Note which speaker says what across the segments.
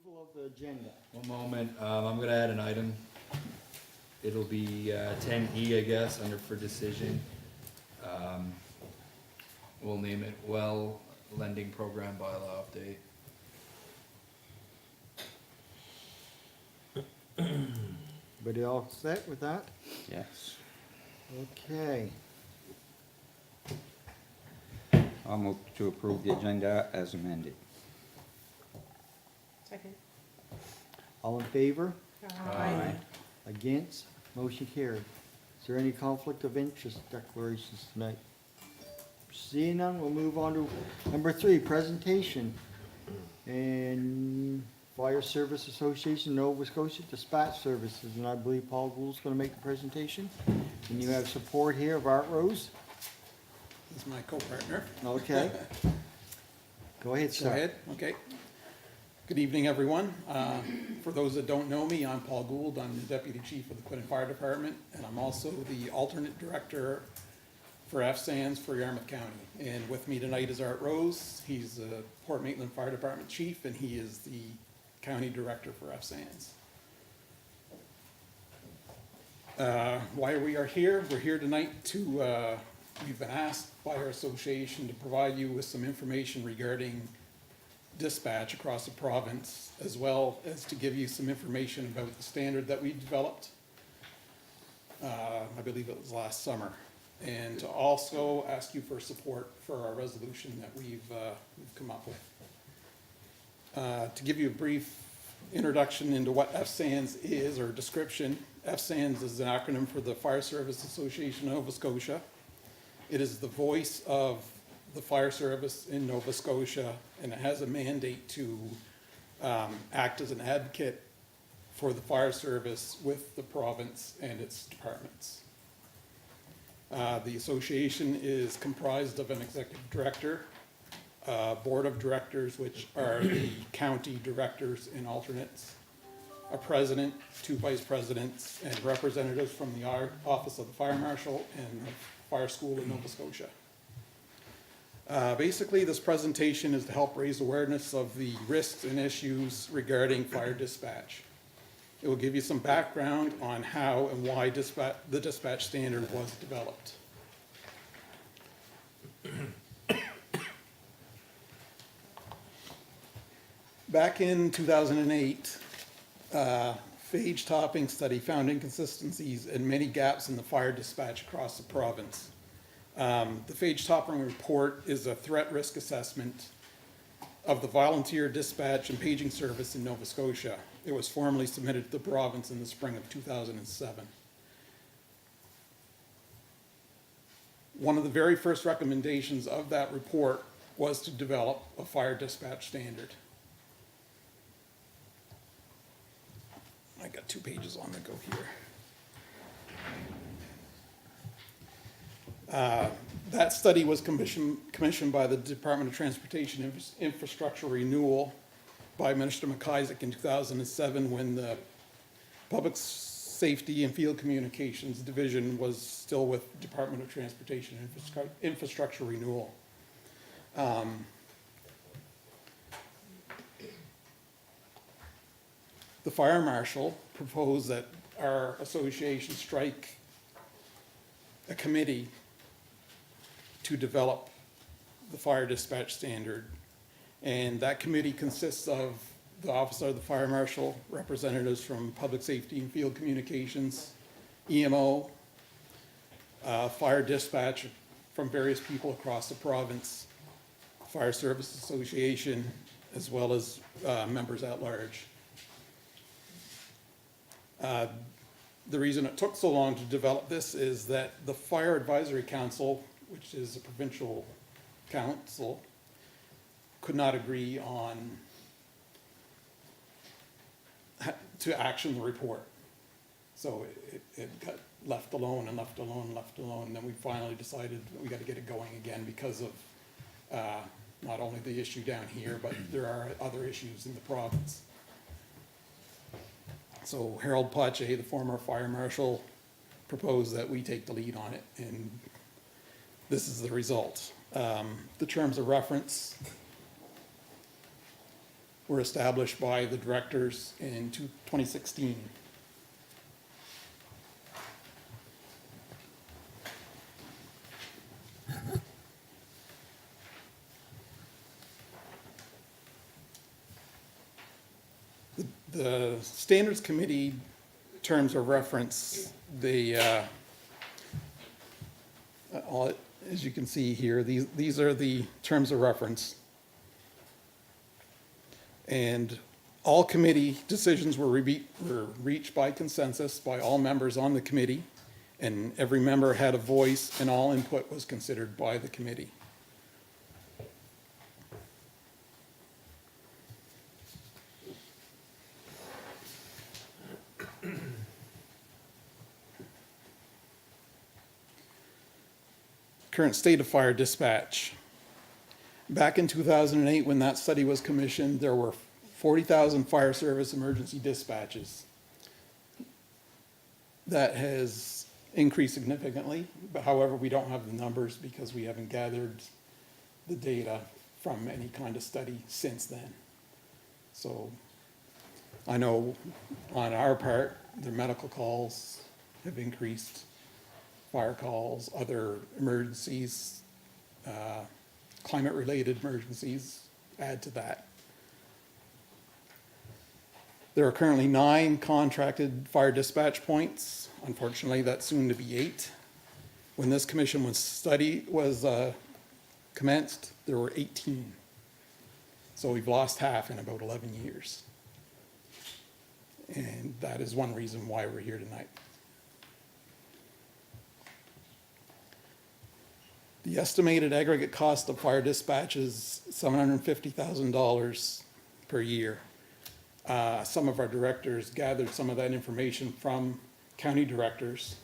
Speaker 1: approval of the agenda.
Speaker 2: One moment, I'm gonna add an item. It'll be 10E, I guess, under for decision. We'll name it Well Lending Program Bylaw Update.
Speaker 1: Everybody all set with that?
Speaker 3: Yes.
Speaker 1: Okay.
Speaker 3: I'll move to approve the agenda as amended.
Speaker 4: Second.
Speaker 1: All in favor?
Speaker 2: Aye.
Speaker 1: Against? Motion carried. Is there any conflict of interest declarations tonight? Seeing none, we'll move on to number 3, presentation. And Fire Service Association, Nova Scotia Dispatch Services, and I believe Paul Gould's gonna make the presentation. And you have support here of Art Rose.
Speaker 5: He's my co-partner.
Speaker 1: Okay. Go ahead,
Speaker 5: Go
Speaker 1: sir.
Speaker 5: ahead, okay. Good evening, everyone. For those that don't know me, I'm Paul Gould. I'm the Deputy Chief of the Quinton Fire Department, and I'm also the alternate director for FSANS for Yarmouth County. And with me tonight is Art Rose. He's the Port Maitland Fire Department Chief, and he is the County Director for FSANS. Why we are here? We're here tonight to, we've been asked by our association to provide you with some information regarding dispatch across the province, as well as to give you some information about the standard that we developed. I believe it was last summer. And to also ask you for support for our resolution that we've come up with. To give you a brief introduction into what FSANS is, or description, FSANS is an acronym for the Fire Service Association of Nova Scotia. It is the voice of the fire service in Nova Scotia, and it has a mandate to act as an advocate for the fire service with the province and its departments. The association is comprised of an executive director, board of directors, which are the county directors and alternates, a president, 2 vice presidents, and representatives from the Office of the Fire Marshal and the Fire School in Nova Scotia. Basically, this presentation is to help raise awareness of the risks and issues regarding fire dispatch. It will give you some background on how and why the dispatch standard was developed. Back in 2008, phage topping study found inconsistencies and many gaps in the fire dispatch across the province. The phage topping report is a threat risk assessment of the volunteer dispatch and paging service in Nova Scotia. It was formally submitted to the province in the spring of 2007. One of the very first recommendations of that report was to develop a fire dispatch standard. I got 2 pages on the go here. That study was commissioned by the Department of Transportation Infrastructure Renewal by Minister McIsaac in 2007, when the Public Safety and Field Communications Division was still with Department of Transportation Infrastructure Renewal. The Fire Marshal proposed that our association strike a committee to develop the fire dispatch standard. And that committee consists of the Office of the Fire Marshal, representatives from Public Safety and Field Communications, EMO, fire dispatch from various people across the province, Fire Service Association, as well as members at large. The reason it took so long to develop this is that the Fire Advisory Council, which is a provincial council, could not agree on to action the report. So it got left alone and left alone and left alone. And then we finally decided that we got to get it going again because of not only the issue down here, but there are other issues in the province. So Harold Pache, the former fire marshal, proposed that we take the lead on it, and this is the result. The terms of reference were established by the directors in 2016. The Standards Committee terms of reference, as you can see here, these are the terms of reference. And all committee decisions were reached by consensus by all members on the committee, and every member had a voice, and all input was considered by the committee. Current state of fire dispatch. Back in 2008, when that study was commissioned, there were 40,000 fire service emergency dispatches. That has increased significantly, but however, we don't have the numbers because we haven't gathered the data from any kind of study since then. So I know on our part, the medical calls have increased, fire calls, other emergencies, climate-related emergencies add to that. There are currently 9 contracted fire dispatch points. Unfortunately, that's soon to be 8. When this commission was commenced, there were 18. So we've lost half in about 11 years. And that is one reason why we're here tonight. The estimated aggregate cost of fire dispatch is $750,000 per year. Some of our directors gathered some of that information from county directors,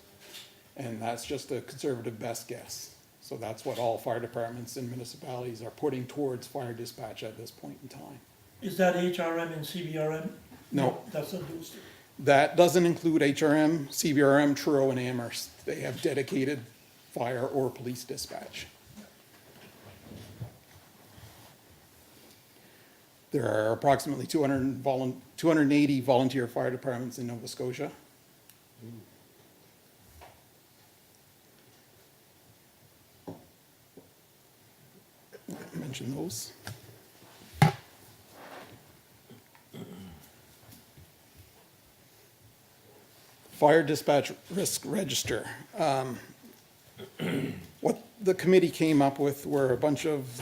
Speaker 5: and that's just a conservative best guess. So that's what all fire departments and municipalities are putting towards fire dispatch at this point in time.
Speaker 4: Is that HRM and CBRM?
Speaker 5: No.
Speaker 4: That's not those two.
Speaker 5: That doesn't include HRM, CBRM, Truro, and Amherst. They have dedicated fire or police dispatch. There are approximately 280 volunteer fire departments in Nova Scotia. Mention those. Fire dispatch risk register. What the committee came up with were a bunch of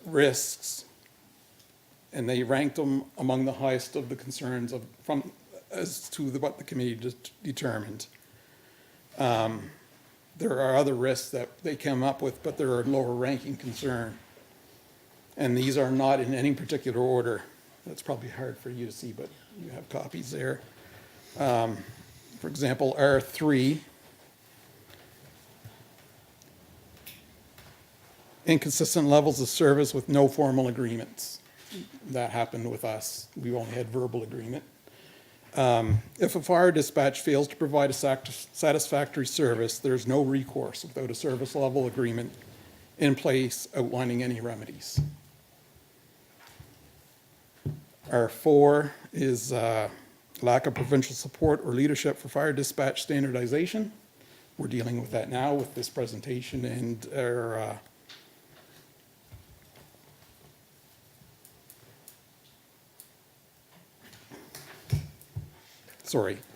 Speaker 5: risks, and they ranked them among the highest of the concerns as to what the committee determined. There are other risks that they came up with, but they're a lower ranking concern. And these are not in any particular order. That's probably hard for you to see, but you have copies there. For example, R3, inconsistent levels of service with no formal agreements. That happened with us. We only had verbal agreement. If a fire dispatch fails to provide a satisfactory service, there's no recourse without a service level agreement in place outlining any remedies. R4 is lack of provincial support or leadership for fire dispatch standardization. We're dealing with that now with this presentation and our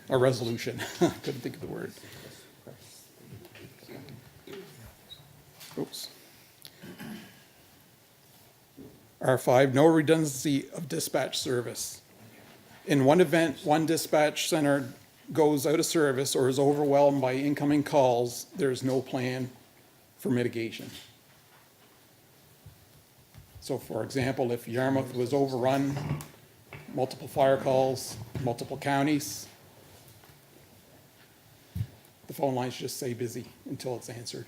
Speaker 5: a resolution. Couldn't think of the word. Oops. R5, no redundancy of dispatch service. In one event, one dispatch center goes out of service or is overwhelmed by incoming calls, there's no plan for mitigation. So for example, if Yarmouth was overrun, multiple fire calls, multiple counties, the phone lines just say busy until it's answered.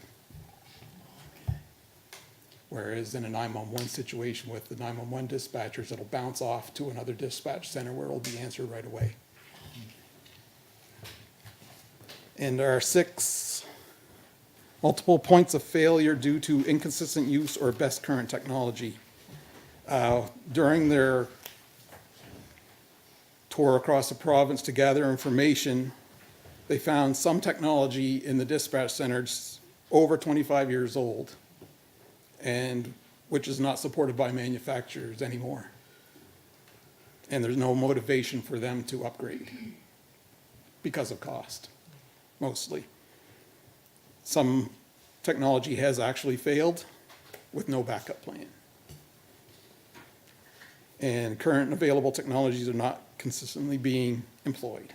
Speaker 5: Whereas in a 911 situation with the 911 dispatchers, it'll bounce off to another dispatch center where it'll be answered right away. And our 6, multiple points of failure due to inconsistent use or best current technology. During their tour across the province to gather information, they found some technology in the dispatch centers over 25 years old, and which is not supported by manufacturers anymore. And there's no motivation for them to upgrade because of cost, mostly. Some technology has actually failed with no backup plan. And current available technologies are not consistently being employed.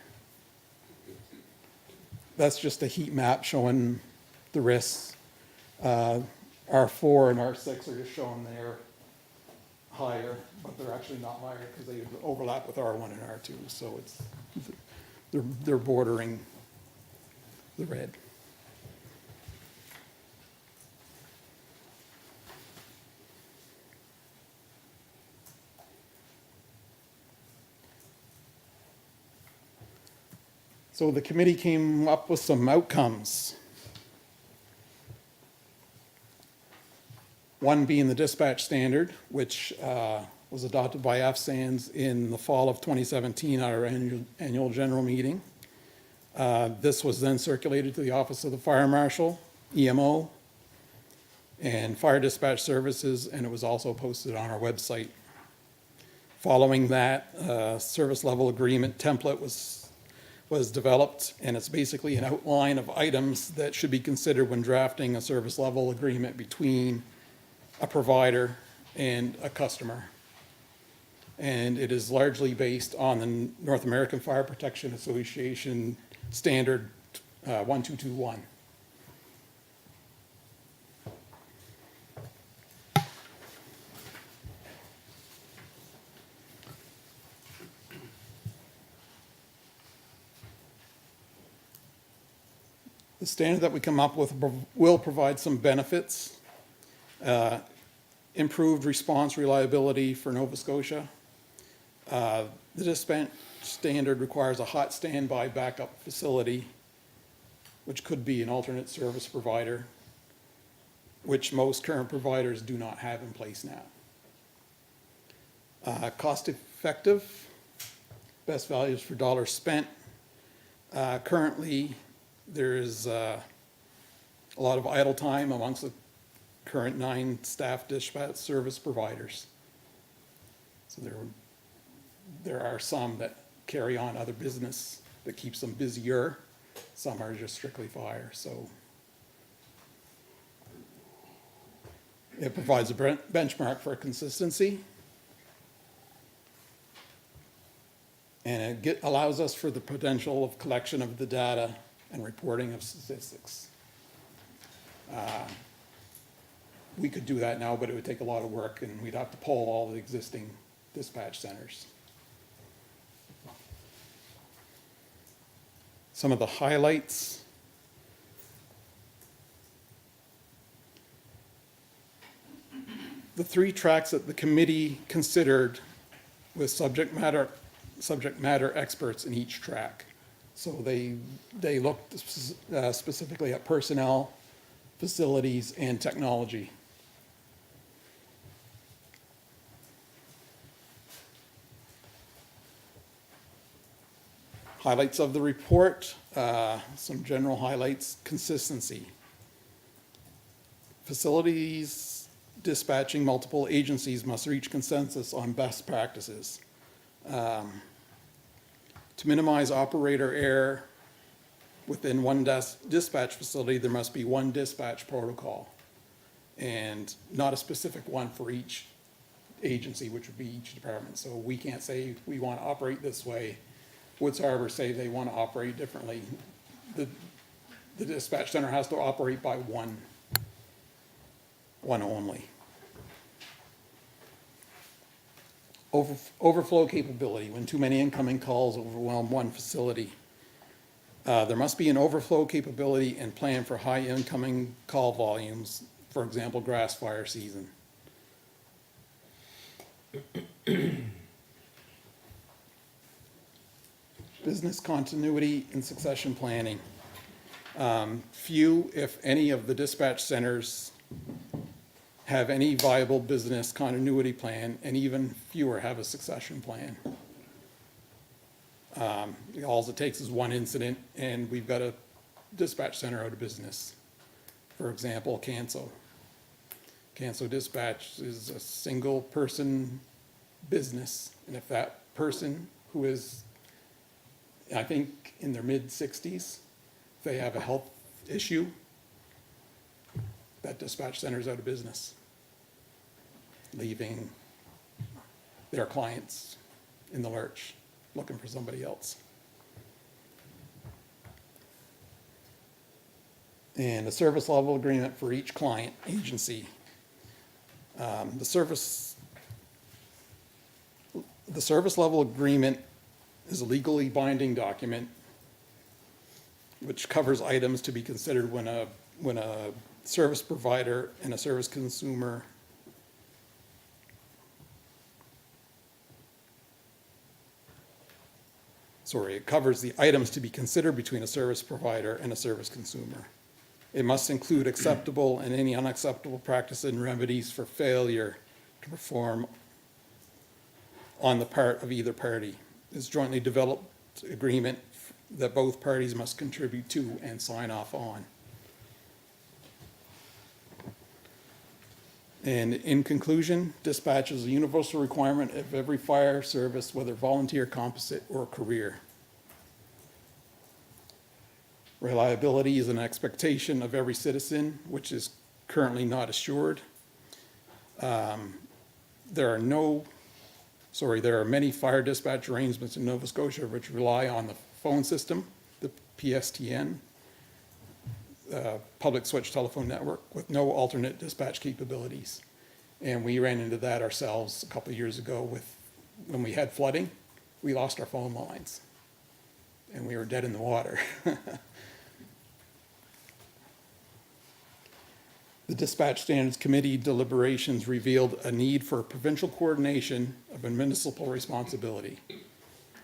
Speaker 5: That's just a heat map showing the risks. R4 and R6 are just showing they're higher, but they're actually not higher because they overlap with R1 and R2, so it's, they're bordering the red. So the committee came up with some outcomes. One being the dispatch standard, which was adopted by FSANS in the fall of 2017 at our annual general meeting. This was then circulated to the Office of the Fire Marshal, EMO, and Fire Dispatch Services, and it was also posted on our website. Following that, service level agreement template was developed, and it's basically an outline of items that should be considered when drafting a service level agreement between a provider and a customer. And it is largely based on the North American Fire Protection Association standard 1221. The standard that we come up with will provide some benefits. Improved response reliability for Nova Scotia. The dispatch standard requires a hot standby backup facility, which could be an alternate service provider, which most current providers do not have in place now. Cost effective, best values for dollars spent. Currently, there is a lot of idle time amongst the current 9 staff dispatch service providers. So there are some that carry on other business that keeps them busier. Some are just strictly fire, so. It provides a benchmark for consistency. And it allows us for the potential of collection of the data and reporting of statistics. We could do that now, but it would take a lot of work, and we'd have to poll all the existing dispatch centers. Some of the highlights. The 3 tracks that the committee considered with subject matter experts in each track. So they looked specifically at personnel, facilities, and technology. Highlights of the report, some general highlights: consistency. Facilities dispatching multiple agencies must reach consensus on best practices. To minimize operator error within one dispatch facility, there must be one dispatch protocol and not a specific one for each agency, which would be each department. So we can't say we want to operate this way. Woods Harbor say they want to operate differently. The dispatch center has to operate by one only. Overflow capability, when too many incoming calls overwhelm one facility. There must be an overflow capability and plan for high incoming call volumes, for example, grass fire season. Business continuity and succession planning. Few, if any, of the dispatch centers have any viable business continuity plan, and even fewer have a succession plan. All it takes is one incident, and we've got a dispatch center out of business. For example, Canso. Canso Dispatch is a single-person business, and if that person who is, I think, in their mid-60s, if they have a health issue, that dispatch center's out of business, leaving their clients in the lurch, looking for somebody else. And a service level agreement for each client agency. The service level agreement is a legally binding document which covers items to be considered when a service provider and a service consumer it covers the items to be considered between a service provider and a service consumer. It must include acceptable and any unacceptable practices and remedies for failure to perform on the part of either party. It's jointly developed agreement that both parties must contribute to and sign off on. And in conclusion, dispatch is a universal requirement of every fire service, whether volunteer, composite, or career. Reliability is an expectation of every citizen, which is currently not assured. There are many fire dispatch arrangements in Nova Scotia which rely on the phone system, the PSTN, public switch telephone network, with no alternate dispatch capabilities. And we ran into that ourselves a couple of years ago when we had flooding. We lost our phone lines and we were dead in the water. The Dispatch Standards Committee deliberations revealed a need for provincial coordination of a municipal responsibility,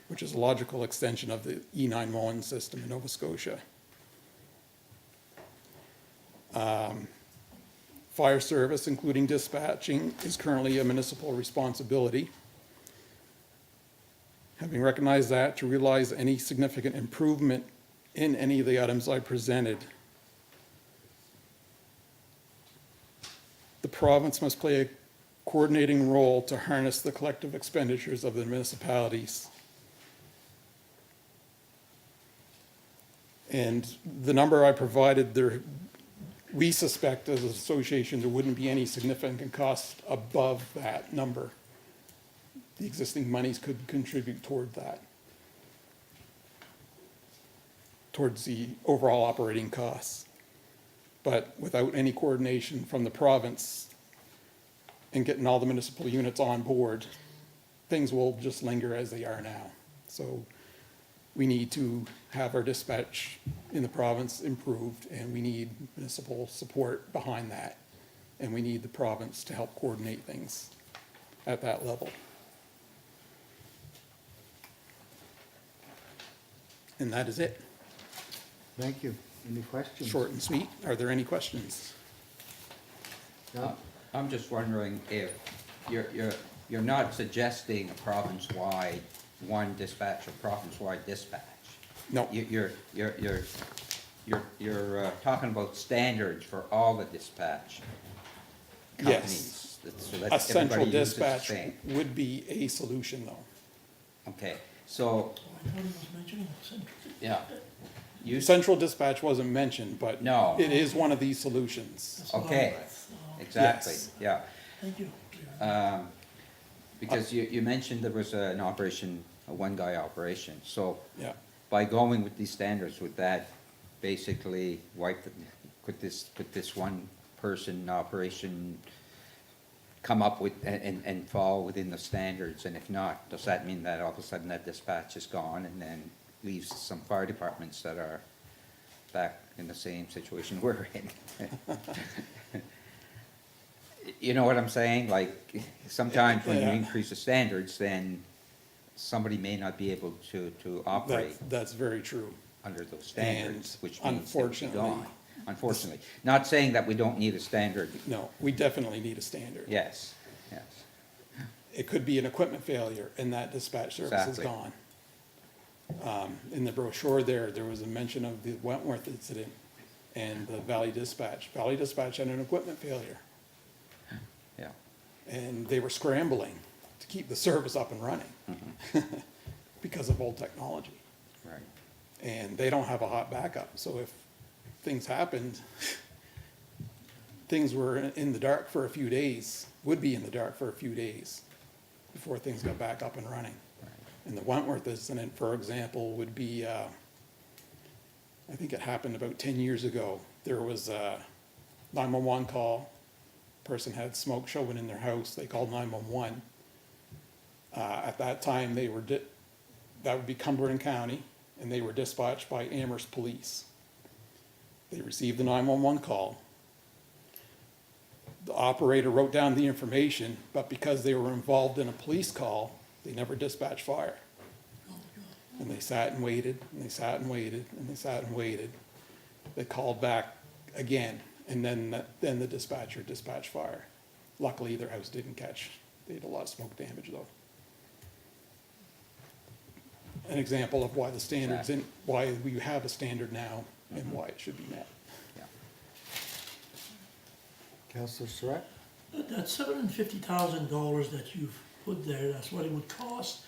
Speaker 5: which is a logical extension of the E911 system in Nova Scotia. Fire service, including dispatching, is currently a municipal responsibility. Having recognized that, to realize any significant improvement in any of the items I presented, the province must play a coordinating role to harness the collective expenditures of the municipalities. And the number I provided there, we suspect as an association there wouldn't be any significant cost above that number. The existing monies could contribute toward that, towards the overall operating costs. But without any coordination from the province and getting all the municipal units on board, things will just linger as they are now. So we need to have our dispatch in the province improved, and we need municipal support behind that. And we need the province to help coordinate things at that level. And that is it.
Speaker 1: Thank you. Any questions?
Speaker 5: Short and sweet. Are there any questions?
Speaker 1: No?
Speaker 3: I'm just wondering if you're not suggesting a province-wide one dispatch or province-wide dispatch.
Speaker 5: No.
Speaker 3: You're talking about standards for all the dispatch companies. So that
Speaker 5: A central
Speaker 3: everybody uses the
Speaker 5: dispatch
Speaker 3: same.
Speaker 5: would be a solution, though.
Speaker 3: Okay, so,
Speaker 4: I thought he was mentioning central.
Speaker 3: yeah. You,
Speaker 5: Central dispatch wasn't mentioned, but
Speaker 3: No.
Speaker 5: it is one of these solutions.
Speaker 4: That's what
Speaker 3: Okay.
Speaker 4: I-
Speaker 3: exactly,
Speaker 5: Yes.
Speaker 3: yeah.
Speaker 4: Thank you.
Speaker 3: Because you mentioned there was an operation, a one-guy operation. So
Speaker 5: Yeah.
Speaker 3: by going with these standards, would that basically could this one person operation come up with and fall within the standards? And if not, does that mean that all of a sudden that dispatch is gone and then leaves some fire departments that are back in the same situation we're in? You know what I'm saying? Like, sometimes when you
Speaker 5: Yeah.
Speaker 3: increase the standards, then somebody may not be able to operate
Speaker 5: That's very true.
Speaker 3: under those standards,
Speaker 5: And
Speaker 3: which means they'll be
Speaker 5: unfortunately,
Speaker 3: gone. unfortunately. Not saying that we don't need a standard,
Speaker 5: No, we definitely need a standard.
Speaker 3: yes, yes.
Speaker 5: It could be an equipment failure and that dispatch service is
Speaker 3: Exactly.
Speaker 5: gone. In the brochure there was a mention of the Wentworth incident and the Valley Dispatch. Valley Dispatch had an equipment failure,
Speaker 3: Yeah,
Speaker 5: and they were scrambling to keep the service up and running because of old technology.
Speaker 3: right.
Speaker 5: And they don't have a hot backup, so if things happened, things were in the dark for a few days, would be in the dark for a few days before things got back up and running. And the Wentworth incident, for example, would be, I think it happened about 10 years ago. There was a 911 call, person had smoke showing in their house, they called 911. At that time, they were, that would be Cumberland County, and they were dispatched by Amherst Police. They received the 911 call. The operator wrote down the information, but because they were involved in a police call, they never dispatched fire. And they sat and waited, and they sat and waited, and they sat and waited. They called back again, and then the dispatcher dispatched fire. Luckily, their house didn't catch. They had a lot of smoke damage, though. An example of why the standards, in why we have a standard now, and why it should be met.
Speaker 3: Yeah.
Speaker 1: Councillor Surratt?
Speaker 4: That $750,000 that you've put there, that's what it would cost.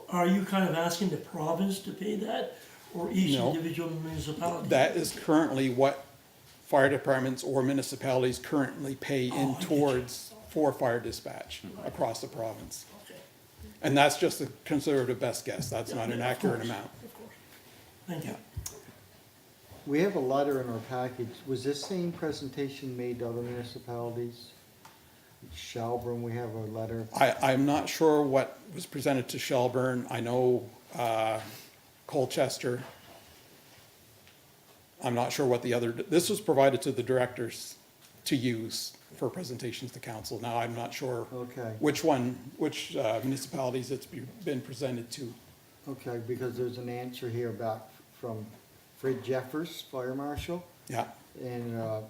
Speaker 4: Are you kind of asking the province to pay that, or each
Speaker 5: No.
Speaker 4: individual municipality?
Speaker 5: That is currently what fire departments or municipalities currently pay
Speaker 4: Oh, I
Speaker 5: in
Speaker 4: get you.
Speaker 5: towards for fire dispatch across the province.
Speaker 4: Okay.
Speaker 5: And that's just a conservative best guess, that's
Speaker 4: Yeah,
Speaker 5: not an
Speaker 4: of
Speaker 5: accurate
Speaker 4: course,
Speaker 5: amount.
Speaker 4: Of course. Thank you.
Speaker 1: We have a letter in our package. Was this same presentation made to other municipalities? Shelburne, we have a letter.
Speaker 5: I'm not sure what was presented to Shelburne, I know, Colchester. I'm not sure what the other, this was provided to the directors to use for presentations to council. Now, I'm not sure
Speaker 1: Okay,
Speaker 5: which municipalities it's been presented to.
Speaker 1: okay, because there's an answer here back from Fred Jeffers, Fire Marshal,
Speaker 5: Yeah,
Speaker 1: and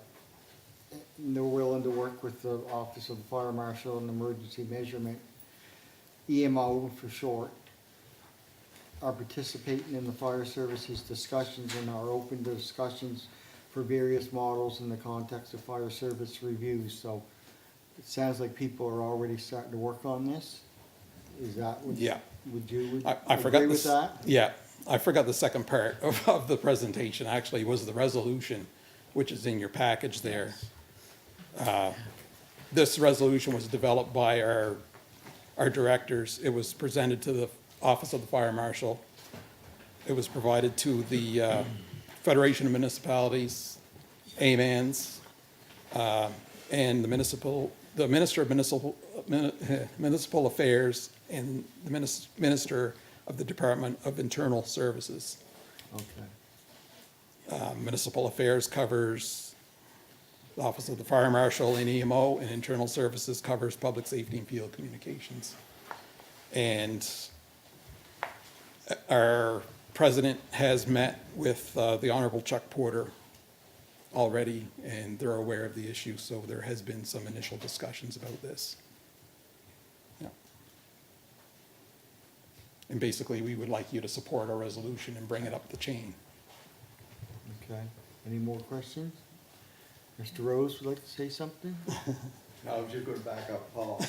Speaker 1: they're willing to work with the Office of the Fire Marshal and Emergency Measurement, EMO for short, are participating in the fire services discussions and are open to discussions for various models in the context of fire service reviews. So it sounds like people are already starting to work on this. Is that what?
Speaker 5: Yeah.
Speaker 1: Would you
Speaker 5: I forgot
Speaker 1: agree with
Speaker 5: this.
Speaker 1: that?
Speaker 5: Yeah, I forgot the second part of the presentation, actually, was the resolution, which is in your package there. This resolution was developed by our directors. It was presented to the Office of the Fire Marshal. It was provided to the Federation of Municipalities, AMANs, and the Minister of Municipal Affairs, and the Minister of the Department of Internal Services.
Speaker 1: Okay.
Speaker 5: Municipal Affairs covers the Office of the Fire Marshal and EMO, and Internal Services covers Public Safety and Field Communications. And our president has met with the Honorable Chuck Porter already, and they're aware of the issue, so there has been some initial discussions about this. Yeah. And basically, we would like you to support our resolution and bring it up the chain.
Speaker 1: Okay. Any more questions? Mr. Rose would like to say something?
Speaker 6: I was just gonna back up, Paul.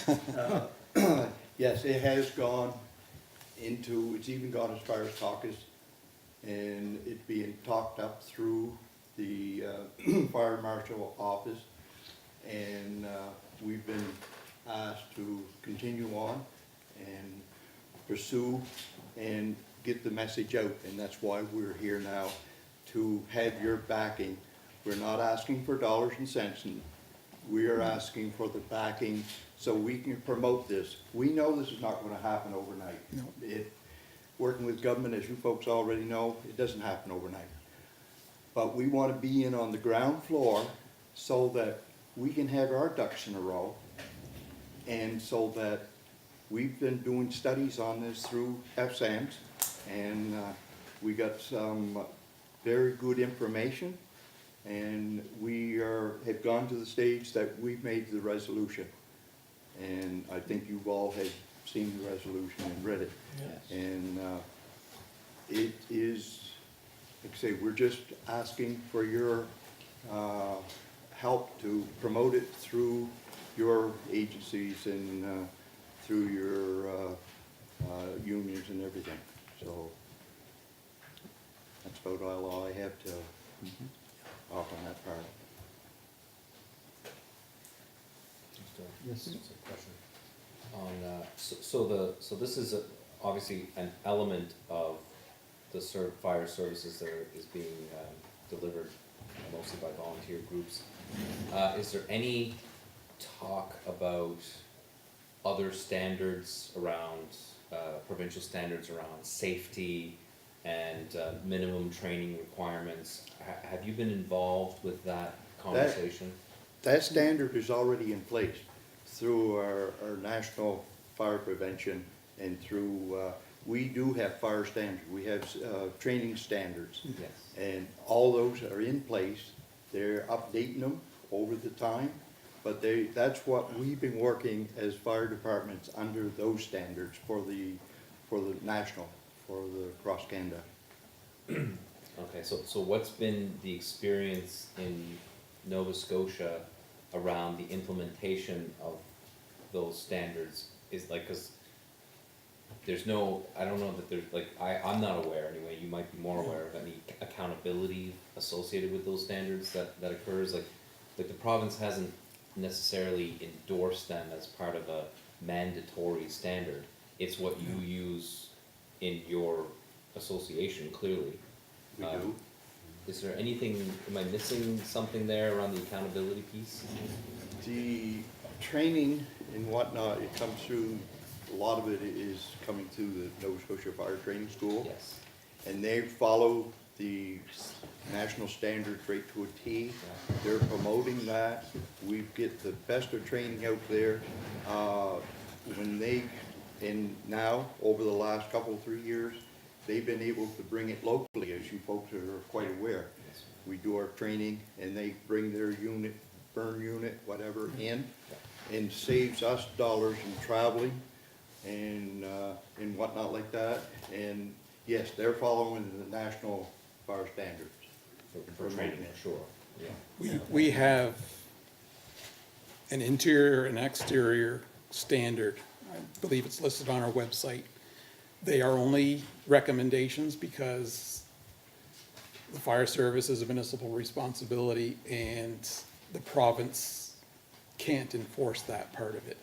Speaker 6: Yes, it has gone into, it's even gone as far as caucus, and it's being talked up through the fire marshal office. And we've been asked to continue on and pursue and get the message out, and that's why we're here now, to have your backing. We're not asking for dollars and cents, and we are asking for the backing so we can promote this. We know this is not gonna happen overnight.
Speaker 5: No.
Speaker 6: Working with government, as you folks already know, it doesn't happen overnight. But we wanna be in on the ground floor so that we can have our ducks in a row, and so that we've been doing studies on this through FSAMS, and we got some very good information. And have gone to the stage that we've made the resolution. And I think you've all had seen the resolution and read it.
Speaker 4: Yeah.
Speaker 6: And it is, like I say, we're just asking for your help to promote it through your agencies and through your unions and everything. So that's about all I have to offer on that part.
Speaker 1: Yes.
Speaker 7: Just a question. On, so this is obviously an element of the fire services that is being delivered mostly by volunteer groups. Is there any talk about other standards around, provincial standards around safety and minimum training requirements? Have you been involved with that conversation?
Speaker 6: That standard is already in place through our national fire prevention and through, we do have fire standards. We have training standards.
Speaker 7: Yes.
Speaker 6: And all those are in place. They're updating them over the time. But that's what we've been working as fire departments under those standards for the national, for the cross Canada.
Speaker 7: Okay, so what's been the experience in Nova Scotia around the implementation of those standards? Is like, cause there's no, I don't know that there's, like, I'm not aware anyway, you might be more aware of any accountability associated with those standards that occurs, like the province hasn't necessarily endorsed them as part of a mandatory standard. It's what you use in your association, clearly.
Speaker 6: We do.
Speaker 7: Is there anything, am I missing something there around the accountability piece?
Speaker 6: The training and whatnot, it comes through, a lot of it is coming through the Nova Scotia Fire Training School.
Speaker 7: Yes.
Speaker 6: And they follow the national standards right to a T. They're promoting that. We get the best of training out there. And now, over the last couple, 3 years, they've been able to bring it locally, as you folks are quite aware.
Speaker 7: Yes.
Speaker 6: We do our training and they bring their unit, burn unit, whatever, in, and saves us dollars in traveling and whatnot like that. And yes, they're following the national fire standards.
Speaker 7: For training, for sure, yeah.
Speaker 5: We have an interior and exterior standard. I believe it's listed on our website. They are only recommendations because the fire service is a municipal responsibility and the province can't enforce that part of it.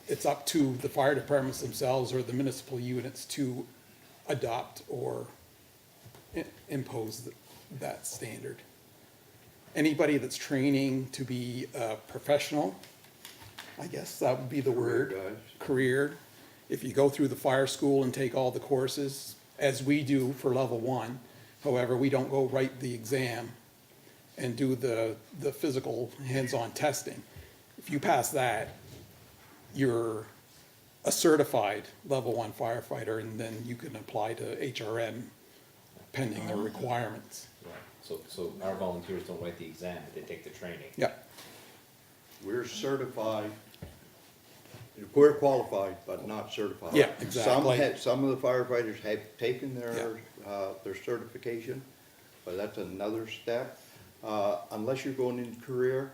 Speaker 5: It's up to the fire departments themselves or the municipal units to adopt or impose that standard. Anybody that's training to be a professional, I guess that would be the word,
Speaker 6: Career guys.
Speaker 5: career. If you go through the fire school and take all the courses, as we do for level 1, however, we don't go write the exam and do the physical hands-on testing. If you pass that, you're a certified level 1 firefighter, and then you can apply to HRM pending their requirements.
Speaker 7: Right, so our volunteers don't write the exam, they take the training.
Speaker 5: Yeah,
Speaker 6: We're certified, we're qualified, but not certified.
Speaker 5: Yeah, exactly.
Speaker 6: Some of the firefighters have taken their certification, but that's another step. Unless you're going in career,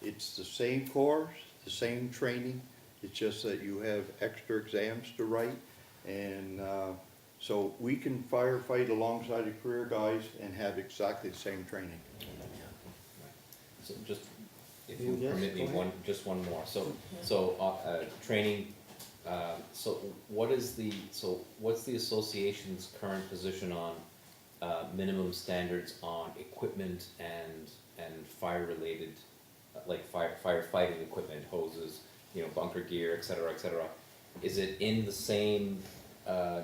Speaker 6: it's the same course, the same training, it's just that you have extra exams to write. And so we can firefight alongside the career guys and have exactly the same training.
Speaker 7: So just, if you
Speaker 1: Yes,
Speaker 7: permit me,
Speaker 1: go ahead.
Speaker 7: just one more, training, what's the association's current position on, minimum standards on equipment and fire-related, like firefighting equipment, hoses, bunker gear, et cetera, et cetera? Is it in the same,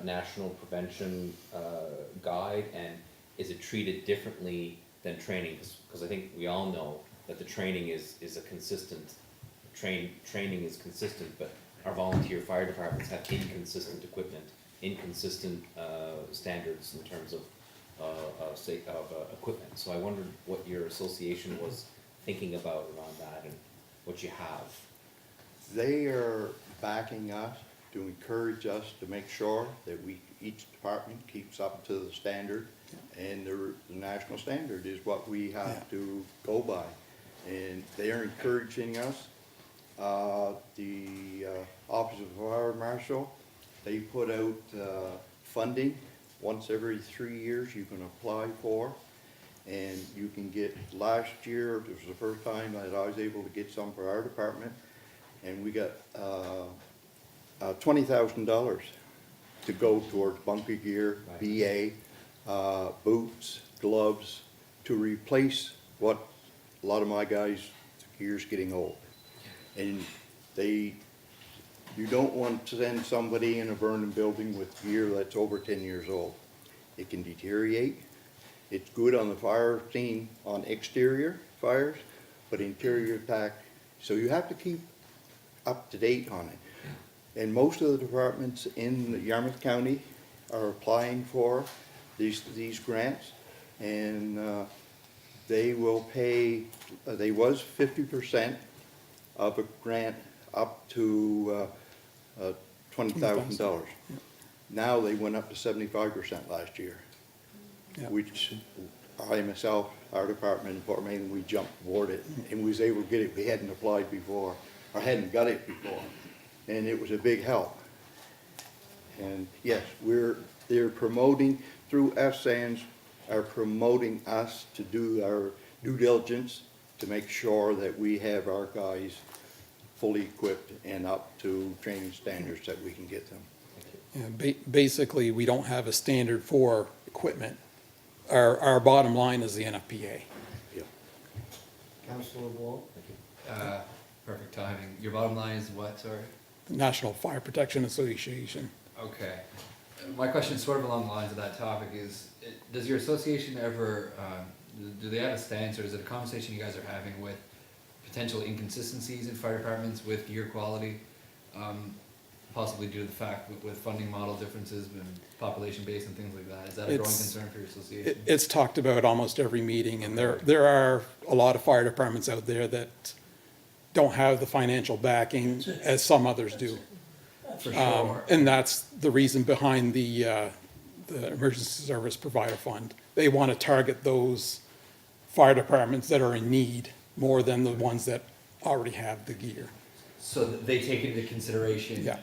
Speaker 7: national prevention, guide, and is it treated differently than training? Cause I think we all know that the training is a consistent, training is consistent, but our volunteer fire departments have inconsistent equipment, inconsistent, standards in terms of equipment. So I wondered what your association was thinking about around that and what you have.
Speaker 6: They are backing us to encourage us to make sure that each department keeps up to the standard. And the national standard is what we have to go by. And they are encouraging us. The Office of Fire Marshal, they put out funding once every 3 years you can apply for. And you can get, last year, it was the first time that I was able to get some for our department. And we got $20,000 to go towards bunker gear, BA, boots, gloves, to replace what a lot of my guys, the gear's getting old. And you don't want to send somebody in a burning building with gear that's over 10 years old. It can deteriorate. It's good on the fire scene on exterior fires, but interior attack, so you have to keep up to date on it. And most of the departments in Yarmouth County are applying for these grants, and they will pay, they was 50% of a grant up to $20,000. Now they went up to 75% last year,
Speaker 5: Yeah.
Speaker 6: which I myself, our department in Fort Maine, we jumped aboard it, and we was able to get it. We hadn't applied before, or hadn't got it before, and it was a big help. And yes, they're promoting, through FSANS, are promoting us to do our due diligence to make sure that we have our guys fully equipped and up to training standards that we can get them.
Speaker 5: Yeah, basically, we don't have a standard for equipment. Our bottom line is the NFPA.
Speaker 6: Yeah.
Speaker 1: Councillor Wall?
Speaker 2: Perfect timing. Your bottom line is what, sorry?
Speaker 5: National Fire Protection Association.
Speaker 2: Okay. My question sort of along the lines of that topic is, does your association ever, do they have a stance, or is it a conversation you guys are having with potential inconsistencies in fire departments with gear quality? Possibly due to the fact with funding model differences and population base and things like that. Is that a growing
Speaker 5: It's-
Speaker 2: concern for your association?
Speaker 5: It's talked about almost every meeting, and there are a lot of fire departments out there that don't have the financial backing as some others do.
Speaker 2: For sure.
Speaker 5: And that's the reason behind the Emergency Service Provider Fund. They want to target those fire departments that are in need more than the ones that already have the gear.
Speaker 2: So that they take into consideration,
Speaker 5: Yeah.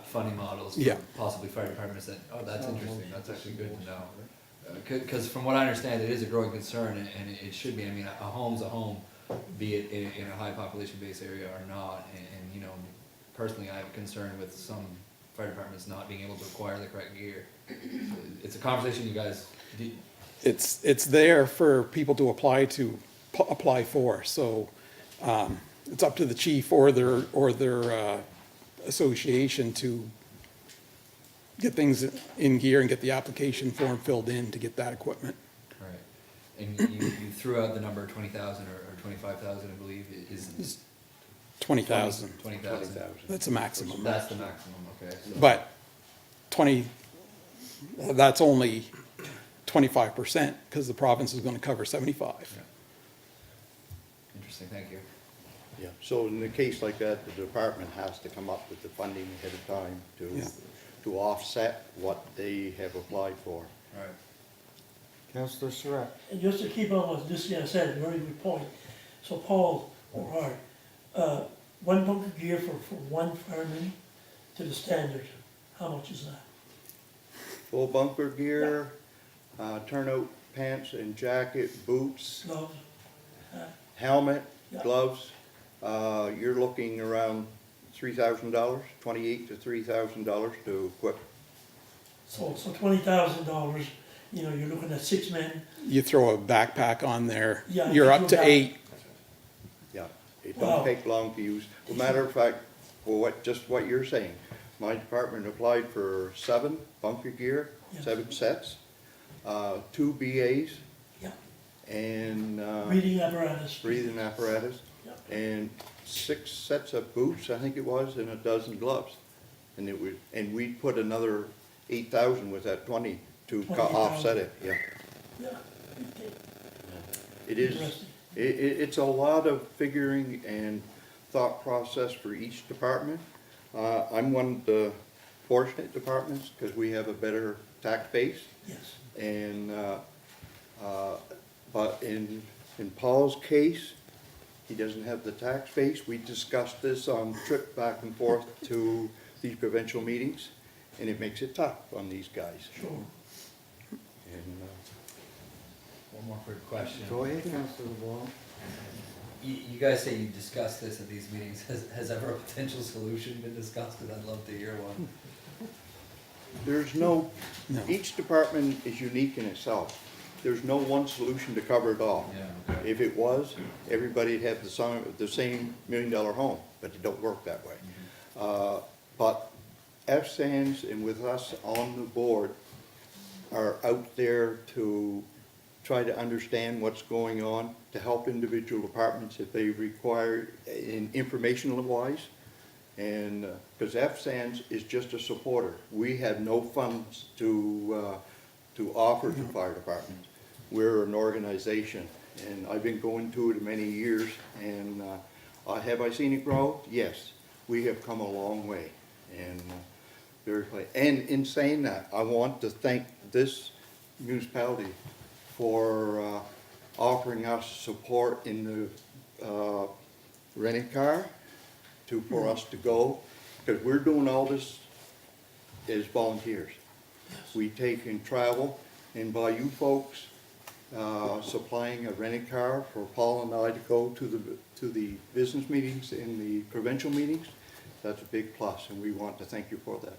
Speaker 2: funding models
Speaker 5: Yeah.
Speaker 2: for possibly fire departments that, oh, that's interesting, that's actually good to know. Cause from what I understand, it is a growing concern, and it should be, I mean, a home's a home, be it in a high population base area or not, and, you know, personally, I have a concern with some fire departments not being able to acquire the correct gear. It's a conversation you guys,
Speaker 5: It's there for people to apply for, so, it's up to the chief or their association to get things in gear and get the application form filled in to get that equipment.
Speaker 2: right, and you threw out the number 20,000 or 25,000, I believe, is.
Speaker 5: 20,000,
Speaker 2: 20,000.
Speaker 5: that's a maximum.
Speaker 2: That's the maximum, okay. So-
Speaker 5: But 20, that's only 25%, because the province is gonna cover 75.
Speaker 2: Yeah. Interesting, thank you.
Speaker 6: Yeah, so in a case like that, the department has to come up with the funding ahead of time
Speaker 5: Yeah.
Speaker 6: to offset what they have applied for.
Speaker 2: Right.
Speaker 1: Councillor Surratt?
Speaker 4: And just to keep on what this guy said, very good point. So Paul, or Art, one bunker gear for one fireman to the standard, how much is that?
Speaker 6: Full bunker gear, turnout pants and jacket, boots,
Speaker 4: Gloves?
Speaker 6: helmet,
Speaker 4: Yeah.
Speaker 6: gloves. You're looking around $3,000, $2,800 to $3,000 to equip.
Speaker 4: So $20,000, you know, you're looking at 6 men.
Speaker 5: You throw a backpack on there,
Speaker 4: Yeah,
Speaker 5: you're
Speaker 4: you
Speaker 5: up
Speaker 4: throw
Speaker 5: to
Speaker 4: that.
Speaker 5: 8.
Speaker 6: Yeah, it
Speaker 4: Wow.
Speaker 6: don't take long to use. Well, matter of fact, for just what you're saying, my department applied for 7 bunker gear,
Speaker 4: Yeah.
Speaker 6: 7 sets, 2 BAs,
Speaker 4: Yeah,
Speaker 6: and
Speaker 4: breathing apparatus.
Speaker 6: breathing apparatus,
Speaker 4: Yeah.
Speaker 6: and 6 sets of boots, I think it was, and a dozen gloves. And we put another 8,000 with that 20 to
Speaker 4: 20,000.
Speaker 6: offset it, yeah.
Speaker 4: Yeah, okay,
Speaker 6: It is,
Speaker 4: interesting.
Speaker 6: it's a lot of figuring and thought process for each department. I'm one of the fortunate departments because we have a better tax base.
Speaker 4: Yes,
Speaker 6: And, but in Paul's case, he doesn't have the tax base. We discussed this on trip back and forth to these provincial meetings, and it makes it tough on these guys.
Speaker 4: sure.
Speaker 6: And,
Speaker 2: One more quick question.
Speaker 1: Go ahead, Councilor LeBlanc.
Speaker 2: You guys say you discussed this at these meetings. Has ever a potential solution been discussed? Because I'd love to hear one.
Speaker 6: There's no,
Speaker 5: No.
Speaker 6: each department is unique in itself. There's no one solution to cover it all.
Speaker 2: Yeah, okay.
Speaker 6: If it was, everybody'd have the same $1 million home, but it don't work that way. But F-Sands and with us on the board are out there to try to understand what's going on, to help individual departments if they require in informational wise. And, because F-Sands is just a supporter. We have no funds to offer to fire departments. We're an organization, and I've been going to it many years, and, have I seen it grow? Yes, we have come a long way, and, very glad. And in saying that, I want to thank this municipality for, offering us support in the, renting car for us to go, because we're doing all this as volunteers. We take and travel, and by you folks, supplying a rented car for Paul and I to go to the business meetings and the provincial meetings, that's a big plus, and we want to thank you for that.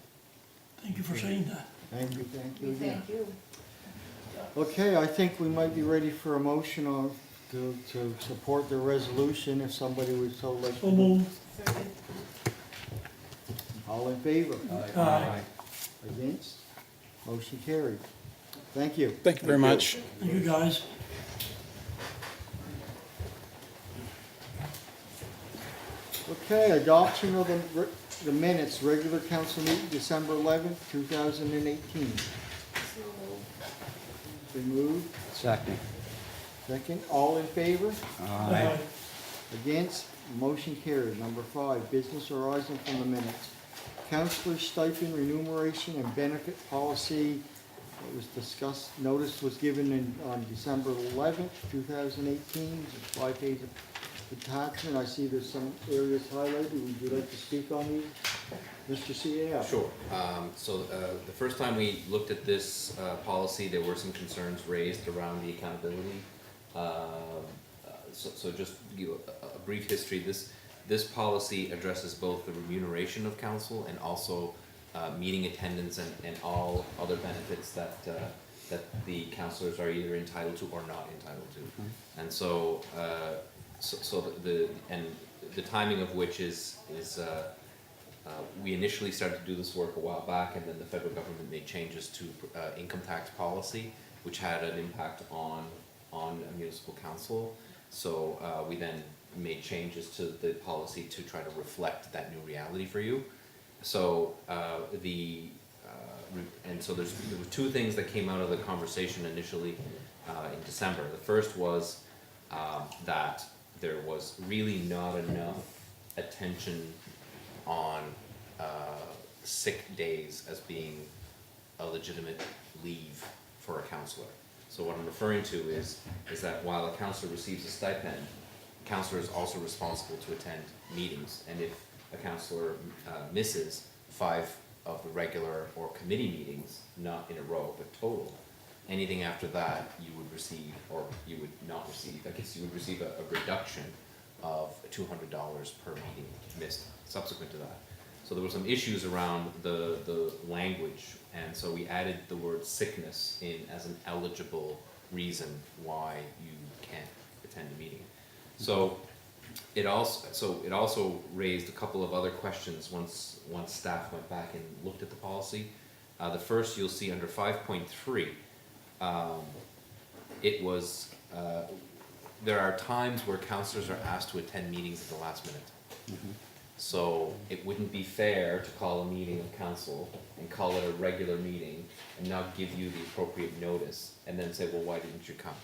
Speaker 4: Thank you for saying that.
Speaker 1: Thank you again.
Speaker 8: Thank you.
Speaker 1: Okay, I think we might be ready for a motion to support the resolution if somebody would so like.
Speaker 4: So moved.
Speaker 8: Second.
Speaker 1: All in favor?
Speaker 4: Aye.
Speaker 1: Against? Motion carried. Thank you.
Speaker 5: Thank you very much.
Speaker 4: Thank you, guys.
Speaker 1: Okay, adoption of the minutes, regular council meeting, December 11th, 2018.
Speaker 8: So
Speaker 1: Been moved.
Speaker 3: Second.
Speaker 1: Second, all in favor?
Speaker 4: Aye.
Speaker 1: Against? Motion carried. Number 5, business arising from the minutes. Counselor stipend remuneration and benefit policy that was discussed, notice was given on December 11th, 2018. It's 5 days of attachment. I see there's some areas highlighted. Would you like to speak on these? Mr. CAI?
Speaker 7: Sure. The first time we looked at this policy, there were some concerns raised around the accountability. So just to give you a brief history, this policy addresses both the remuneration of council and also meeting attendance and all other benefits that the councillors are either entitled to or not entitled to. And so the timing of which is we initially started to do this work a while back, and then the federal government made changes to income tax policy, which had an impact on a municipal council. So we then made changes to the policy to try to reflect that new reality for you. So there were two things that came out of the conversation initially in December. The first was that there was really not enough attention on sick days as being a legitimate leave for a counselor. So what I'm referring to is that while a counselor receives a stipend, a counselor is also responsible to attend meetings. And if a counselor misses 5 of the regular or committee meetings, not in a row, but total, anything after that you would receive, or you would not receive, I guess you would receive a reduction of $200 per meeting missed subsequent to that. So there were some issues around the language, and so we added the word sickness in as an eligible reason why you can't attend a meeting. So it also raised a couple of other questions once staff went back and looked at the policy. The first you'll see under 5.3, it was there are times where counselors are asked to attend meetings at the last minute. So it wouldn't be fair to call a meeting of council and call it a regular meeting and not give you the appropriate notice and then say, well, why didn't you come?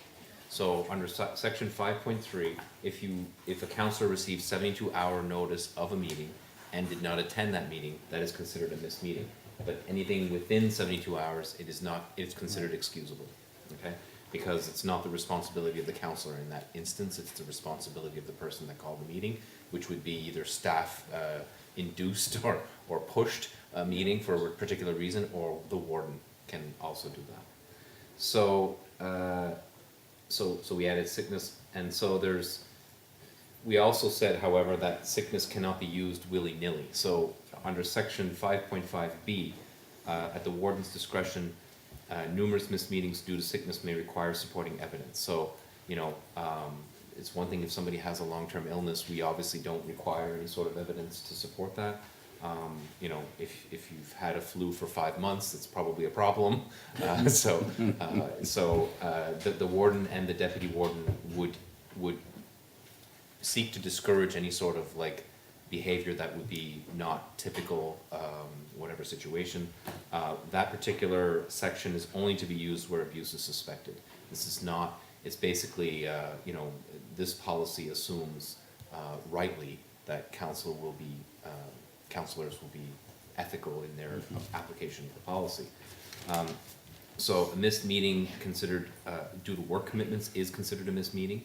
Speaker 7: So under section 5.3, if a councillor receives 72-hour notice of a meeting and did not attend that meeting, that is considered a missed meeting. But anything within 72 hours, it's considered excusable, okay? Because it's not the responsibility of the councillor in that instance, it's the responsibility of the person that called the meeting, which would be either staff induced or pushed a meeting for a particular reason, or the warden can also do that. So, so we added sickness, and so we also said, however, that sickness cannot be used willy-nilly. So under section 5.5b, at the warden's discretion, numerous missed meetings due to sickness may require supporting evidence. So, it's one thing if somebody has a long-term illness, we obviously don't require any sort of evidence to support that. If you've had a flu for 5 months, it's probably a problem. The warden and the deputy warden would seek to discourage any sort of behavior that would be not typical, whatever situation. That particular section is only to be used where abuse is suspected. This is not, it's basically, this policy assumes rightly that councillors will be ethical in their application of the policy. So a missed meeting considered due to work commitments is considered a missed meeting.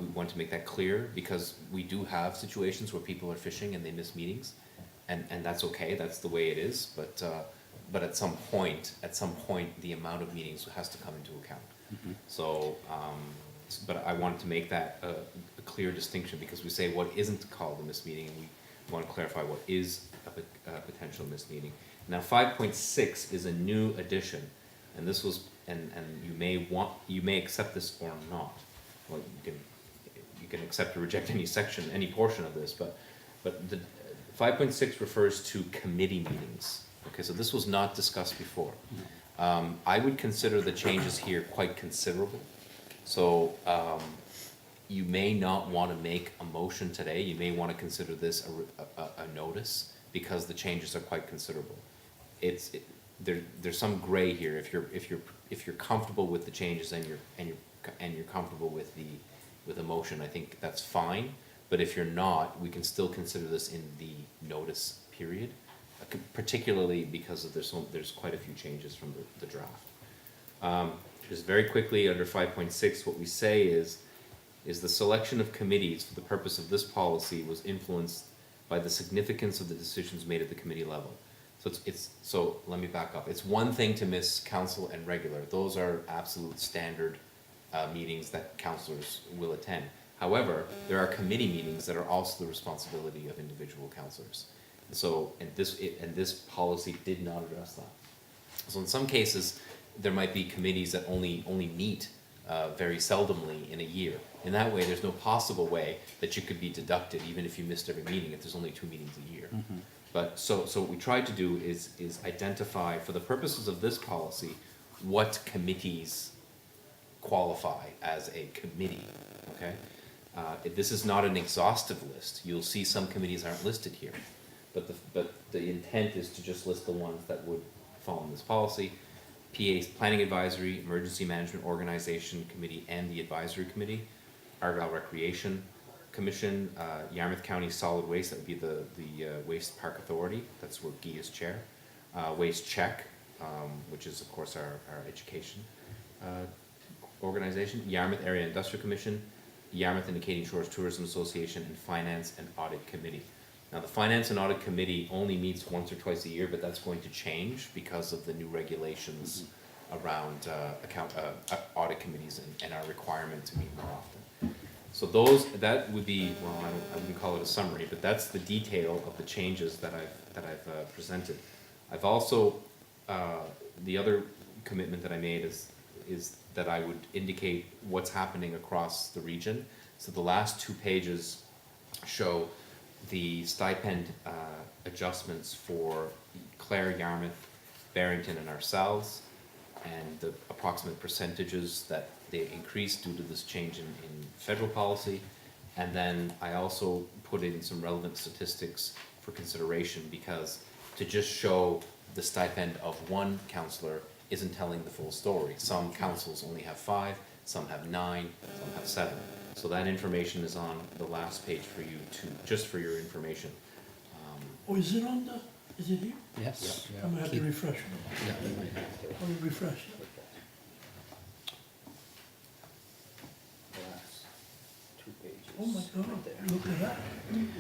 Speaker 7: We want to make that clear because we do have situations where people are fishing and they miss meetings, and that's okay. That's the way it is. But at some point, the amount of meetings has to come into account.
Speaker 3: Mhm.
Speaker 7: So, but I wanted to make that a clear distinction because we say what isn't called a missed meeting, and we want to clarify what is a potential missed meeting. Now, 5.6 is a new addition, and this was, and you may accept this or not. Well, you can accept or reject any portion of this, but the 5.6 refers to committee meetings. Okay, so this was not discussed before. I would consider the changes here quite considerable. So you may not want to make a motion today. You may want to consider this a notice because the changes are quite considerable. There's some gray here. If you're comfortable with the changes and you're comfortable with the motion, I think that's fine. But if you're not, we can still consider this in the notice period, particularly because there's quite a few changes from the draft. Just very quickly under 5.6, what we say is the selection of committees for the purpose of this policy was influenced by the significance of the decisions made at the committee level. So let me back up. It's one thing to miss council and regular. Those are absolute standard meetings that councillors will attend. However, there are committee meetings that are also the responsibility of individual councillors. So, and this policy did not address that. So in some cases, there might be committees that only meet very seldomly in a year. In that way, there's no possible way that you could be deducted even if you missed every meeting if there's only 2 meetings a year.
Speaker 3: Mhm.
Speaker 7: But so what we tried to do is identify, for the purposes of this policy, what committees qualify as a committee, okay? This is not an exhaustive list. You'll see some committees aren't listed here. But the intent is to just list the ones that would fall in this policy. PA's Planning Advisory, Emergency Management Organization Committee, and the Advisory Committee. Argyle Recreation Commission, Yarmouth County Solid Waste, that would be the Waste Park Authority, that's where Guy is chair. Waste Check, which is of course our education organization. Yarmouth Area Industrial Commission, Yarmouth and Acadian Shores Tourism Association, and Finance and Audit Committee. Now, the Finance and Audit Committee only meets once or twice a year, but that's going to change because of the new regulations around audit committees and our requirement to meet more often. So that would be, well, I wouldn't call it a summary, but that's the detail of the changes that I've presented. I've also, the other commitment that I made is that I would indicate what's happening across the region. So the last 2 pages show the stipend adjustments for Clare, Yarmouth, Barrington, and ourselves, and the approximate percentages that they increased due to this change in federal policy, And then I also put in some relevant statistics for consideration, because to just show the stipend of one counselor isn't telling the full story. Some councils only have 5, some have 9, some have 7. So that information is on the last page for you to, just for your information.
Speaker 4: Oh, is it on the, is it here?
Speaker 3: Yes.
Speaker 4: I'm gonna have to refresh it. I'll refresh it. Oh my God, look at that.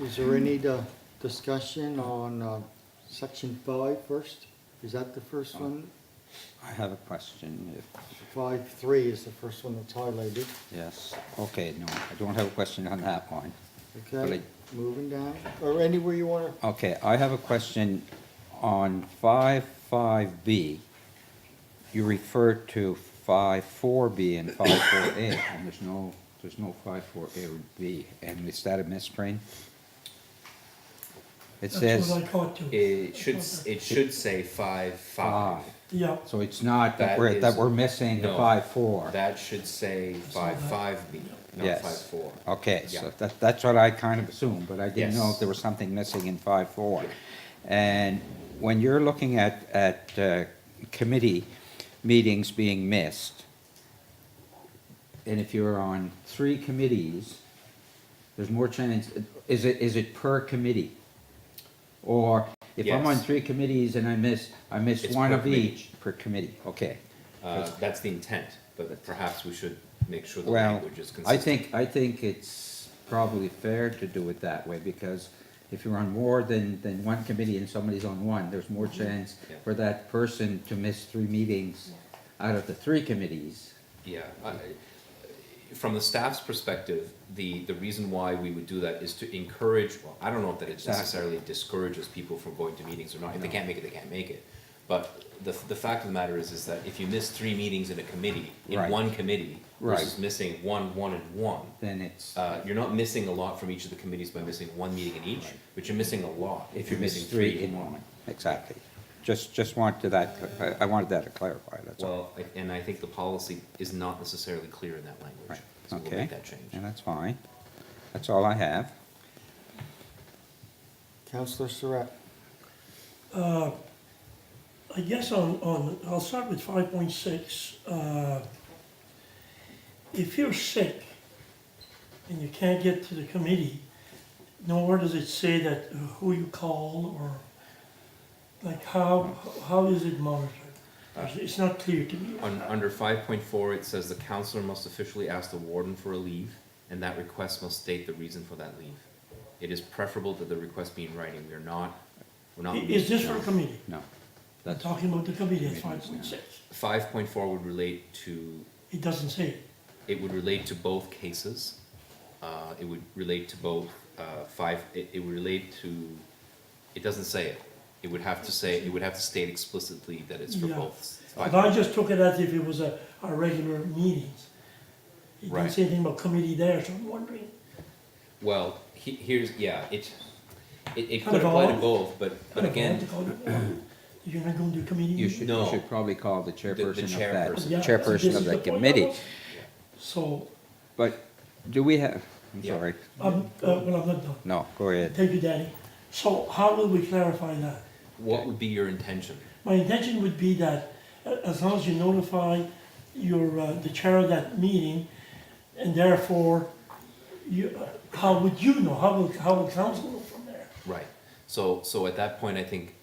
Speaker 1: Is there any discussion on section 5 first? Is that the first one?
Speaker 3: I have a question, if,
Speaker 1: 5.3 is the first one that's highlighted.
Speaker 3: yes, okay, no, I don't have a question on that one.
Speaker 1: Okay, moving down, or anywhere you want to,
Speaker 3: Okay, I have a question on 5.5B. You referred to 5.4B and 5.4A, and there's no 5.4A or B, and is that a misprint? It
Speaker 4: That's
Speaker 3: says
Speaker 4: what I caught too.
Speaker 7: It should say 5.5.
Speaker 3: 5,
Speaker 4: Yeah,
Speaker 3: so it's not that
Speaker 7: That
Speaker 3: that
Speaker 7: is-
Speaker 3: we're missing the
Speaker 7: no.
Speaker 3: 5.4.
Speaker 7: That should say 5.5B, not
Speaker 3: Yes.
Speaker 7: 5.4.
Speaker 3: Okay,
Speaker 7: Yeah.
Speaker 3: so that's what I kind of assumed, but I didn't know
Speaker 7: Yes.
Speaker 3: if there was something missing in 5.4. And when you're looking at committee meetings being missed, and if you're on 3 committees, there's more chance, is it per committee? Or if I'm on
Speaker 7: Yes.
Speaker 3: 3 committees and I miss
Speaker 7: It's
Speaker 3: one
Speaker 7: per
Speaker 3: of
Speaker 7: committee.
Speaker 3: each per committee, okay.
Speaker 7: That's the intent, but perhaps we should make sure the
Speaker 3: Well,
Speaker 7: language is consistent.
Speaker 3: I think it's probably fair to do it that way, because if you're on more than one committee and somebody's on one, there's more chance
Speaker 7: Yeah.
Speaker 3: for that person to miss 3 meetings out of the 3 committees.
Speaker 7: Yeah, from the staff's perspective, the reason why we would do that is to encourage, well, I don't know if that it
Speaker 3: Exactly.
Speaker 7: necessarily discourages people from going to meetings or not. If they can't make it, they can't make it. But the fact of the matter is that if you miss 3 meetings in a committee, in
Speaker 3: Right.
Speaker 7: one committee, versus
Speaker 3: Right.
Speaker 7: missing one, and one,
Speaker 3: Then it's,
Speaker 7: you're not missing a lot from each of the committees by missing 1 meeting in each, but you're missing a lot
Speaker 3: if you miss
Speaker 7: missing
Speaker 3: 3 in one, exactly. Just wanted that, I wanted that to clarify, that's all.
Speaker 7: Well, and I think the policy is not necessarily clear in that language.
Speaker 3: Right,
Speaker 7: So we'll
Speaker 3: okay,
Speaker 7: make that change.
Speaker 3: and that's fine. That's all I have.
Speaker 1: Councillor Surratt.
Speaker 4: I guess I'll start with 5.6. If you're sick and you can't get to the committee, nowhere does it say that who you call, or like how is it monitored? It's not clear to me.
Speaker 7: Under 5.4, it says the counselor must officially ask the warden for a leave, and that request must state the reason for that leave. It is preferable that the request be in writing. We're not.
Speaker 4: Is this for a committee?
Speaker 3: No,
Speaker 4: I'm
Speaker 3: that's,
Speaker 4: talking about the committee at 5.6.
Speaker 7: 5.4 would relate to,
Speaker 4: It doesn't say it.
Speaker 7: it would relate to both cases. It would relate to both, it would relate to, it doesn't say it. It would have to say, it would have to state explicitly that it's for
Speaker 4: Yeah.
Speaker 7: both.
Speaker 4: But I just took it as if it was our regular meetings. It didn't
Speaker 7: Right.
Speaker 4: say anything about committee there, so I'm wondering.
Speaker 7: Well, here's, yeah, it
Speaker 4: Kind
Speaker 7: could
Speaker 4: of
Speaker 7: apply to
Speaker 4: odd.
Speaker 7: both, but again,
Speaker 4: You're not going to do committee?
Speaker 3: you
Speaker 4: meeting?
Speaker 3: should probably call the chairperson of that,
Speaker 7: chairperson.
Speaker 4: Yeah,
Speaker 3: chairperson
Speaker 4: this
Speaker 3: of
Speaker 4: is
Speaker 3: that
Speaker 4: the point
Speaker 3: committee.
Speaker 4: of it. So,
Speaker 3: But do we have, I'm
Speaker 7: Yeah.
Speaker 3: sorry,
Speaker 4: well, I'm not done.
Speaker 3: no, go ahead.
Speaker 4: Thank you, Danny. So how will we clarify that?
Speaker 7: what would be your intention?
Speaker 4: My intention would be that as long as you notify the chair of that meeting, and therefore, how would you know? How will council know from there?
Speaker 7: Right, so at that point, I think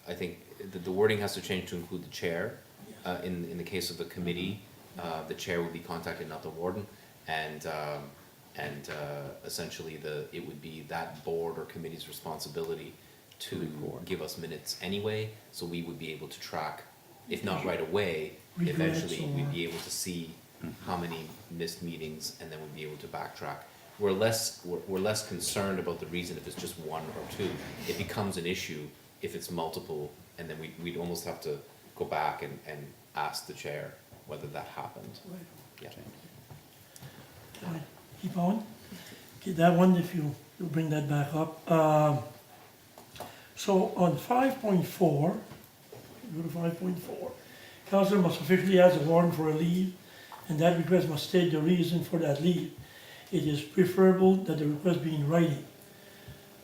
Speaker 7: that the wording has to change to include the chair. In the case of the committee, the chair would be contacted, not the warden, and essentially it would be that board or committee's responsibility to give us minutes anyway, so we would be able to track, if not right away,
Speaker 4: Regrets
Speaker 7: eventually
Speaker 4: or-
Speaker 7: we'd be able to see how many missed meetings, and then we'd be able to backtrack. We're less concerned about the reason if it's just 1 or 2. It becomes an issue if it's multiple, and then we'd almost have to go back and ask the chair whether that happened. Yeah.
Speaker 4: All right, keep on. Okay, that one, if you'll bring that back up. So on 5.4, go to 5.4, councillor must officially ask the warden for a leave, and that request must state the reason for that leave. it is preferable that the request be in writing.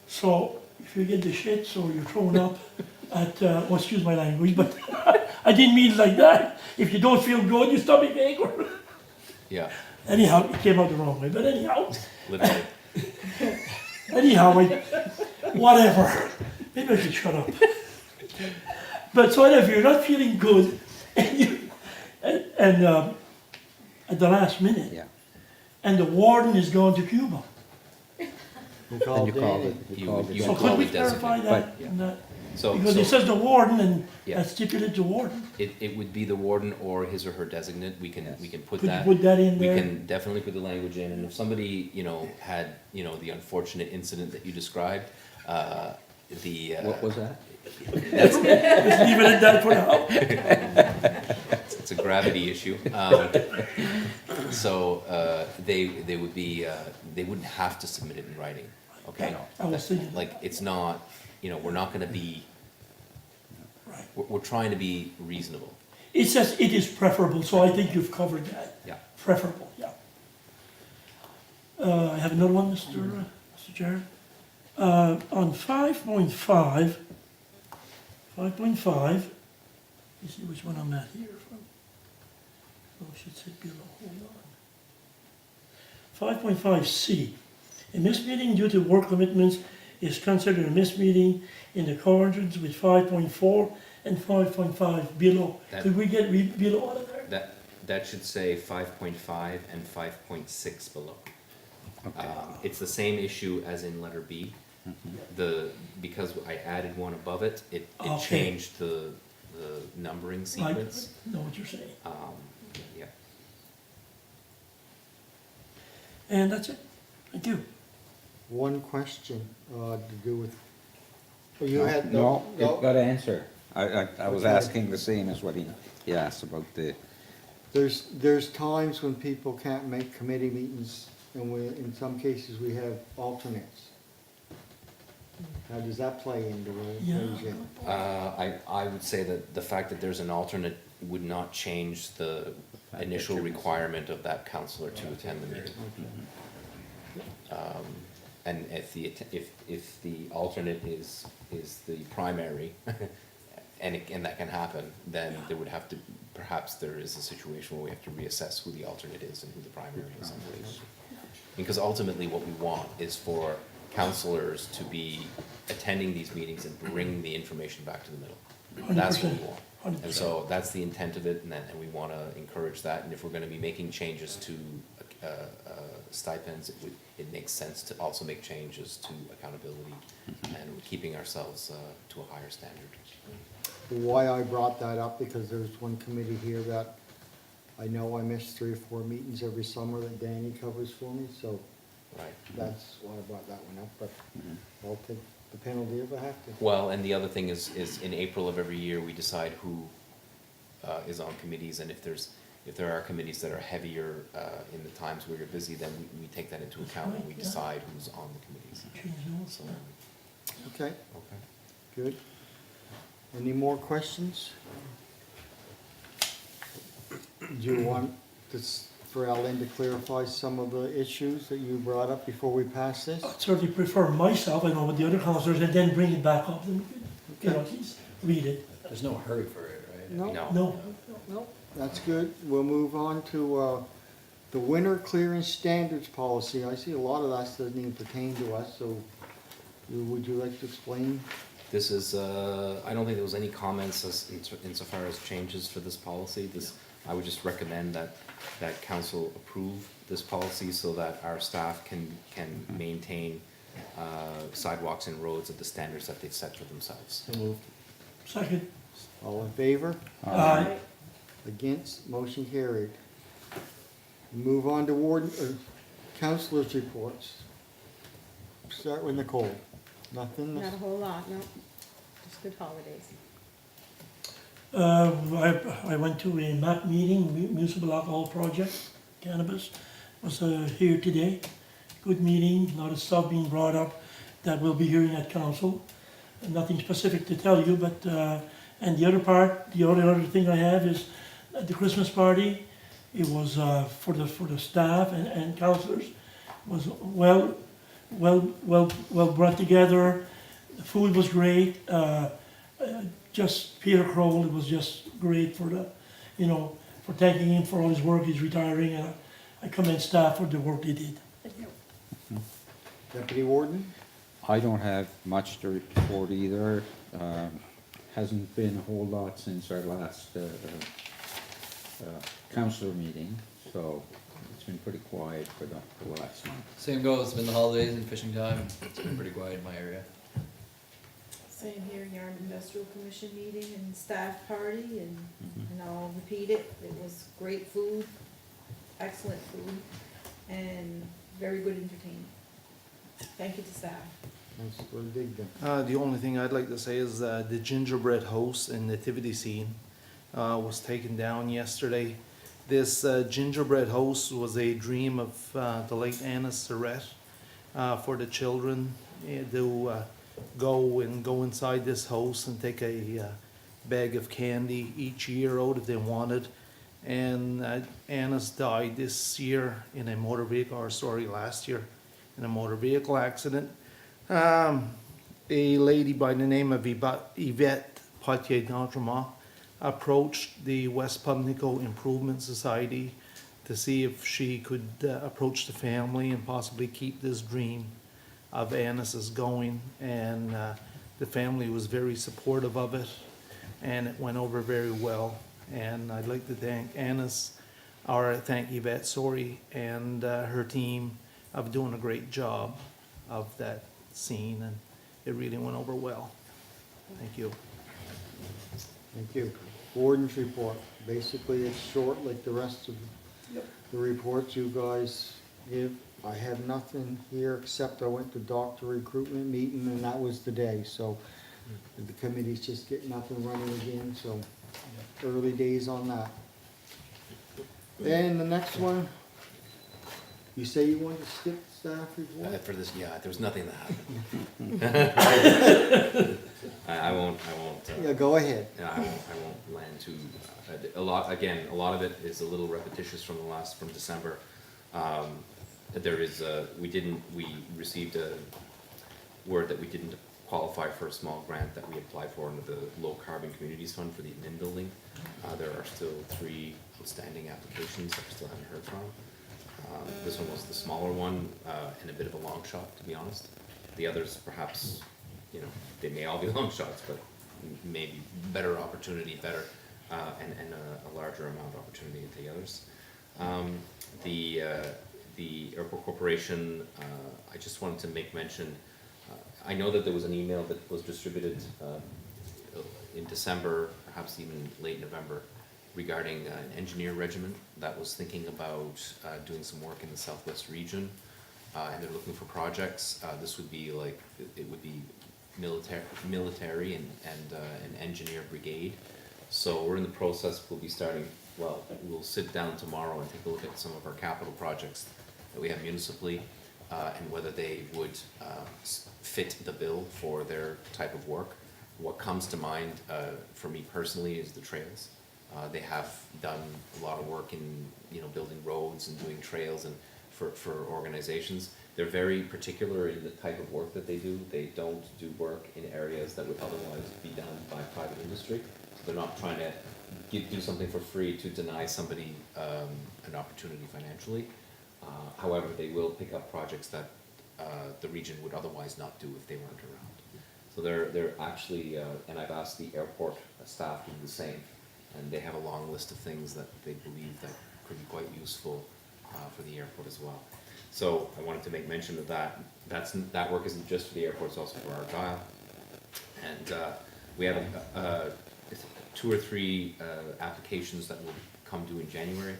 Speaker 4: So if you get the shits or you're thrown up at, well, excuse my language, but I didn't mean it like that. If you don't feel good, your stomach ache, or
Speaker 7: Yeah,
Speaker 4: anyhow, it came out the wrong way, but anyhow,
Speaker 7: literally.
Speaker 4: whatever. Maybe I should shut up. But so if you're not feeling good, and at the last minute,
Speaker 3: Yeah.
Speaker 4: and the warden is going to Cuba.
Speaker 1: We
Speaker 3: Then
Speaker 1: call
Speaker 3: you call
Speaker 1: Danny.
Speaker 3: it,
Speaker 7: You-
Speaker 3: you call
Speaker 7: you
Speaker 3: it.
Speaker 4: So
Speaker 7: call
Speaker 4: could we
Speaker 7: it
Speaker 4: clarify
Speaker 7: designated.
Speaker 4: that? in that?
Speaker 7: So,
Speaker 4: Because it
Speaker 7: so
Speaker 4: says the warden and
Speaker 7: Yeah.
Speaker 4: that's stipulated to warden.
Speaker 7: it would be the warden or his or her designate, we can put
Speaker 4: Could you
Speaker 7: that.
Speaker 4: put that in
Speaker 7: We
Speaker 4: there?
Speaker 7: can definitely put the language in, and if somebody, had, the unfortunate incident that you described,
Speaker 3: What was that?
Speaker 4: Just leave it at that for now.
Speaker 7: it's a gravity issue. So, they would be, they wouldn't have to submit it in writing, okay?
Speaker 4: I was thinking,
Speaker 7: Like, it's not, we're not gonna be,
Speaker 4: right.
Speaker 7: we're trying to be reasonable.
Speaker 4: It says it is preferable, so I think you've covered that.
Speaker 7: Yeah.
Speaker 4: Preferable, yeah. I have another one, Mr. Chair. On 5.5, let me see which one I'm at here from. Oh, it should say below, hold on. 5.5C, a missed meeting due to work commitments is considered a missed meeting in accordance with 5.4 and 5.5 below.
Speaker 7: That-
Speaker 4: Could we get below out of there?
Speaker 7: That should say 5.5 and 5.6 below. It's the same issue as in letter B. Because I added one above it, it
Speaker 4: Okay.
Speaker 7: changed the numbering
Speaker 4: I
Speaker 7: sequence.
Speaker 4: know what you're saying.
Speaker 7: Yeah.
Speaker 4: And that's it. Thank you.
Speaker 1: One question, to do with, oh, you had,
Speaker 3: No,
Speaker 1: no,
Speaker 3: you've got to answer. I was
Speaker 1: Okay.
Speaker 3: asking the same as what he asked about the,
Speaker 1: there's times when people can't make committee meetings, and in some cases, we have alternates. How does that play into the
Speaker 4: Yeah.
Speaker 1: equation?
Speaker 7: I would say that the fact that there's an alternate would not change the initial requirement of that counselor to attend the meeting. And if the alternate is the primary, and that can happen, then there would have to, perhaps there is a situation where we have to reassess who the alternate is and who the primary is. Because ultimately what we want is for counselors to be attending these meetings and bring the information back to the middle. That's what we
Speaker 4: 100%.
Speaker 7: want.
Speaker 4: 100%.
Speaker 7: And so that's the intent of it, and we want to encourage that. And if we're going to be making changes to stipends, it makes sense to also make changes to accountability and keeping ourselves to a higher standard.
Speaker 1: Why I brought that up, because there's one committee here that I know I miss 3 or 4 meetings every summer that Danny covers for me, so
Speaker 7: Right.
Speaker 1: that's why I brought that one up, but I'll take the penalty if I have to.
Speaker 7: Well, and the other thing is in April of every year, we decide who is on committees, and if there are committees that are heavier in the times where you're busy, then we take that into account and we decide who's on the committees.
Speaker 4: Change those.
Speaker 7: So,
Speaker 1: Okay,
Speaker 7: okay.
Speaker 1: good. Any more questions? Do you want this, for Ellen to clarify some of the issues that you brought up before we pass this?
Speaker 4: I'd certainly prefer myself, I know with the other counselors, and then bring it back up, and, at least read it.
Speaker 2: There's no hurry for it, right?
Speaker 1: No.
Speaker 4: No,
Speaker 1: No, that's good. We'll move on to the winter clearance standards policy. I see a lot of that doesn't even pertain to us, so would you like to explain?
Speaker 7: This is, I don't think there was any comments insofar as changes for this policy. I would just recommend that council approve this policy so that our staff can maintain sidewalks and roads at the standards that they've set for themselves.
Speaker 1: So moved.
Speaker 4: second,
Speaker 1: All in favor?
Speaker 4: aye.
Speaker 1: Against? Motion carried. Move on to councilors' reports. Start with Nicole. Nothing?
Speaker 8: Not a whole lot, no. Just good holidays.
Speaker 4: I went to a MAP meeting, Municipal Alcohol Project, Cannabis, was here today. Good meeting, a lot of stuff being brought up that we'll be hearing at council. Nothing specific to tell you, but, and the other thing I have is at the Christmas party, it was for the staff and councilors. was well brought together. The food was great. Just Peter Kroll, it was just great for the, you know, for thanking him for all his work. He's retiring, and I commend staff for the work they did.
Speaker 1: Deputy Warden?
Speaker 3: I don't have much to report either. Hasn't been a whole lot since our last council meeting, so it's been pretty quiet for the last month.
Speaker 2: Same goes, it's been the holidays and fishing time, it's been pretty quiet in my area.
Speaker 9: Same here, Yarmouth Industrial Commission meeting and staff party, and I'll repeat it, it was great food, excellent food, and very good entertainment. Thank you to staff.
Speaker 1: That's where Digdon.
Speaker 10: The only thing I'd like to say is the gingerbread house and nativity scene was taken down yesterday. This gingerbread house was a dream of the late Anna Surratt for the children to go inside this house and take a bag of candy each year out if they wanted. And Anna's died this year in a motor vehicle, or sorry, last year in a motor vehicle accident. A lady by the name of Yvette Potier-D'Entremont approached the West Pubnico Improvement Society to see if she could approach the family and possibly keep this dream of Annis's going. And the family was very supportive of it, and it went over very well. And I'd like to thank thank Yvette, sorry, and her team of doing a great job of that scene, and it really went over well. Thank you.
Speaker 1: Thank you. Warden's report. Basically, it's short like the rest of the reports you guys give. I have nothing here except I went to doctor recruitment meeting, and that was the day. So the committee's just getting up and running again, so early days on that. Then the next one, you say you want to skip staff report?
Speaker 7: For this, yeah, there was nothing that happened. I won't,
Speaker 1: Yeah, go ahead.
Speaker 7: I won't land too, a lot of it is a little repetitious from December. There is, we received a word that we didn't qualify for a small grant that we applied for under the Low Carbon Communities Fund for the admin building. There are still 3 outstanding applications that we still haven't heard from. This one was the smaller one, and a bit of a long shot, to be honest. The others, perhaps, you know, they may all be long shots, but maybe better opportunity, and a larger amount of opportunity at the others. The Airport Corporation, I just wanted to make mention, I know that there was an email that was distributed in December, perhaps even late November, regarding an engineer regiment that was thinking about doing some work in the southwest region, and they're looking for projects. This would be like, it would be military and an engineer brigade. So we're in the process, we'll be starting, well, we'll sit down tomorrow and take a look at some of our capital projects that we have municipally, and whether they would fit the bill for their type of work. What comes to mind for me personally is the trails. They have done a lot of work in, you know, building roads and doing trails and for organizations. They're very particular in the type of work that they do. They don't do work in areas that would otherwise be done by private industry. So they're not trying to do something for free to deny somebody an opportunity financially. However, they will pick up projects that the region would otherwise not do if they weren't around. So they're actually, and I've asked the airport staff to do the same, and they have a long list of things that they believe that could be quite useful for the airport as well. So I wanted to make mention of that. That work isn't just for the airport, it's also for Argyle. And we have 2 or 3 applications that will come due in January,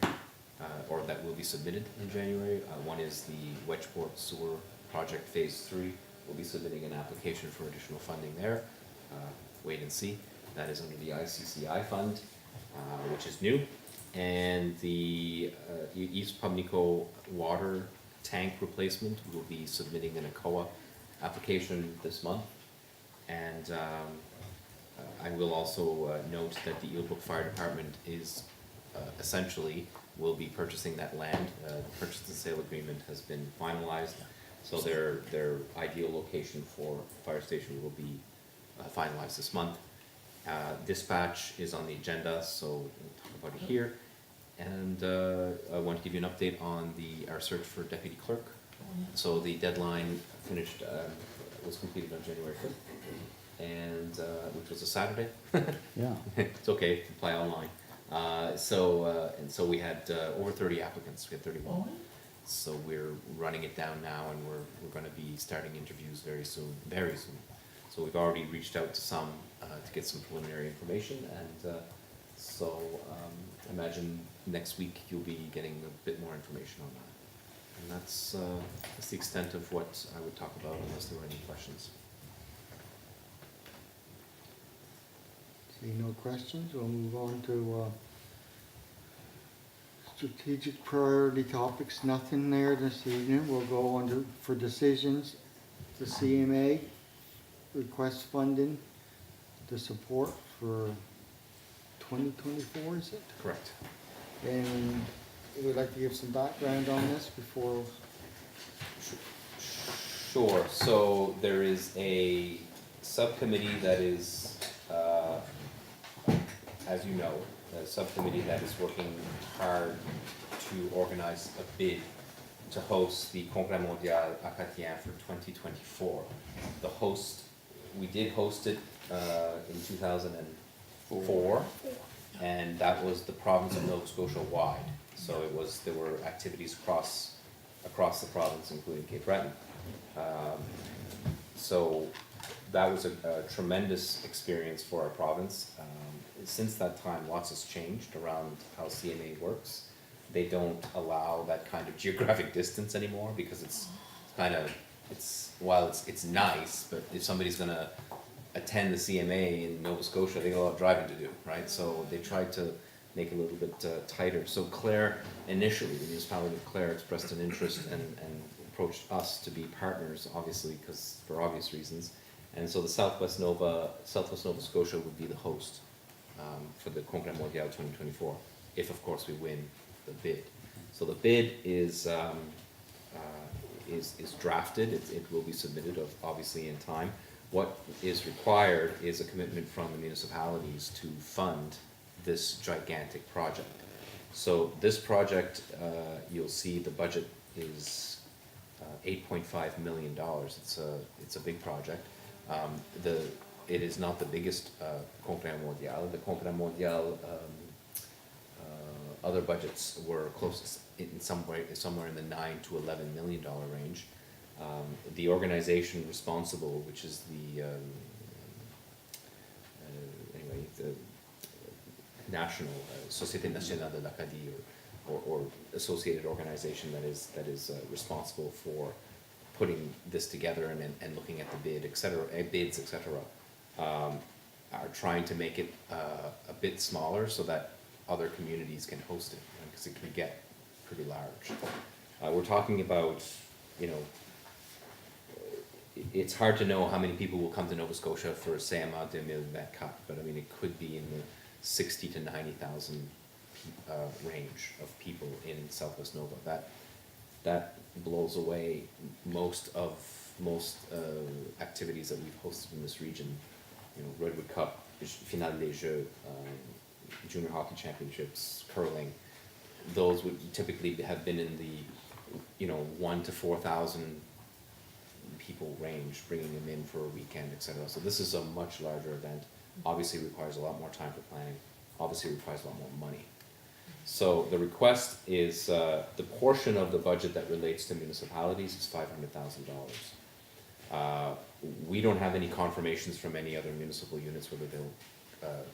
Speaker 7: or that will be submitted in January. One is the Wedgeport Sewer Project Phase 3. We'll be submitting an application for additional funding there. Wait and see. That is under the ICCI fund, which is new. And the East Pubnico water tank replacement, will be submitting an ACOA application this month. And I will also note that the Eelbrook Fire Department is essentially will be purchasing that land. The purchase and sale agreement has been finalized, so their ideal location for fire station will be finalized this month. Dispatch is on the agenda, so we'll talk about it here. And I want to give you an update on our search for deputy clerk. So the deadline finished, was completed on January 5th, and, which was a Saturday.
Speaker 3: Yeah.
Speaker 7: It's okay, apply online. And so we had over 30 applicants, we had 31. So we're running it down now, and we're gonna be starting interviews very soon, very soon. So we've already reached out to some to get some preliminary information, and imagine next week you'll be getting a bit more information on that. And that's the extent of what I would talk about, unless there were any questions.
Speaker 1: See no questions, we'll move on to strategic priority topics, nothing there this evening. We'll go on to, for decisions, the CMA, request funding, the support for 2024, is it?
Speaker 7: Correct.
Speaker 1: And you would like to give some background on this before?
Speaker 7: Sure, so there is a subcommittee that is, as you know, a subcommittee that is working hard to organize a bid to host the Congrès Mondial Acadien for 2024. We did host it in 2004, and that was the province of Nova Scotia wide. So there were activities across the province, including Cape Breton. So that was a tremendous experience for our province. Since that time, lots has changed around how CMA works. They don't allow that kind of geographic distance anymore, because it's nice, but if somebody's gonna attend the CMA in Nova Scotia, they got a lot of driving to do, right? So they tried to make it a little bit tighter. So Clare, initially, the municipality of Clare expressed an interest and approached us to be partners, obviously, because for obvious reasons. And so the Southwest Nova Scotia would be the host for the Congrès Mondial 2024, if of course we win the bid. So the bid is drafted. It will be submitted, obviously, in time. What is required is a commitment from the municipalities to fund this gigantic project. So this project, you'll see the budget is $8.5 million. It's a big project. It is not the biggest Congrès Mondial. The Congrès Mondial other budgets were closest in somewhere in the $9 to $11 million range. The organization responsible, which is the national Société Nationale de l'Acadie, or associated organization that is responsible for putting this together and looking at the bids, etc. Are trying to make it a bit smaller so that other communities can host it, because it could get pretty large. We're talking about, it's hard to know how many people will come to Nova Scotia for CMA 2024, but I mean, it could be in the 60 to 90,000 range of people in Southwest Nova. That blows away most activities that we've hosted in this region. Redwood Cup, Finale des Jeux, Junior Hockey Championships, curling. Those would typically have been in the 1,000 to 4,000 people range, bringing them in for a weekend, etc. So this is a much larger event. Obviously requires a lot more time for planning. Obviously requires a lot more money. So the request is, the portion of the budget that relates to municipalities is $500,000. We don't have any confirmations from any other municipal units whether they'll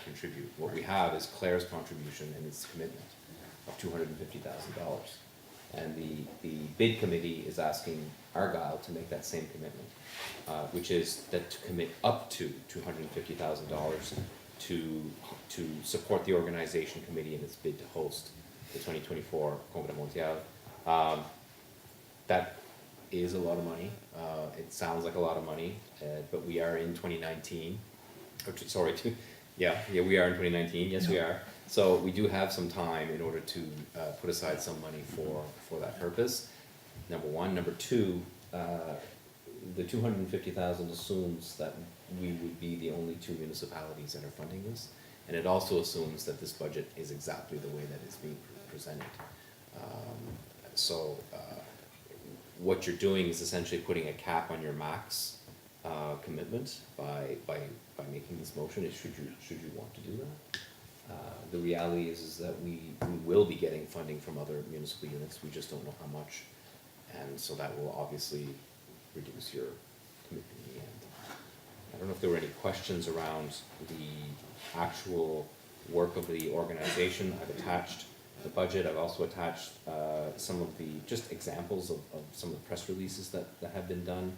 Speaker 7: contribute. What we have is Clare's contribution and its commitment of $250,000. And the bid committee is asking Argyle to make that same commitment, which is that to commit up to $250,000 to support the organization committee in its bid to host the 2024 Congrès Mondial. That is a lot of money. It sounds like a lot of money, but we are in 2019. We are in 2019. Yes, we are. So we do have some time in order to put aside some money for that purpose, number one. Number two, the 250,000 assumes that we would be the only two municipalities that are funding this. And it also assumes that this budget is exactly the way that it's being presented. So what you're doing is essentially putting a cap on your max commitment by making this motion, should you want to do that. The reality is that we will be getting funding from other municipal units, we just don't know how much. And so that will obviously reduce your commitment in the end. I don't know if there were any questions around the actual work of the organization. I've attached the budget, I've also attached some of the, just examples of some of the press releases that have been done.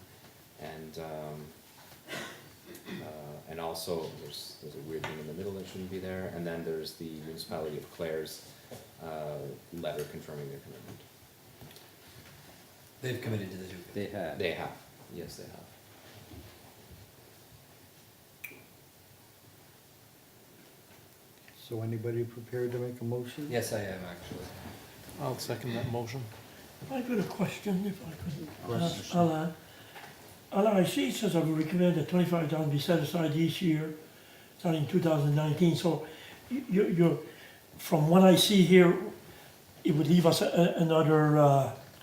Speaker 7: And also, there's a weird thing in the middle that shouldn't be there, and then there's the municipality of Clare's letter confirming their commitment.
Speaker 2: They've committed to the 250.
Speaker 3: They have.
Speaker 7: They have, yes, they have.
Speaker 1: So anybody prepared to make a motion?
Speaker 2: Yes, I am actually.
Speaker 10: I'll second that motion.
Speaker 4: I got a question, if I could ask
Speaker 1: Question.
Speaker 4: Alan. Alan, I see it says I would recommend that 25,000 be set aside each year, starting 2019, so you're, from what I see here, it would leave us another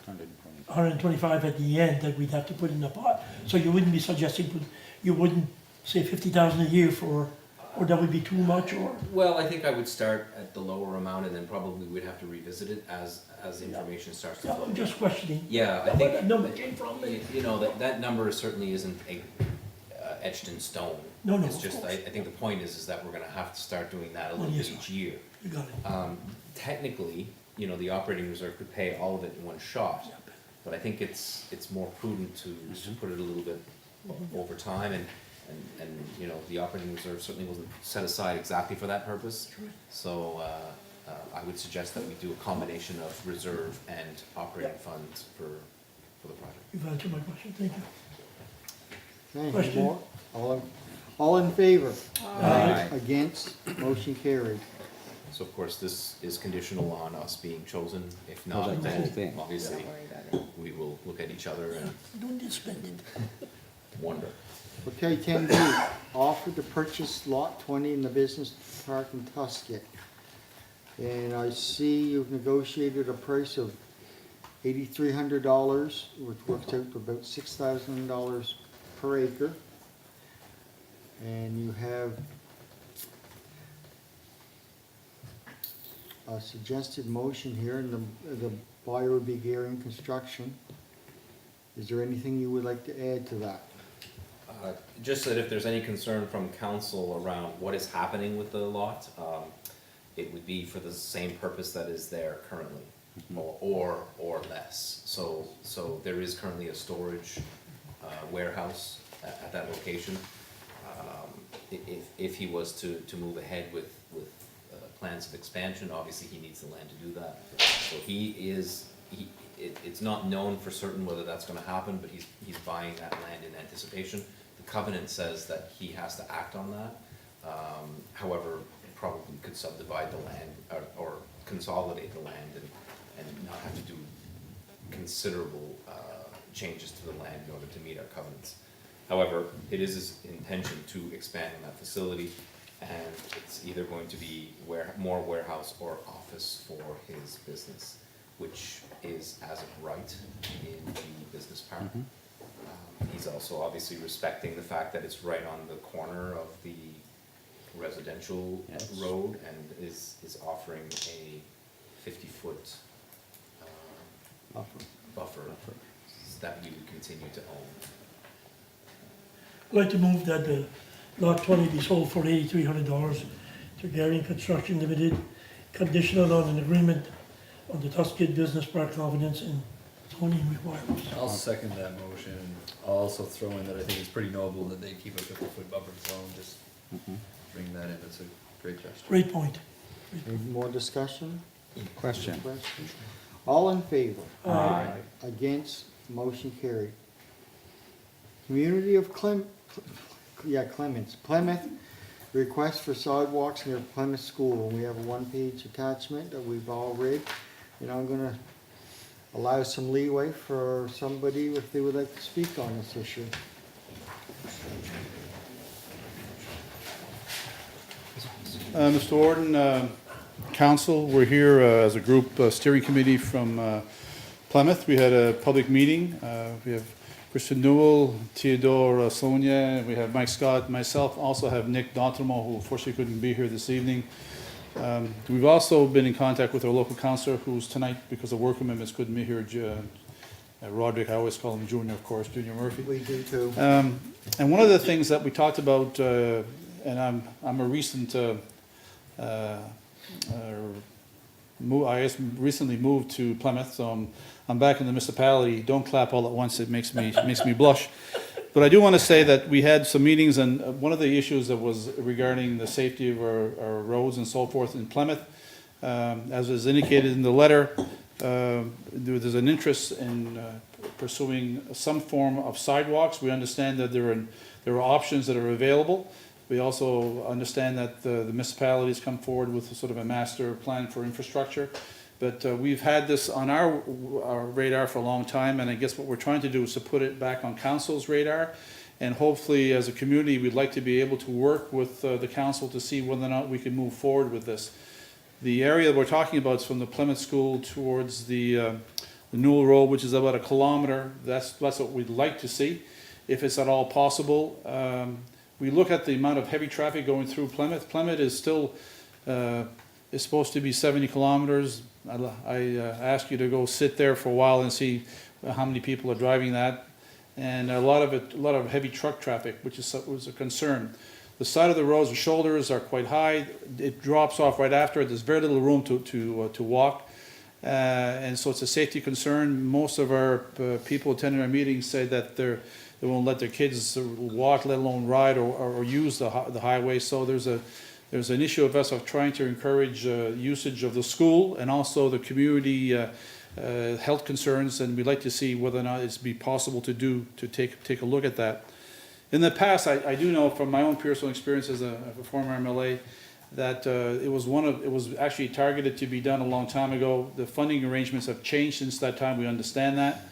Speaker 4: 125 at the end that we'd have to put in the pot. So you wouldn't be suggesting, you wouldn't say 50,000 a year for, or that would be too much, or?
Speaker 7: Well, I think I would start at the lower amount and then probably we'd have to revisit it as information starts to
Speaker 4: Yeah,
Speaker 7: flow.
Speaker 4: I'm just questioning.
Speaker 7: Yeah, I
Speaker 4: Where
Speaker 7: think.
Speaker 4: that number came from?
Speaker 7: You know, that number certainly isn't etched in stone.
Speaker 4: No, no,
Speaker 7: It's
Speaker 4: of
Speaker 7: just,
Speaker 4: course.
Speaker 7: I think the point is that we're gonna have to start doing that a
Speaker 4: Well,
Speaker 7: little bit
Speaker 4: yes,
Speaker 7: each year.
Speaker 4: You got it.
Speaker 7: Technically, you know, the operating reserve could pay all of it in one shot,
Speaker 4: Yeah.
Speaker 7: but I think it's more prudent to put it a little bit over time and, you know, the operating reserve certainly wasn't set aside exactly for that purpose.
Speaker 4: Sure.
Speaker 7: So, I would suggest that we do a combination of reserve and operating
Speaker 4: Yeah.
Speaker 7: funds for the project.
Speaker 4: You've answered my question, thank you.
Speaker 1: Okay, any
Speaker 4: Question?
Speaker 1: more? All in favor?
Speaker 3: Aye.
Speaker 1: Against, motion carried.
Speaker 7: So of course, this is conditional on us being chosen. If
Speaker 3: Well,
Speaker 7: not,
Speaker 3: that's the whole
Speaker 7: then
Speaker 3: thing.
Speaker 7: obviously,
Speaker 8: Don't worry about it.
Speaker 7: we will look at each other and
Speaker 4: Don't disband it.
Speaker 7: wonder.
Speaker 1: Okay, 10B, offer to purchase lot 20 in the business park in Tuscan. And I see you've negotiated a price of $8,300, which works out to about $6,000 per acre. And you have a suggested motion here, and the buyer would be Gearing Construction. Is there anything you would like to add to that?
Speaker 7: Just that if there's any concern from council around what is happening with the lot, it would be for the same purpose that is there currently, or less. So there is currently a storage warehouse at that location. If he was to move ahead with plans of expansion, obviously he needs the land to do that. So it's not known for certain whether that's gonna happen, but he's buying that land in anticipation. The covenant says that he has to act on that. However, probably could subdivide the land or consolidate the land and not have to do considerable changes to the land in order to meet our covenants. However, it is his intention to expand on that facility, and it's either going to be more warehouse or office for his business, which is as of right in the business park. He's also obviously respecting the fact that it's right on the corner of the residential
Speaker 3: Yes.
Speaker 7: road and is offering a 50-foot buffer that we would continue to own.
Speaker 4: I'd like to move that the lot 20 be sold for $8,300 to Garion Construction Limited, conditional on an agreement on the Tuscan Business Park covenants and zoning requirements.
Speaker 2: I'll second that motion. I'll also throw in that I think it's pretty noble that they keep a 50-foot buffer zone, just bring that in, that's a great gesture.
Speaker 4: Great point.
Speaker 1: Any more discussion?
Speaker 3: Question.
Speaker 1: Question? All in favor?
Speaker 4: Aye.
Speaker 1: Against, motion carried. Community of Clements, Plymouth Request for sidewalks near Plymouth School. We have a one-page attachment that we've all read. And I'm gonna allow some leeway for somebody if they would like to speak on this issue.
Speaker 11: Mr. Warden, Council, we're here as a group steering committee from Plymouth. We had a public meeting. We have Christian Newell, Theodore Sonia, and we have Mike Scott, myself, also have Nick D'Entremont, who unfortunately couldn't be here this evening. We've also been in contact with our local councillor, who's tonight, because of work commitments, couldn't be here, Roderick, I always call him Junior, of course, Junior Murphy.
Speaker 1: We do too.
Speaker 11: And one of the things that we talked about, and I'm a recent, I recently moved to Plymouth, so I'm back in the municipality. Don't clap all at once, it makes me blush. But I do want to say that we had some meetings, and one of the issues that was regarding the safety of our roads and so forth in Plymouth, as is indicated in the letter, there's an interest in pursuing some form of sidewalks. We understand that there are options that are available. We also understand that the municipalities come forward with sort of a master plan for infrastructure. But we've had this on our radar for a long time, and I guess what we're trying to do is to put it back on council's radar. And hopefully, as a community, we'd like to be able to work with the council to see whether or not we can move forward with this. The area we're talking about is from the Plymouth School towards the Newell Road, which is about 1 kilometer. That's what we'd like to see, if it's at all possible. We look at the amount of heavy traffic going through Plymouth. Plymouth is still is supposed to be 70 kilometers. I ask you to go sit there for a while and see how many people are driving that, and a lot of heavy truck traffic, which was a concern. The side of the roads, the shoulders are quite high. It drops off right after it. There's very little room to walk, and so it's a safety concern. Most of our people attending our meetings say that they won't let their kids walk, let alone ride or use the highway. So there's an issue of us of trying to encourage usage of the school and also the community health concerns, and we'd like to see whether or not it's be possible to take a look at that. In the past, I do know from my own personal experience as a former MLA that it was actually targeted to be done a long time ago. The funding arrangements have changed since that time. We understand that.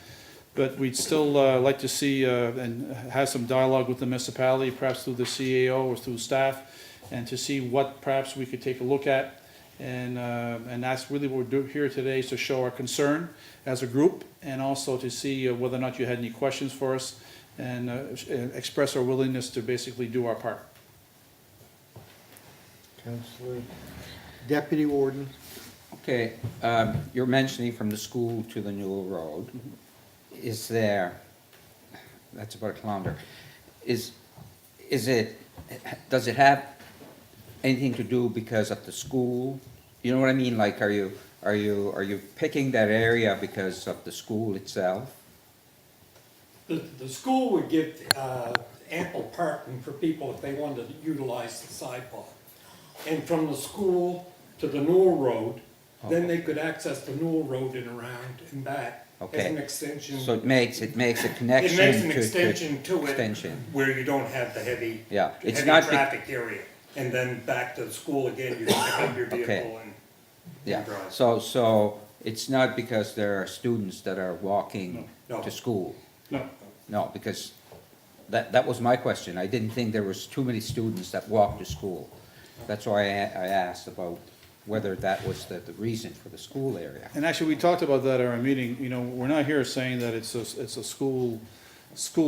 Speaker 11: But we'd still like to see and have some dialogue with the municipality, perhaps through the CAO or through staff, and to see what perhaps we could take a look at. And that's really what we're doing here today, is to show our concern as a group, and also to see whether or not you had any questions for us, and express our willingness to basically do our part.
Speaker 1: Councillor, Deputy Warden.
Speaker 3: Okay, you're mentioning from the school to the Newell Road. Is there, that's about 1 kilometer, does it have anything to do because of the school? You know what I mean? Like, are you picking that area because of the school itself?
Speaker 12: The school would give ample parking for people if they wanted to utilize the sidewalk. And from the school to the Newell Road, then they could access the Newell Road and around and back as an extension.
Speaker 3: So it makes a connection.
Speaker 12: It makes an extension to it
Speaker 3: extension.
Speaker 12: where you don't have the heavy
Speaker 3: It's not
Speaker 12: traffic area. And then back to the school again, you can pick up your vehicle and drive.
Speaker 3: So it's not because there are students that are walking
Speaker 12: No.
Speaker 3: to school?
Speaker 11: No.
Speaker 3: No, because that was my question. I didn't think there was too many students that walk to school. That's why I asked about whether that was the reason for the school area.
Speaker 11: And actually, we talked about that at our meeting. You know, we're not here saying that it's a school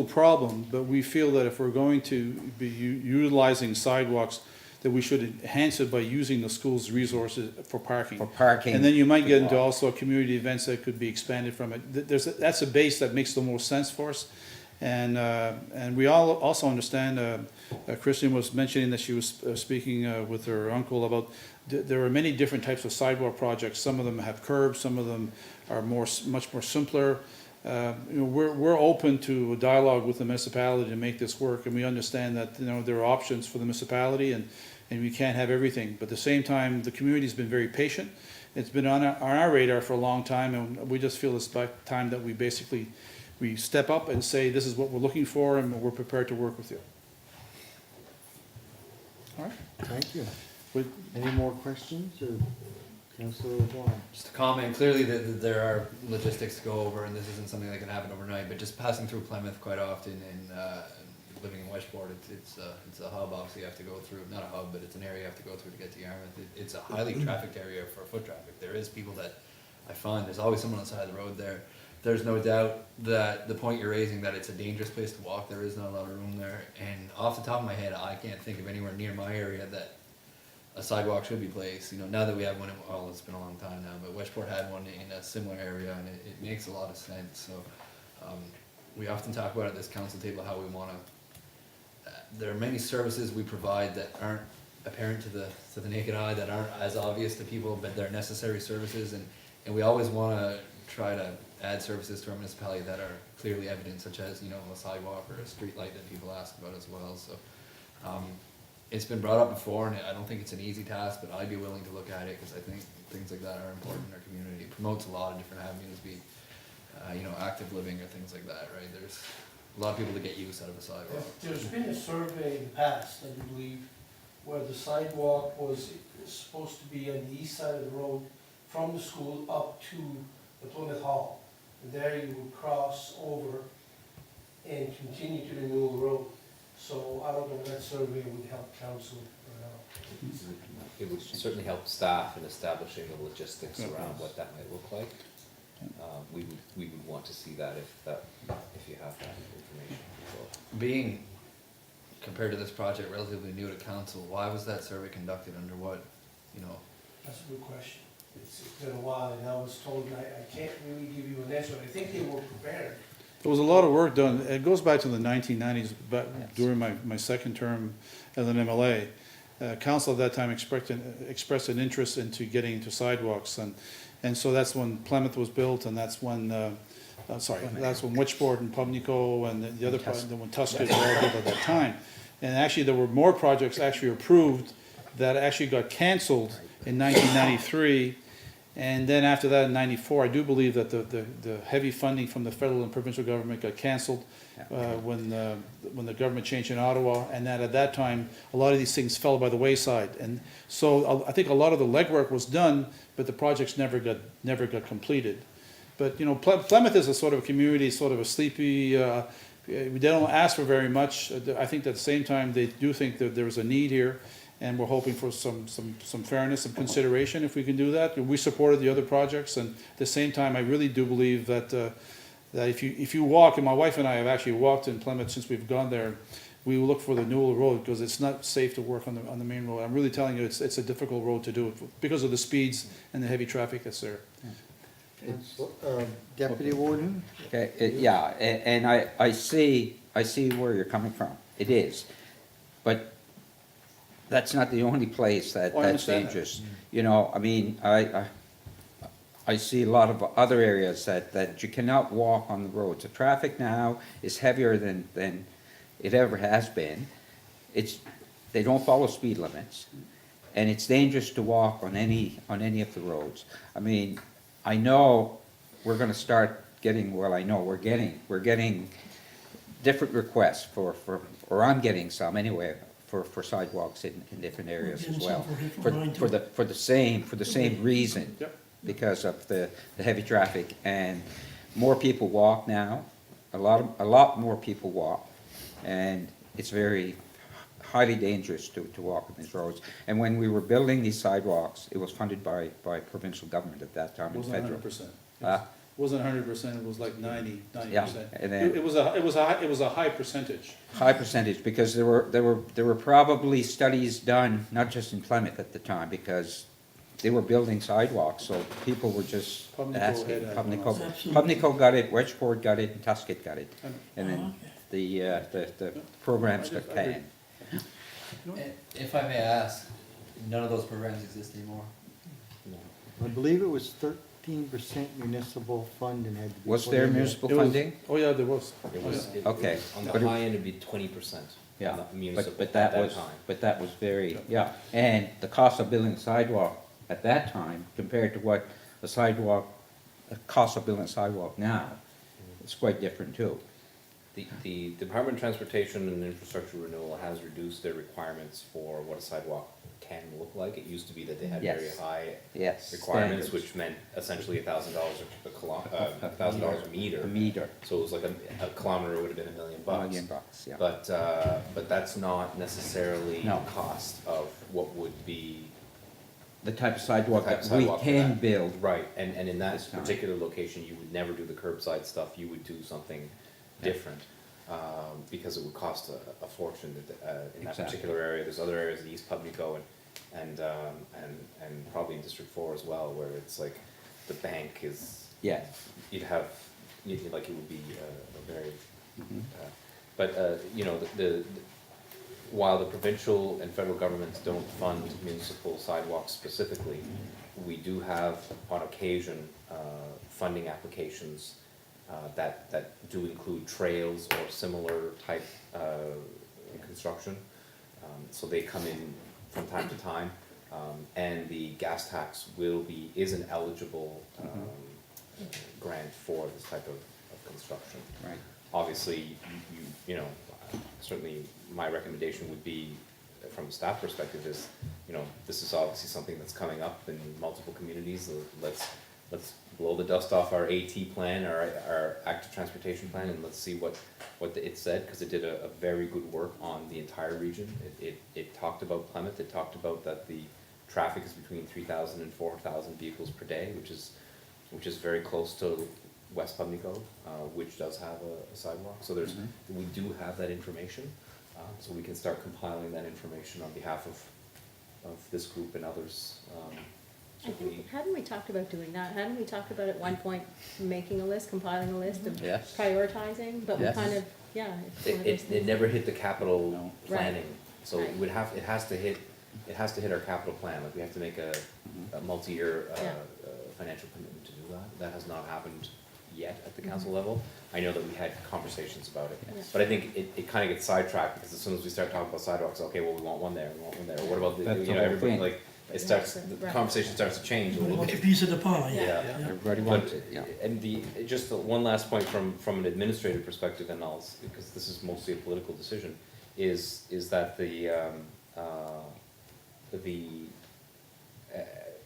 Speaker 11: problem, but we feel that if we're going to be utilizing sidewalks, that we should enhance it by using the school's resources for parking.
Speaker 3: For parking.
Speaker 11: And then you might get into also community events that could be expanded from it. That's a base that makes the most sense for us. And we all also understand, Christian was mentioning that she was speaking with her uncle about, there are many different types of sidewalk projects. Some of them have curbs, some of them are much more simpler. We're open to a dialogue with the municipality to make this work, and we understand that there are options for the municipality, and we can't have everything. But at the same time, the community's been very patient. It's been on our radar for a long time, and we just feel it's about time that we step up and say, this is what we're looking for, and we're prepared to work with you. All right.
Speaker 1: Thank you.
Speaker 11: Would-
Speaker 1: Any more questions, or Councillor O'Brien?
Speaker 2: Just a comment, clearly that there are logistics to go over, and this isn't something that can happen overnight, but just passing through Plymouth quite often and, living in Westport, it's a hub, obviously you have to go through, not a hub, but it's an area you have to go through to get to Yarmouth. It's a highly trafficked area for foot traffic. There is people that I find, there's always someone on the side of the road there. There's no doubt that the point you're raising, that it's a dangerous place to walk, there is not a lot of room there. And off the top of my head, I can't think of anywhere near my area that a sidewalk should be placed. You know, now that we have one, well, it's been a long time now, but Westport had one in a similar area, and it makes a lot of sense. So, we often talk about at this council table how we wanna, there are many services we provide that aren't apparent to the naked eye, that aren't as obvious to people, but they're necessary services, and we always wanna try to add services to our municipality that are clearly evident, such as, you know, a sidewalk or a street light that people ask about as well. So, it's been brought up before, and I don't think it's an easy task, but I'd be willing to look at it, because I think things like that are important in our community. It promotes a lot of different avenues, be, you know, active living or things like that, right? There's a lot of people that get use out of a sidewalk.
Speaker 13: There's been a survey in the past, I believe, where the sidewalk was supposed to be on the east side of the road from the school up to the Plymouth Hall. And there you would cross over and continue to the Newell Road. So I don't know if that survey would help council or not.
Speaker 7: It would certainly help staff in establishing the logistics around what that might look like. We would want to see that if you have that information. So,
Speaker 2: Being, compared to this project, relatively new to council, why was that survey conducted, under what, you know?
Speaker 13: That's a good question. It's been a while, and I was told, and I can't really give you an answer. I think they were prepared.
Speaker 11: There was a lot of work done. It goes back to the 1990s, but during my second term as an MLA. Council at that time expressed an interest into getting into sidewalks, and so that's when Plymouth was built, and that's when, that's when Witchport and Pubnico and the other, when Tuscany were all built at that time. And actually, there were more projects actually approved that actually got canceled in 1993. And then after that, in '94, I do believe that the heavy funding from the federal and provincial government got canceled when the government changed in Ottawa, and that at that time, a lot of these things fell by the wayside. And so I think a lot of the legwork was done, but the projects never got completed. But, you know, Plymouth is a sort of a community, sort of a sleepy, they don't ask for very much. I think at the same time, they do think that there's a need here. And we're hoping for some fairness, some consideration if we can do that. We supported the other projects, and at the same time, I really do believe that that if you walk, and my wife and I have actually walked in Plymouth since we've gone there, we will look for the Newell Road, because it's not safe to work on the main road. I'm really telling you, it's a difficult road to do because of the speeds and the heavy traffic that's there.
Speaker 1: Deputy Warden?
Speaker 3: Okay, yeah, and I see where you're coming from. It is, but that's not the only place
Speaker 11: I
Speaker 3: that's
Speaker 11: understand that.
Speaker 3: dangerous. You know, I mean, I see a lot of other areas that you cannot walk on the roads. The traffic now is heavier than it ever has been. They don't follow speed limits, and it's dangerous to walk on any of the roads. I mean, I know we're gonna start getting, well, I know we're getting different requests for, or I'm getting some anyway, for sidewalks in different areas as well. For the same reason.
Speaker 11: Yep.
Speaker 3: Because of the heavy traffic, and more people walk now, a lot more people walk, and it's very highly dangerous to walk on these roads. And when we were building these sidewalks, it was funded by provincial government at that time, and
Speaker 11: Wasn't
Speaker 3: federal.
Speaker 11: 100%. Wasn't 100%, it was like 90%.
Speaker 3: Yeah, and then-
Speaker 11: It was a high percentage.
Speaker 3: High percentage, because there were probably studies done, not just in Plymouth at the time, because they were building sidewalks, so people were just
Speaker 11: Pubnico
Speaker 3: asking.
Speaker 11: had one also.
Speaker 3: Pubnico got it, Wedgeport got it, and Tuscan got it.
Speaker 11: I know.
Speaker 3: And then
Speaker 4: okay.
Speaker 3: the programs
Speaker 11: I
Speaker 3: got
Speaker 11: just- I agree.
Speaker 3: panned.
Speaker 2: And if I may ask, none of those programs exist anymore?
Speaker 1: I believe it was 13% municipal fund and had to be.
Speaker 3: Was
Speaker 1: put
Speaker 3: there
Speaker 1: in
Speaker 3: municipal
Speaker 11: It was-
Speaker 3: funding?
Speaker 11: Oh, yeah, there was.
Speaker 7: it
Speaker 11: Oh,
Speaker 7: was,
Speaker 11: yeah.
Speaker 3: Okay.
Speaker 7: on the
Speaker 3: But it-
Speaker 7: high end, it'd be 20%.
Speaker 3: Yeah,
Speaker 7: Municipal
Speaker 3: but
Speaker 7: at
Speaker 3: that
Speaker 7: that
Speaker 3: was,
Speaker 7: time.
Speaker 3: but that was very, yeah. And the cost of building a sidewalk at that time compared to what the cost of building a sidewalk now, it's quite different too.
Speaker 7: The Department of Transportation and Infrastructure Renewal has reduced their requirements for what a sidewalk can look like. It used to be that they had very
Speaker 3: Yes.
Speaker 7: high
Speaker 3: Yes.
Speaker 7: requirements,
Speaker 3: standards.
Speaker 7: which meant essentially $1,000 $1,000 a meter.
Speaker 3: A meter,
Speaker 7: So it was like a kilometer would have been $1 million.
Speaker 3: $1,000,000, yeah.
Speaker 7: But that's not necessarily
Speaker 3: No.
Speaker 7: the cost of what would be
Speaker 3: The type of sidewalk
Speaker 7: the type
Speaker 3: that
Speaker 7: of
Speaker 3: we
Speaker 7: sidewalk for
Speaker 3: can
Speaker 7: that.
Speaker 3: build.
Speaker 7: Right, and in that
Speaker 3: This time.
Speaker 7: particular location, you would never do the curbside stuff, you would do something different. Because it would cost a fortune in that
Speaker 3: Exactly.
Speaker 7: particular area. There's other areas in East Pubnico and probably in District 4 as well, where it's like the bank is,
Speaker 3: Yeah.
Speaker 7: like it would be a very,
Speaker 3: Mhm.
Speaker 7: but, you know, while the provincial and federal governments don't fund municipal sidewalks specifically, we do have on occasion funding applications that do include trails or similar type construction. So they come in from time to time, and the gas tax is an eligible grant for this type of construction.
Speaker 3: Right.
Speaker 7: Obviously, you know, certainly my recommendation would be, from a staff perspective, is, you know, this is obviously something that's coming up in multiple communities. Let's blow the dust off our AT plan, our active transportation plan, and let's see what it said, because it did a very good work on the entire region. It talked about Plymouth, it talked about that the traffic is between 3,000 and 4,000 vehicles per day, which is very close to West Pubnico, which does have a sidewalk. So we do have that information, so we can start compiling that information on behalf of this group and others.
Speaker 8: I think, hadn't we talked about doing that? Hadn't we talked about at one point making a list, compiling a list of
Speaker 3: Yes.
Speaker 8: prioritizing? But we
Speaker 3: Yes.
Speaker 8: kind of, yeah. it's one of those
Speaker 7: It
Speaker 8: things.
Speaker 7: never hit the capital
Speaker 3: No.
Speaker 7: planning, so
Speaker 8: Right.
Speaker 7: it has to hit our capital plan, like we have to make a multi-year,
Speaker 8: Yeah.
Speaker 7: financial commitment to do that. That has not happened yet at the council level. I know that we had conversations about it,
Speaker 8: Yeah.
Speaker 7: but I think it kinda gets sidetracked, because as soon as we start talking about sidewalks, okay, well, we want one there, or what about the,
Speaker 3: That's
Speaker 7: you
Speaker 3: the
Speaker 7: know,
Speaker 3: whole
Speaker 7: everybody,
Speaker 3: thing.
Speaker 7: like, it starts,
Speaker 8: Right.
Speaker 7: the conversation starts to change a
Speaker 4: What
Speaker 7: little
Speaker 4: about
Speaker 7: bit.
Speaker 4: the piece of the pie?
Speaker 8: Yeah.
Speaker 7: Yeah.
Speaker 3: Everybody
Speaker 7: But,
Speaker 3: wants it, yeah.
Speaker 7: and just one last point from an administrative perspective, and because this is mostly a political decision, is that the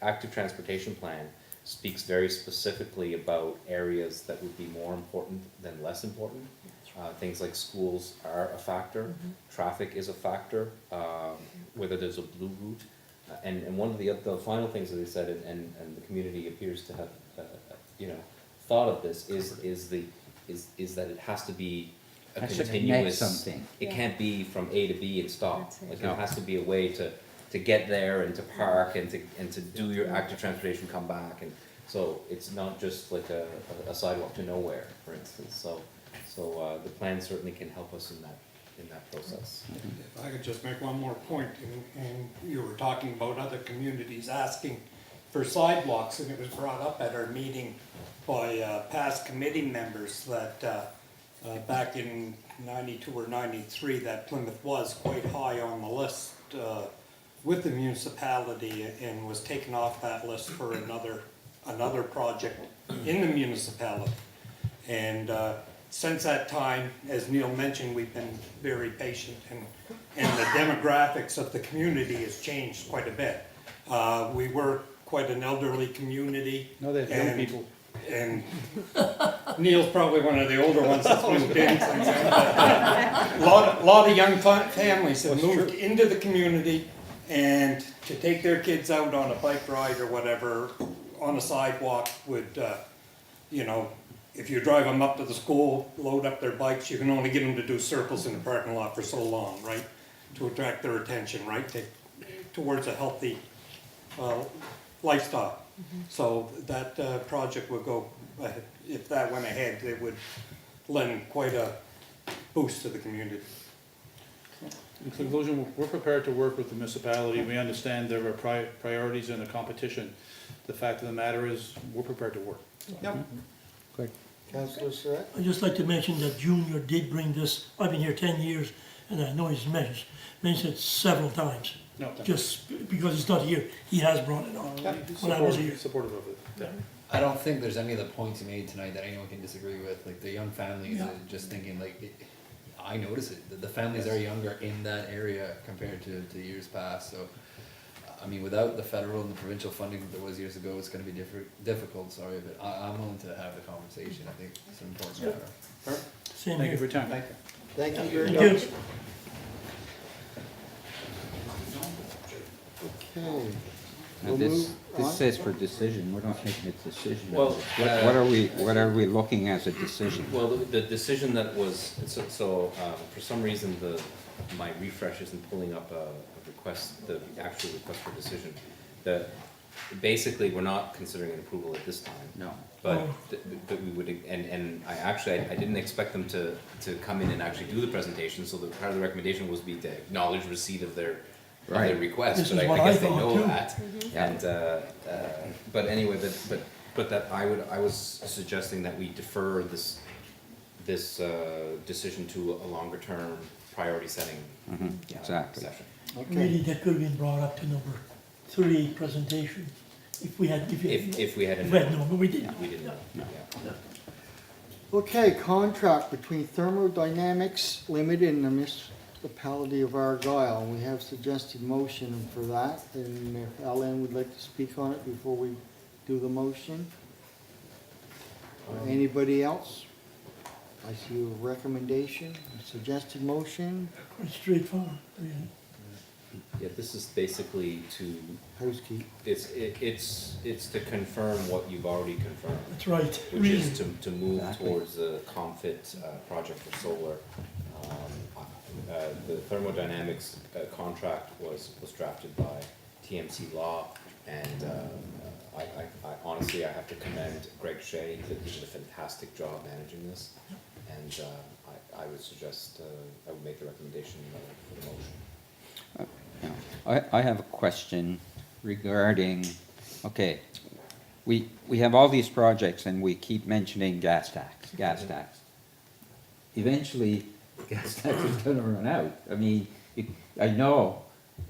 Speaker 7: active transportation plan speaks very specifically about areas that would be more important than less important. Things like schools are a factor, traffic is a factor, whether there's a blue route. And one of the final things that they said, and the community appears to have, you know, thought of this, is that it has to be a
Speaker 3: Has to connect
Speaker 7: continuous.
Speaker 3: something.
Speaker 7: It
Speaker 8: Yeah.
Speaker 7: can't be from A to B and stop.
Speaker 8: That's it.
Speaker 7: Like,
Speaker 3: No.
Speaker 7: it has to be a way to get there and to park and to do your active transportation, come back. And so it's not just like a sidewalk to nowhere, for instance. So the plan certainly can help us in that process.
Speaker 12: If I could just make one more point, and you were talking about other communities asking for sidewalks, and it was brought up at our meeting by past committee members that back in 92 or 93, that Plymouth was quite high on the list with the municipality, and was taken off that list for another project in the municipality. And since that time, as Neil mentioned, we've been very patient, and the demographics of the community has changed quite a bit. We were quite an elderly community.
Speaker 11: No, they're young
Speaker 12: and-
Speaker 11: people.
Speaker 12: And Neil's probably one of the older ones that's moved in since then. But, lot of young families have moved into the community, and to take their kids out on a bike ride or whatever, on a sidewalk would, you know, if you drive them up to the school, load up their bikes, you can only get them to do circles in the parking lot for so long, right? To attract their attention, right, towards a healthy lifestyle. So that project would go, if that went ahead, it would lend quite a boost to the community.
Speaker 11: In conclusion, we're prepared to work with the municipality. We understand there are priorities in the competition. The fact of the matter is, we're prepared to work.
Speaker 12: Yep.
Speaker 3: Good.
Speaker 1: Councillor Surratt?
Speaker 4: I'd just like to mention that Junior did bring this, I've been here 10 years, and I know he's mentioned it several times.
Speaker 5: No, definitely.
Speaker 4: Just because it's not here, he has brought it up when I was here.
Speaker 11: Supportive of it, yeah.
Speaker 2: I don't think there's any of the points you made tonight that anyone can disagree with, like the young families,
Speaker 4: Yeah.
Speaker 2: just thinking like, I notice it, the families are younger in that area compared to years past, so. I mean, without the federal and the provincial funding that there was years ago, it's gonna be difficult, sorry, but I'm willing to have the conversation, I think it's an important matter.
Speaker 4: Same
Speaker 11: Thank you for
Speaker 4: here.
Speaker 11: your time.
Speaker 1: Thank you very
Speaker 4: Thank
Speaker 1: much.
Speaker 4: you.
Speaker 1: Okay.
Speaker 3: Now,
Speaker 1: We'll
Speaker 3: this,
Speaker 1: move
Speaker 3: this
Speaker 1: on.
Speaker 3: says for decision, we're not making a decision.
Speaker 7: Well,
Speaker 3: What are we looking as a decision?
Speaker 7: Well, the decision that was, for some reason, my refresh isn't pulling up a request, the actual request for decision. Basically, we're not considering an approval at this time.
Speaker 3: No.
Speaker 7: But,
Speaker 4: Oh.
Speaker 7: that we would, and I didn't expect them to come in and actually do the presentation, so the part of the recommendation was to acknowledge receipt of their
Speaker 3: Right.
Speaker 7: request,
Speaker 4: This
Speaker 7: but
Speaker 4: is
Speaker 7: I
Speaker 4: what
Speaker 7: guess
Speaker 4: I
Speaker 7: they
Speaker 4: thought,
Speaker 7: know
Speaker 4: too.
Speaker 7: that.
Speaker 3: Yeah.
Speaker 7: And, but anyway, but that I was suggesting that we defer this decision to a longer term priority setting.
Speaker 3: Mhm, exactly.
Speaker 7: Session.
Speaker 1: Okay.
Speaker 4: Really, that could have been brought up to number 3 presentation, if we had,
Speaker 7: If we had.
Speaker 4: if we had known, but we didn't.
Speaker 7: We didn't know,
Speaker 3: No.
Speaker 7: yeah.
Speaker 1: Okay, contract between Thermodynamics Limited and the municipality of Argyle. We have suggested motion for that, and if Alan would like to speak on it before we do the motion. Anybody else? I see a recommendation, a suggested motion,
Speaker 4: Quite straightforward, really.
Speaker 7: Yeah, this is basically to,
Speaker 1: housekeep.
Speaker 7: it's to confirm what you've already confirmed,
Speaker 4: That's right,
Speaker 7: which
Speaker 4: really.
Speaker 7: is to move
Speaker 3: Exactly.
Speaker 7: towards the ComFit project for solar. The thermodynamics contract was drafted by TMC Law, and I honestly, I have to commend Greg Shea, that he did a fantastic job managing this, and I would suggest, I would make the recommendation for the motion.
Speaker 3: I have a question regarding, okay, we have all these projects and we keep mentioning gas tax. Eventually, gas tax is gonna run out. I mean, I know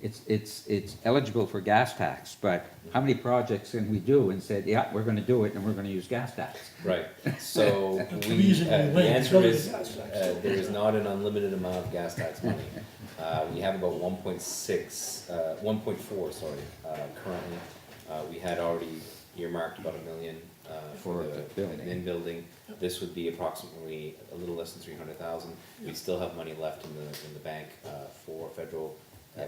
Speaker 3: it's eligible for gas tax, but how many projects can we do and said, yeah, we're gonna do it and we're gonna use gas tax?
Speaker 7: Right, so
Speaker 4: The
Speaker 7: we,
Speaker 4: reason we
Speaker 7: the
Speaker 4: went
Speaker 7: answer
Speaker 4: is
Speaker 7: is,
Speaker 4: gas tax.
Speaker 7: there is not an unlimited amount of gas tax money. We have about 1.4, currently. We had already earmarked about $1 million, for
Speaker 3: For the
Speaker 7: the
Speaker 3: building.
Speaker 7: admin building. This would be approximately a little less than 300,000. We still have money left in the bank, for federal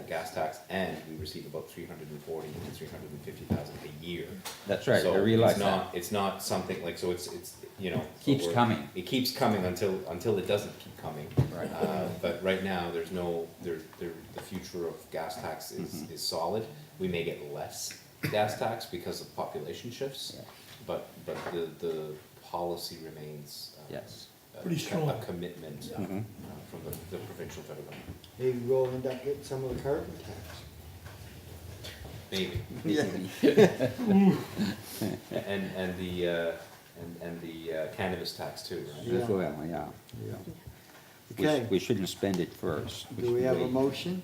Speaker 7: gas tax, and we receive about 340 to 350,000 a year.
Speaker 3: That's right, I
Speaker 7: So
Speaker 3: realize that.
Speaker 7: it's not something, like, so it's, you know. so
Speaker 3: Keeps
Speaker 7: we're-
Speaker 3: coming.
Speaker 7: It keeps coming until it doesn't keep coming.
Speaker 3: Right.
Speaker 7: But right now, there's no, the future of gas tax
Speaker 3: Mm-hmm.
Speaker 7: is solid. We may get less gas tax because of population shifts,
Speaker 3: Yeah.
Speaker 7: but the policy remains.
Speaker 3: Yes.
Speaker 4: Pretty strong.
Speaker 7: A commitment
Speaker 3: Mhm.
Speaker 7: from the provincial federal government.
Speaker 1: Maybe we'll end up getting some of the carbon tax.
Speaker 7: Maybe. And the cannabis tax too, right?
Speaker 1: Yeah.
Speaker 3: As well, yeah.
Speaker 1: Okay,
Speaker 3: We shouldn't spend it first.
Speaker 1: do we
Speaker 3: should
Speaker 1: have a
Speaker 3: wait.
Speaker 1: motion?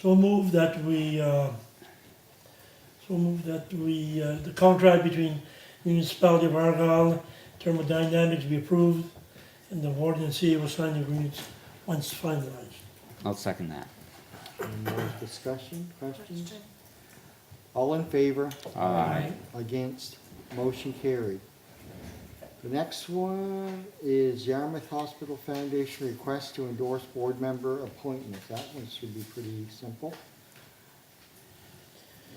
Speaker 4: So move that the contract between municipality of Argyle, Thermodynamics be approved, and the warden and CA will sign the agreements once finalized.
Speaker 3: I'll second that.
Speaker 1: Any more discussion, questions? All in favor?
Speaker 3: Aye.
Speaker 1: Against? Motion carried. The next one is Yarmouth Hospital Foundation request to endorse board member appointments. That one should be pretty simple.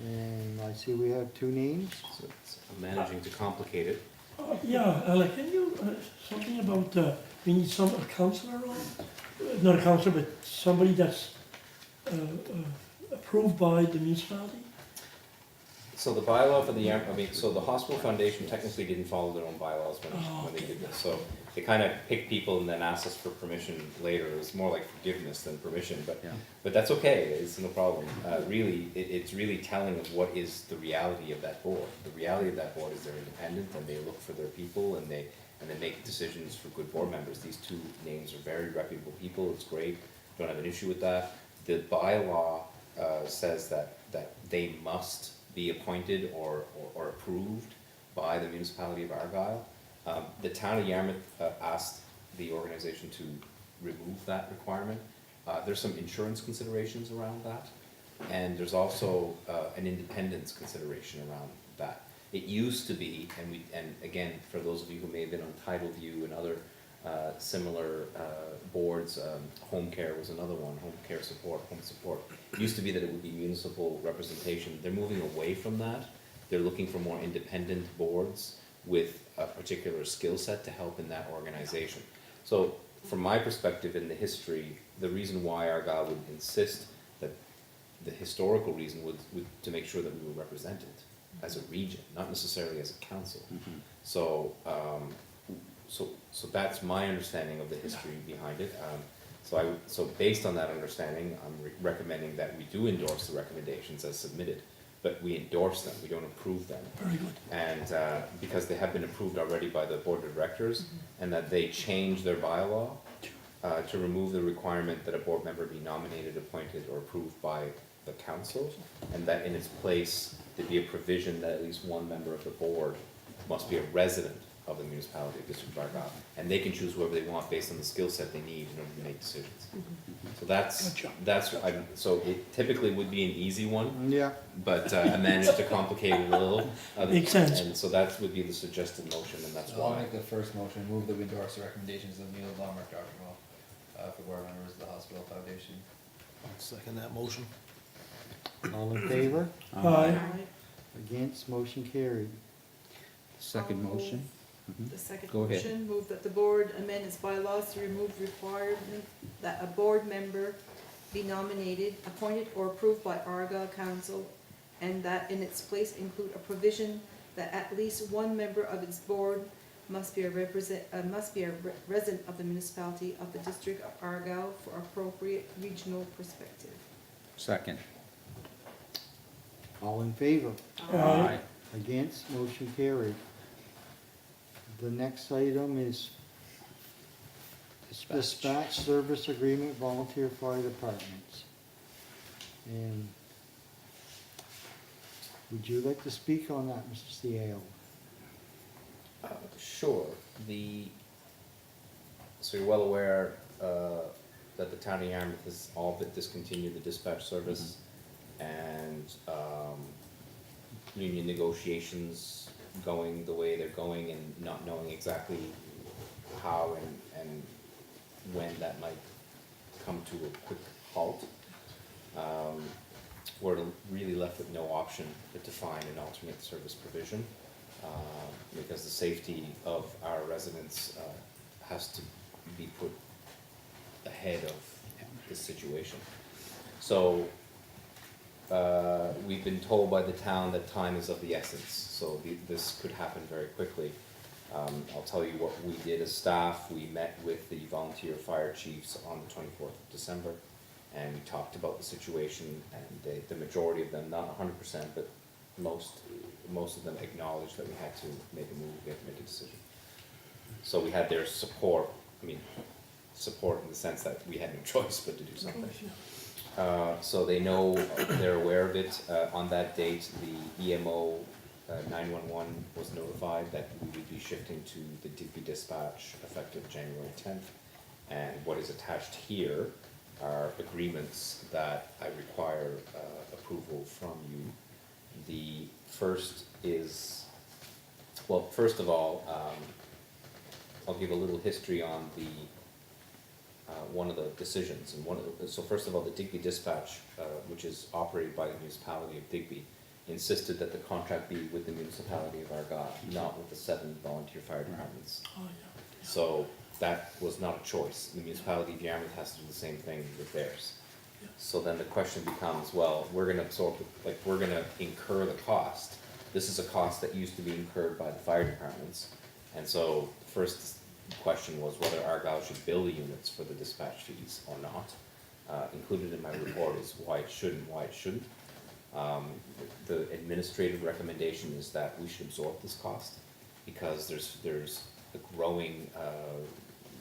Speaker 1: And I see we have 2 names.
Speaker 7: So it's managing to complicate it.
Speaker 4: Yeah, Alec, can you, something about, we need a counselor on? Not a counselor, but somebody that's approved by the municipality?
Speaker 7: So the bylaw for the, so the hospital foundation technically didn't follow their own bylaws when they did this. So they kind of picked people and then asked us for permission later. It was more like forgiveness than permission,
Speaker 3: Yeah.
Speaker 7: but that's okay, it's no problem. Really, it's really telling of what is the reality of that board. The reality of that board is they're independent and they look for their people and they make decisions for good board members. These 2 names are very reputable people, it's great, don't have an issue with that. The bylaw says that they must be appointed or approved by the municipality of Argyle. The town of Yarmouth asked the organization to remove that requirement. There's some insurance considerations around that, and there's also an independence consideration around that. It used to be, and again, for those of you who may have been on Title View and other similar boards, home care was another one, home support. It used to be that it would be municipal representation. They're moving away from that. They're looking for more independent boards with a particular skill set to help in that organization. So from my perspective in the history, the reason why Argyle would insist that the historical reason would to make sure that we were represented as a region, not necessarily as a council. So, so that's my understanding of the history behind it. So based on that understanding, I'm recommending that we do endorse the recommendations as submitted, but we endorse them, we don't approve them.
Speaker 4: Very good.
Speaker 7: And because they have been approved already by the board of directors, and that they change their bylaw to remove the requirement that a board member be nominated, appointed, or approved by the council, and that in its place, there be a provision that at least one member of the board must be a resident of the municipality of District of Argyle, and they can choose whoever they want based on the skill set they need in order to make decisions. So so it typically would be an easy one,
Speaker 1: Yeah,
Speaker 7: but I managed to complicate it a little.
Speaker 4: Makes sense.
Speaker 7: And so that would be the suggested motion, and that's
Speaker 2: So I'll
Speaker 7: why.
Speaker 2: make the first motion, move that we endorse the recommendations of Neil Blomberg, Dr. Wall, for board members of the Hospital Foundation.
Speaker 10: I'll second that motion.
Speaker 1: all in favor?
Speaker 4: Aye.
Speaker 1: Against, motion carried.
Speaker 3: Second motion?
Speaker 9: The second
Speaker 3: Go ahead.
Speaker 9: motion, move that the board amend its bylaws to remove requirement that a board member be nominated, appointed, or approved by Argyle Council, and that in its place include a provision that at least one member of its board must be a resident of the municipality of the District of Argyle for appropriate regional perspective.
Speaker 3: Second.
Speaker 1: All in favor?
Speaker 4: Aye.
Speaker 1: Against, motion carried. The next item is dispatch service agreement, volunteer fire departments. And would you like to speak on that, Mr. Cielo?
Speaker 7: Sure, so you're well aware, that the town of Yarmouth has all but discontinued the dispatch service, and, union negotiations going the way they're going and not knowing exactly how and when that might come to a quick halt. We're really left with no option but to find an alternate service provision, because the safety of our residents has to be put ahead of this situation. So we've been told by the town that time is of the essence, so this could happen very quickly. I'll tell you what we did as staff. We met with the volunteer fire chiefs on the 24th of December, and we talked about the situation, and the majority of them, not 100%, but most of them acknowledged that we had to make a move, we had to make a decision. So we had their support, support in the sense that we had no choice but to do something. So they know, they're aware of it. On that date, the EMO 911 was notified that we would be shifting to the Digby dispatch effective January 10th. And what is attached here are agreements that I require approval from you. The first is, well, first of all, I'll give a little history on the one of the decisions, and so first of all, the Digby Dispatch, which is operated by the municipality of Digby, insisted that the contract be with the municipality of Argyle, not with the 7 volunteer fire departments.
Speaker 4: Oh, yeah.
Speaker 7: So that was not a choice. The municipality of Yarmouth has to do the same thing with theirs. So then the question becomes, well, we're gonna absorb, we're gonna incur the cost. This is a cost that used to be incurred by the fire departments. And so first question was whether Argyle should bill the units for the dispatch fees or not. Included in my report is why it should and why it shouldn't. The administrative recommendation is that we should absorb this cost because there's a growing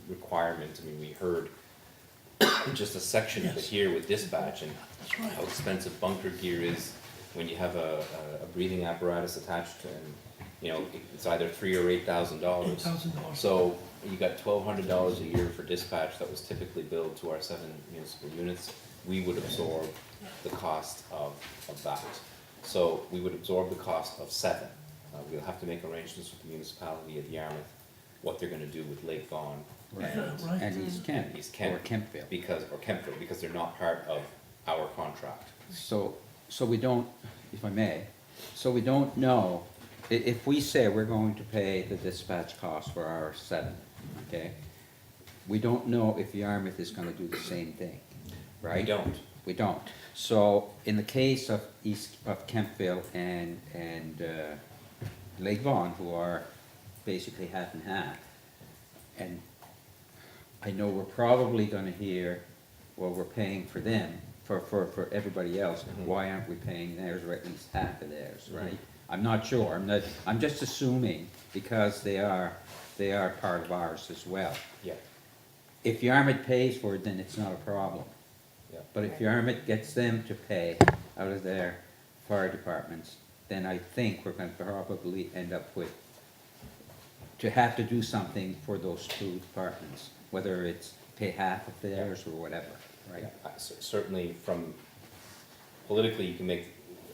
Speaker 7: requirement. We heard just a section of it
Speaker 4: Yes.
Speaker 7: here with dispatch and
Speaker 4: That's right.
Speaker 7: how expensive bunker gear is when you have a breathing apparatus attached and, you know, it's either $3,000 or $8,000.
Speaker 4: $8,000.
Speaker 7: So you got $1,200 a year for dispatch that was typically billed to our 7 municipal units. We would absorb the cost of that. So we would absorb the cost of 7. We'll have to make arrangements with the municipality of Yarmouth, what they're gonna do with Lake Vaughan
Speaker 4: Yeah, right.
Speaker 3: And East Kent,
Speaker 7: and East Kent.
Speaker 3: or Kempville.
Speaker 7: or Kempville, because they're not part of our contract.
Speaker 3: So we don't, if I may, so we don't know, if we say we're going to pay the dispatch cost for our 7, okay? We don't know if Yarmouth is gonna do the same thing, right?
Speaker 7: We don't.
Speaker 3: We don't. So in the case of Kempville and Lake Vaughan, who are basically half and half, and I know we're probably gonna hear, well, we're paying for them, for everybody else,
Speaker 7: Mhm.
Speaker 3: why aren't we paying theirs, or at least half of theirs,
Speaker 7: Mhm.
Speaker 3: right? I'm not sure, I'm just assuming, because they are part of ours as well.
Speaker 7: Yeah,
Speaker 3: If Yarmouth pays for it, then it's not a problem.
Speaker 7: yeah.
Speaker 3: But if Yarmouth gets them to pay out of their fire departments, then I think we're gonna probably end up with, to have to do something for those 2 departments, whether it's pay half of theirs or whatever, right?
Speaker 7: Certainly from, politically, you can make,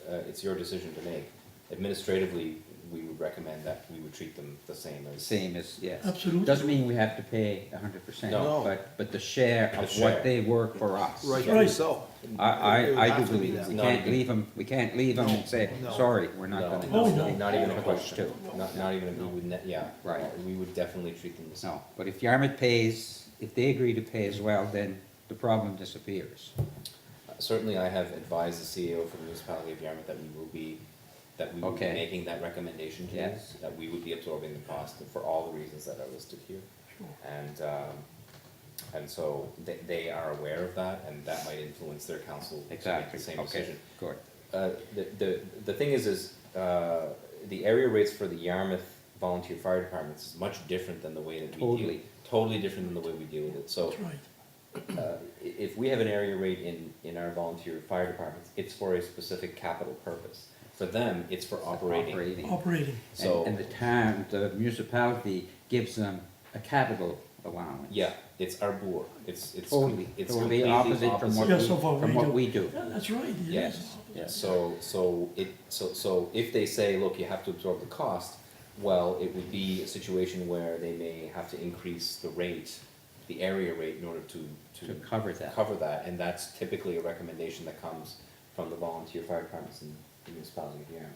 Speaker 7: it's your decision to make. Administratively, we would recommend that we would treat them the same as.
Speaker 3: Same as, yes.
Speaker 4: Absolutely.
Speaker 3: Doesn't mean we have to pay 100%,
Speaker 7: No.
Speaker 3: but the share
Speaker 7: The
Speaker 3: of
Speaker 7: share.
Speaker 3: what they work for us.
Speaker 10: Rightfully
Speaker 4: Right.
Speaker 10: so.
Speaker 3: I
Speaker 10: It would
Speaker 3: do
Speaker 10: have to be
Speaker 3: believe,
Speaker 10: that
Speaker 3: we
Speaker 7: way.
Speaker 3: can't leave them, and say,
Speaker 10: No.
Speaker 3: sorry, we're not
Speaker 7: No,
Speaker 3: gonna.
Speaker 4: Oh,
Speaker 3: do
Speaker 4: no.
Speaker 3: it."
Speaker 7: not even a
Speaker 3: For those
Speaker 7: question.
Speaker 3: 2.
Speaker 7: Not even, we would, yeah.
Speaker 3: Right.
Speaker 7: We would definitely treat them the same.
Speaker 3: No, but if Yarmouth pays, if they agree to pay as well, then the problem disappears.
Speaker 7: Certainly, I have advised the CEO for the municipality of Yarmouth that we will be
Speaker 3: Okay.
Speaker 7: making that recommendation to you.
Speaker 3: Yes.
Speaker 7: That we would be absorbing the cost for all the reasons that are listed here. And so they are aware of that, and that might influence their council to make
Speaker 3: Exactly,
Speaker 7: the same
Speaker 3: okay,
Speaker 7: decision.
Speaker 3: good.
Speaker 7: The thing is, the area rates for the Yarmouth volunteer fire departments is much different than the way that we deal.
Speaker 3: Totally.
Speaker 7: Totally different than the way we deal with it, so.
Speaker 4: That's right.
Speaker 7: If we have an area rate in our volunteer fire departments, it's for a specific capital purpose. For them, it's for operating.
Speaker 4: Operating.
Speaker 7: So,
Speaker 3: And the town, the municipality gives them a capital allowance.
Speaker 7: yeah, it's our board, it's
Speaker 3: Totally,
Speaker 7: it's
Speaker 3: totally
Speaker 7: completely
Speaker 3: opposite from what we,
Speaker 4: Yes, of what we
Speaker 3: from what
Speaker 4: do.
Speaker 3: we do.
Speaker 4: Yeah, that's right, it is.
Speaker 7: Yes, yeah, so if they say, look, you have to absorb the cost, well, it would be a situation where they may have to increase the rate, the area rate in order to
Speaker 3: To cover that.
Speaker 7: cover that, and that's typically a recommendation that comes from the volunteer fire departments in the municipality of Yarmouth.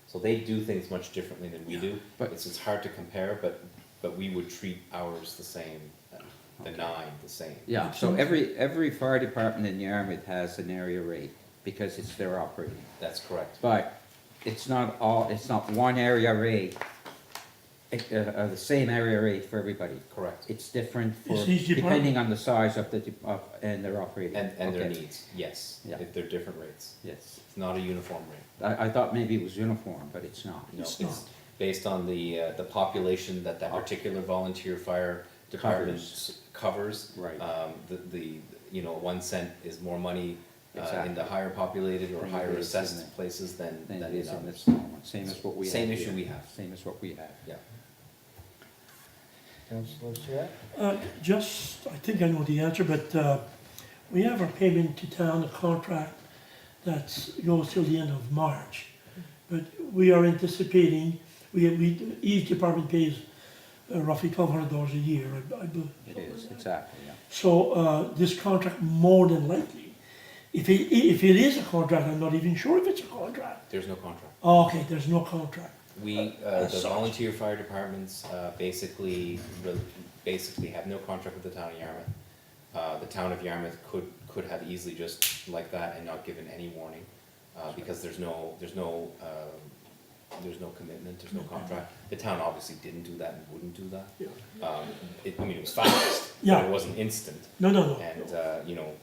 Speaker 7: So they do things much differently than we do,
Speaker 3: But-
Speaker 7: it's hard to compare, but we would treat ours the same, the 9 the same.
Speaker 3: Yeah, so every fire department in Yarmouth has an area rate, because it's their operating.
Speaker 7: That's correct.
Speaker 3: But it's not one area rate, the same area rate for everybody.
Speaker 7: Correct.
Speaker 3: It's different for,
Speaker 4: It's each department.
Speaker 3: depending on the size of and their operating.
Speaker 7: And their
Speaker 3: Okay.
Speaker 7: needs, yes,
Speaker 3: Yeah.
Speaker 7: if they're different rates.
Speaker 3: Yes.
Speaker 7: It's not a uniform rate.
Speaker 3: I thought maybe it was uniform, but it's not.
Speaker 7: No,
Speaker 4: It's
Speaker 7: it's
Speaker 4: not.
Speaker 7: based on the population that that particular volunteer fire department covers.
Speaker 3: Right.
Speaker 7: You know, 1 cent is more money in
Speaker 3: Exactly.
Speaker 7: the higher populated or
Speaker 3: Than it
Speaker 7: higher
Speaker 3: is in
Speaker 7: assessed
Speaker 3: the-
Speaker 7: places than
Speaker 3: Then it
Speaker 7: in
Speaker 3: is in
Speaker 7: others.
Speaker 3: this small one, same as what we have.
Speaker 7: Same
Speaker 3: here.
Speaker 7: issue we have.
Speaker 3: Same as what we have.
Speaker 7: Yeah.
Speaker 1: Councillor Surratt?
Speaker 4: Just, I think I know the answer, but we have our payment to town, a contract that goes till the end of March. But we are anticipating, each department pays roughly $1,200 a year, I believe.
Speaker 3: It is, exactly, yeah.
Speaker 4: So this contract, more than likely, if it is a contract, I'm not even sure if it's a contract.
Speaker 7: There's no contract.
Speaker 4: Oh, okay, there's no contract.
Speaker 7: We, the volunteer fire departments, basically have no contract with the town of Yarmouth. The town of Yarmouth could have easily just like that and not given any warning, because there's no commitment, there's no contract. The town obviously didn't do that and wouldn't do that.
Speaker 4: Yeah.
Speaker 7: I mean, it was fast, but
Speaker 4: Yeah.
Speaker 7: it wasn't instant.
Speaker 4: No.
Speaker 7: And, you know,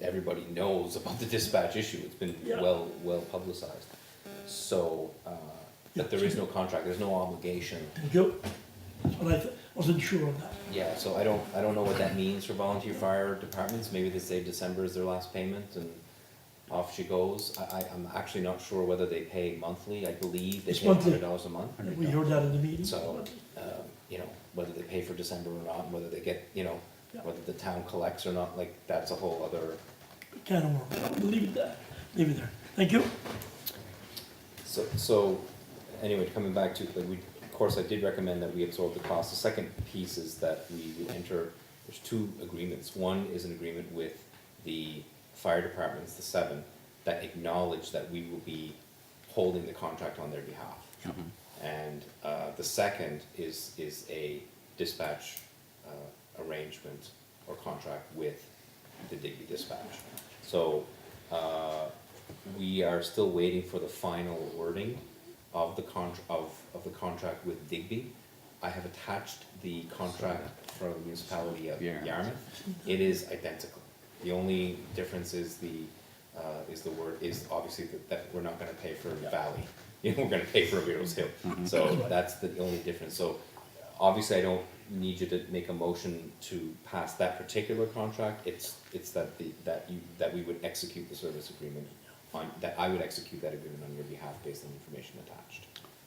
Speaker 7: everybody knows about the dispatch issue, it's been
Speaker 4: Yeah.
Speaker 7: well publicized. So, but there is no contract, there's no obligation.
Speaker 4: Thank you. That's wasn't sure on that.
Speaker 7: Yeah, so I don't know what that means for volunteer fire departments, maybe they say December is their last payment and off she goes. I'm actually not sure whether they pay monthly, I believe they
Speaker 4: It's
Speaker 7: pay
Speaker 4: monthly.
Speaker 7: $100 a month.
Speaker 4: We heard that in the meeting.
Speaker 7: So, you know, whether they pay for December or not, whether they get, you know,
Speaker 4: Yeah.
Speaker 7: whether the town collects or not, like, that's a whole other.
Speaker 4: Kind of more, we'll leave it there, leave it there. Thank you.
Speaker 7: So, anyway, coming back to, like, of course, I did recommend that we absorb the cost. The second piece is that we would enter, there's two agreements. One is an agreement with the fire departments, the 7, that acknowledge that we will be holding the contract on their behalf. And the second is a dispatch arrangement or contract with the Digby Dispatch. So we are still waiting for the final wording of the the contract with Digby. I have attached the contract from the municipality of Yarmouth. It is identical. The only difference is the word, is obviously that we're not gonna pay for Valley. You know, we're gonna pay for Weirdos Hill. So that's the only difference. So obviously I don't need you to make a motion to pass that particular contract. It's that we would execute the service agreement that I would execute that agreement on your behalf based on the information attached.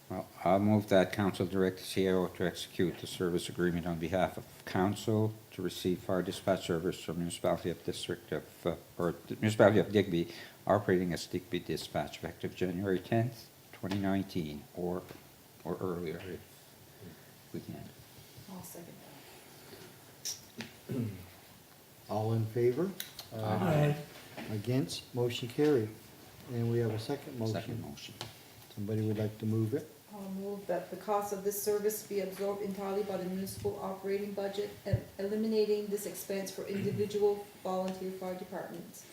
Speaker 3: Well, I'll move that council direct the CAO to execute the service agreement on behalf of council to receive fire dispatch service from municipality of the municipality of Digby, operating as Digby Dispatch effective January 10th, 2019, or earlier if we can.
Speaker 9: I'll second that.
Speaker 1: All in favor?
Speaker 4: Aye.
Speaker 1: Against? Motion carried. And we have a second motion.
Speaker 3: Second motion.
Speaker 1: Somebody would like to move it?
Speaker 9: I'll move that the cost of this service be absorbed entirely by the municipal operating budget, and eliminating this expense for individual volunteer fire departments.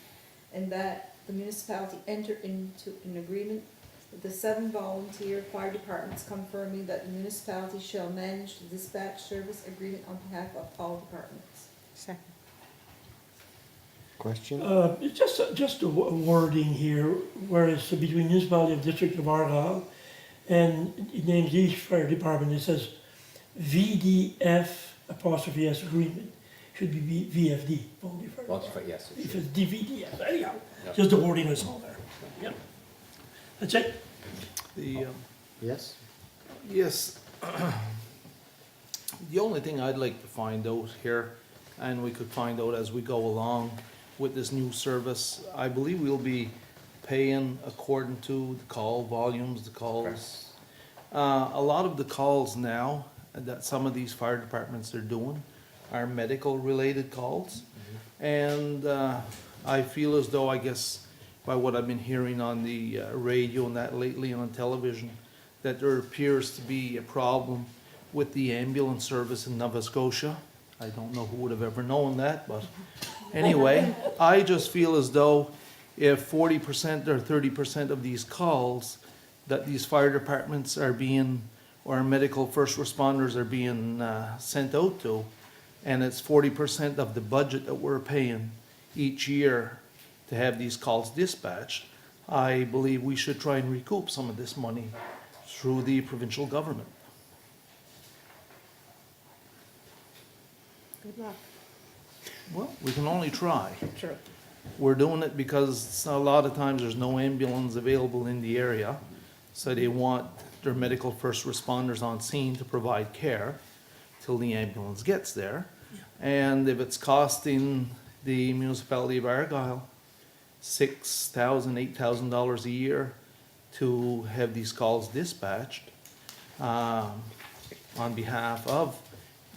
Speaker 9: And that the municipality enter into an agreement with the 7 volunteer fire departments, confirming that the municipality shall manage the dispatch service agreement on behalf of all departments.
Speaker 8: Second.
Speaker 1: Question?
Speaker 4: It's just a wording here, whereas between municipality of District of Argyle and it names each fire department, it says VDF apostrophe S agreement, should be VFD, volunteer fire
Speaker 7: Volunteer
Speaker 4: department.
Speaker 7: fire, yes, it
Speaker 4: If
Speaker 7: should.
Speaker 4: it's DVDF, anyhow,
Speaker 7: Yep.
Speaker 4: just the wording is all there. Yep. That's it.
Speaker 1: Yes?
Speaker 10: Yes. The only thing I'd like to find out here, and we could find out as we go along with this new service, I believe we'll be paying according to the call volumes, the calls. A lot of the calls now that some of these fire departments are doing are medical-related calls. And I feel as though, I guess, by what I've been hearing on the radio and that lately and on television, that there appears to be a problem with the ambulance service in Nova Scotia. I don't know who would have ever known that, but anyway, I just feel as though if 40% or 30% of these calls that these fire departments are being, or medical first responders are being sent out to, and it's 40% of the budget that we're paying each year to have these calls dispatched, I believe we should try and recoup some of this money through the provincial government.
Speaker 8: Good luck.
Speaker 10: Well, we can only try.
Speaker 8: True.
Speaker 10: We're doing it because a lot of times there's no ambulance available in the area. So they want their medical first responders on scene to provide care till the ambulance gets there. And if it's costing the municipality of Argyle $6,000, $8,000 a year to have these calls dispatched on behalf of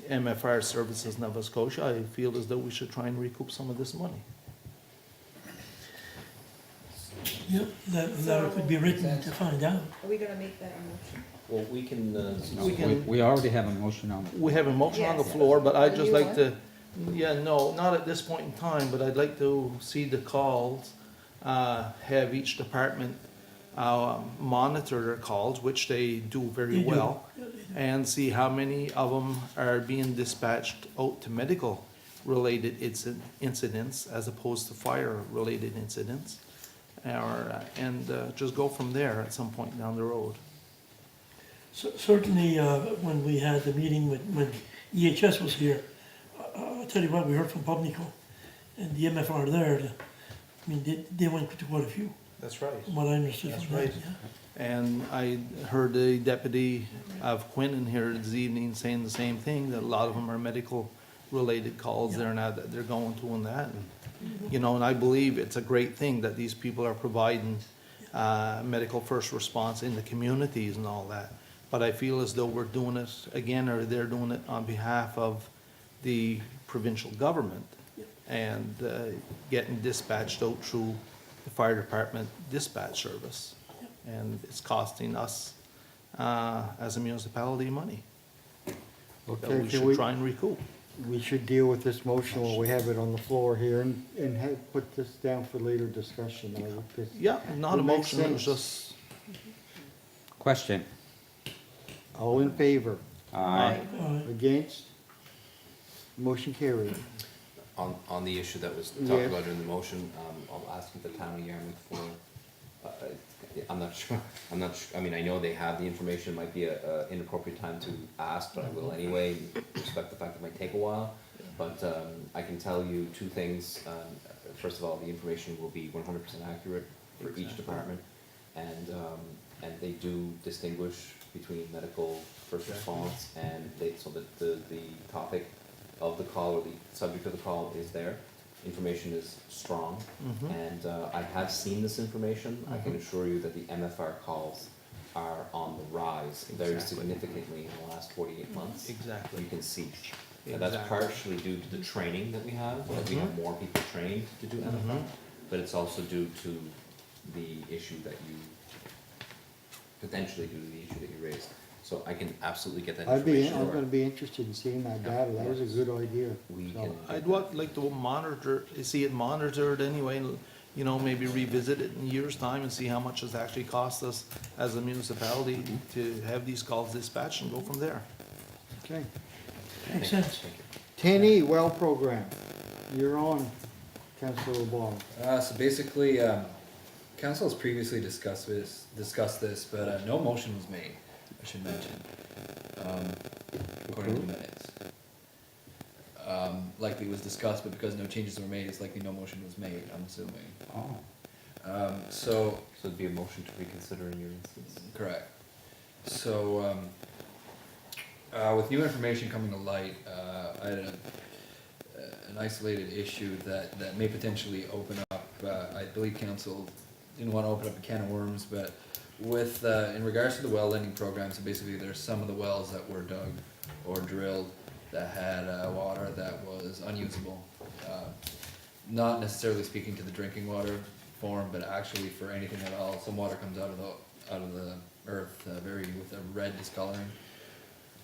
Speaker 10: MFR Services Nova Scotia, I feel as though we should try and recoup some of this money.
Speaker 4: Yep, that letter could be written to find out.
Speaker 9: Are we gonna make that a motion?
Speaker 7: Well, we can,
Speaker 10: We can-
Speaker 3: We already have a motion on it.
Speaker 10: We have a motion on the
Speaker 9: Yes.
Speaker 10: floor, but I'd
Speaker 9: A
Speaker 10: just
Speaker 9: new
Speaker 10: like to, yeah, no, not at this point in time, but I'd like to see the calls, have each department monitor their calls, which they do very
Speaker 4: They do.
Speaker 10: well, and see how many of them are being dispatched out to medical-related incidents as opposed to fire-related incidents, or, and just go from there at some point down the road.
Speaker 4: Certainly, when we had the meeting when EHS was here, I'll tell you what, we heard from Pubnico and the MFR there, I mean, they went to quite a few,
Speaker 10: That's right.
Speaker 4: from what I understood
Speaker 10: That's
Speaker 4: from them,
Speaker 10: right.
Speaker 4: yeah.
Speaker 10: And I heard the deputy of Quinton here this evening saying the same thing, that a lot of them are medical-related calls they're not, they're going to and that. And, you know, and I believe it's a great thing that these people are providing medical first response in the communities and all that. But I feel as though we're doing it again, or they're doing it on behalf of the provincial government and getting dispatched out through the fire department dispatch service. And it's costing us, as a municipality, money that
Speaker 1: Okay,
Speaker 10: we
Speaker 1: can
Speaker 10: should
Speaker 1: we,
Speaker 10: try and recoup.
Speaker 1: we should deal with this motion while we have it on the floor here and put this down for later discussion. I would just-
Speaker 10: Yeah, not a
Speaker 1: It makes
Speaker 10: motion, it was
Speaker 1: sense.
Speaker 10: just,
Speaker 3: Question.
Speaker 1: All in favor?
Speaker 3: Aye.
Speaker 1: Against? Motion carried.
Speaker 7: On the issue that was talked
Speaker 1: Yes.
Speaker 7: about in the motion, I'll ask the town of Yarmouth for, I'm not sure, I mean, I know they have the information, it might be a inappropriate time to ask, but I will anyway, respect the fact it might take a while. But, I can tell you two things, first of all, the information will be 100% accurate for each department. And they do distinguish between medical first response and so that the topic of the call or the subject of the call is there. Information is strong, and I have seen this information. I can assure you that the MFR calls are on the rise very
Speaker 10: Exactly.
Speaker 7: significantly in the last 48 months.
Speaker 10: exactly.
Speaker 7: You can see. And that's
Speaker 10: Exactly.
Speaker 7: partially due to the training that we have, that we have more people trained to do MFR, but it's also due to the issue that you, potentially due to the issue that you raised. So I can absolutely get that
Speaker 1: I'm
Speaker 7: information.
Speaker 1: gonna be interested in seeing that data. That was a good idea.
Speaker 7: We
Speaker 1: So-
Speaker 7: can.
Speaker 10: I'd like to monitor, see it monitored anyway, and, you know, maybe revisit it in a year's time and see how much it's actually cost us as a municipality to have these calls dispatched and go from there.
Speaker 1: Okay.
Speaker 4: Makes sense.
Speaker 7: Thank you.
Speaker 1: 10E, well program. You're on, Councilor LeBlanc.
Speaker 2: So basically, council has previously discussed this, but no motion was made, I should mention, according to the minutes. Likely it was discussed, but because no changes were made, it's likely no motion was made, I'm assuming.
Speaker 3: Oh.
Speaker 2: So,
Speaker 7: So it'd be a motion to reconsider in your instance.
Speaker 2: correct. So, with new information coming to light, I had an isolated issue that may potentially open up, I believe council didn't want to open up a can of worms, but with, in regards to the well lending program, so basically there's some of the wells that were dug or drilled that had water that was unusable. Not necessarily speaking to the drinking water form, but actually for anything at all. Some water comes out of the earth with a red discoloring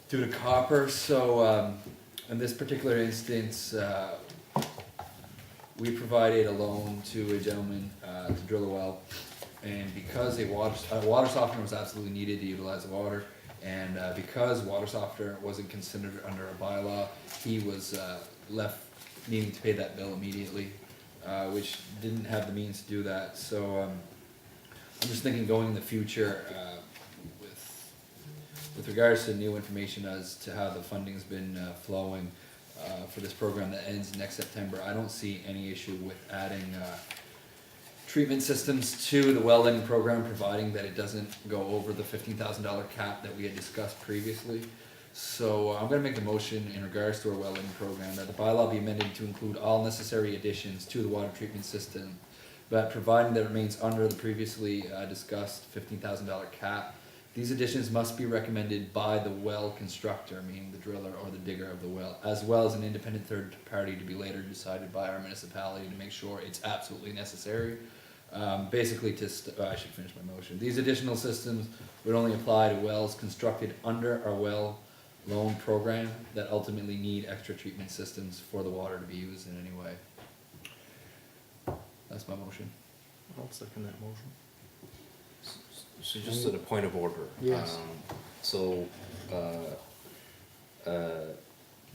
Speaker 2: due to copper. So in this particular instance, we provided a loan to a gentleman to drill a well, and because a water softener was absolutely needed to utilize the water, and because water softener wasn't considered under a bylaw, he was left needing to pay that bill immediately, which didn't have the means to do that. So I'm just thinking going in the future, with regards to new information as to how the funding's been flowing for this program that ends next September, I don't see any issue with adding treatment systems to the well lending program, providing that it doesn't go over the $15,000 cap that we had discussed previously. So I'm gonna make a motion in regards to our well lending program that the bylaw be amended to include all necessary additions to the water treatment system, but providing that it remains under the previously discussed $15,000 cap. These additions must be recommended by the well constructor, meaning the driller or the digger of the well, as well as an independent third party to be later decided by our municipality to make sure it's absolutely necessary. Basically, I should finish my motion. These additional systems would only apply to wells constructed under our well loan program that ultimately need extra treatment systems for the water to be used in any way. That's my motion.
Speaker 10: I'll second that motion.
Speaker 7: So just at a point of order.
Speaker 1: Yes.
Speaker 7: So,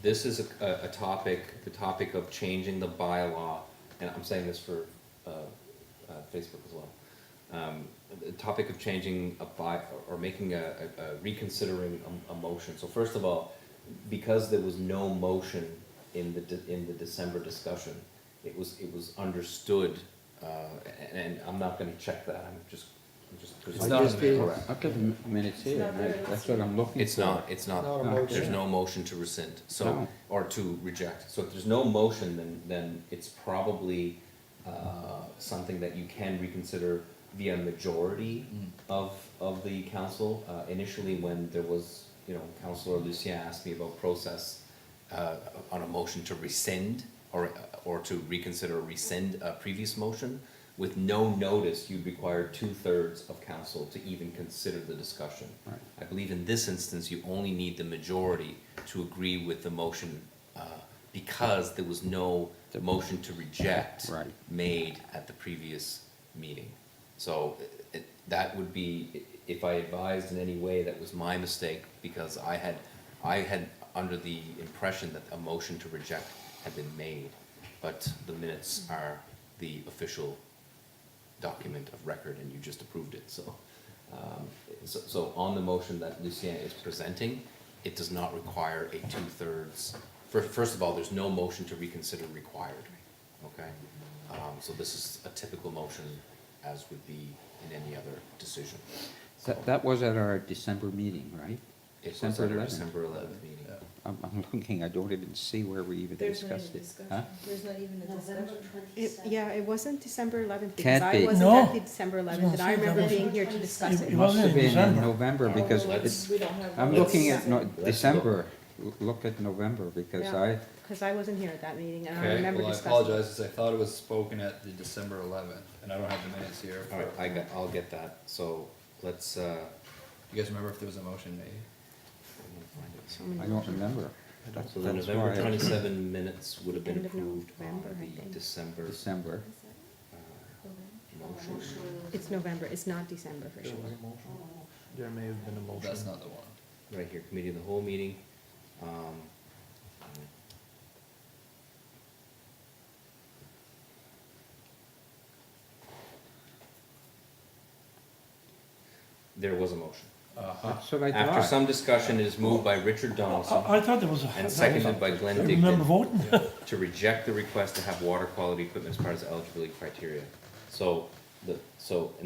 Speaker 7: this is a topic, the topic of changing the bylaw, and I'm saying this for, Facebook as well. The topic of changing or making a reconsidering a motion. So first of all, because there was no motion in the December discussion, it was understood, and I'm not gonna check that, I'm just
Speaker 2: It's not
Speaker 1: just did-
Speaker 7: correct.
Speaker 3: I've got the minutes here, that's what I'm looking for.
Speaker 7: It's not,
Speaker 1: Not a motion.
Speaker 7: there's no motion to rescind, so,
Speaker 3: No.
Speaker 7: or to reject. So if there's no motion, then it's probably, something that you can reconsider via majority of the council. Initially, when there was, Councilor Lucien asked me about process, on a motion to rescind, or to reconsider or rescind a previous motion, with no notice, you'd require 2/3 of council to even consider the discussion.
Speaker 3: Right.
Speaker 7: I believe in this instance, you only need the majority to agree with the motion, because there was no motion to reject
Speaker 3: Right.
Speaker 7: made at the previous meeting. So that would be, if I advised in any way, that was my mistake, because I had under the impression that a motion to reject had been made, but the minutes are the official document of record, and you just approved it, so. So on the motion that Lucien is presenting, it does not require a 2/3. First of all, there's no motion to reconsider required, okay? So this is a typical motion, as would be in any other decision.
Speaker 3: That was at our December meeting, right?
Speaker 7: It was
Speaker 3: December
Speaker 7: at our
Speaker 3: 11th.
Speaker 7: December 11th meeting.
Speaker 2: Yeah.
Speaker 3: I'm looking, I don't even see where we even
Speaker 9: There's not even
Speaker 3: discussed
Speaker 9: a
Speaker 3: it.
Speaker 9: discussion,
Speaker 3: Huh?
Speaker 9: there's not even a
Speaker 8: November
Speaker 9: discussion.
Speaker 8: Yeah, it wasn't December 11th, because
Speaker 3: Can't
Speaker 8: I
Speaker 3: be.
Speaker 8: wasn't
Speaker 4: No.
Speaker 8: at the December 11th, and I remember being here to discuss
Speaker 4: It
Speaker 8: it.
Speaker 3: It must
Speaker 4: wasn't
Speaker 3: have
Speaker 4: in
Speaker 3: been in
Speaker 4: December.
Speaker 3: November, because
Speaker 9: Well,
Speaker 3: it's,
Speaker 9: we don't have.
Speaker 3: I'm
Speaker 9: one.
Speaker 3: looking at
Speaker 7: let's
Speaker 3: December, look at November, because
Speaker 8: Yeah. Because I wasn't here at that meeting, and I
Speaker 2: Okay,
Speaker 8: remember
Speaker 2: well, I
Speaker 8: discussing it.
Speaker 2: apologize, because I thought it was spoken at the December 11th, and I don't have the minutes here.
Speaker 7: All right, I'll get that, so let's,
Speaker 2: You guys remember if there was a motion made?
Speaker 8: So many
Speaker 3: I don't
Speaker 8: motions.
Speaker 3: remember.
Speaker 7: so the
Speaker 3: That's
Speaker 7: November
Speaker 3: why I-
Speaker 7: 27 minutes would have been
Speaker 8: End of
Speaker 7: approved on
Speaker 8: November, I
Speaker 7: the
Speaker 8: think.
Speaker 7: December,
Speaker 3: December.
Speaker 7: motion.
Speaker 8: It's November, it's not December for sure.
Speaker 10: There may have been a motion.
Speaker 2: That's not the one.
Speaker 7: Right here, committee of the whole meeting. There was a motion.
Speaker 2: Uh-huh.
Speaker 3: That's what I
Speaker 7: After
Speaker 3: thought.
Speaker 7: some discussion, it is moved by Richard Donaldson
Speaker 4: I thought there was a.
Speaker 7: and seconded by Glenn
Speaker 4: I remember
Speaker 7: Digdon
Speaker 4: voting.
Speaker 7: to reject the request to have water quality equipment as part of the eligibility criteria. So, and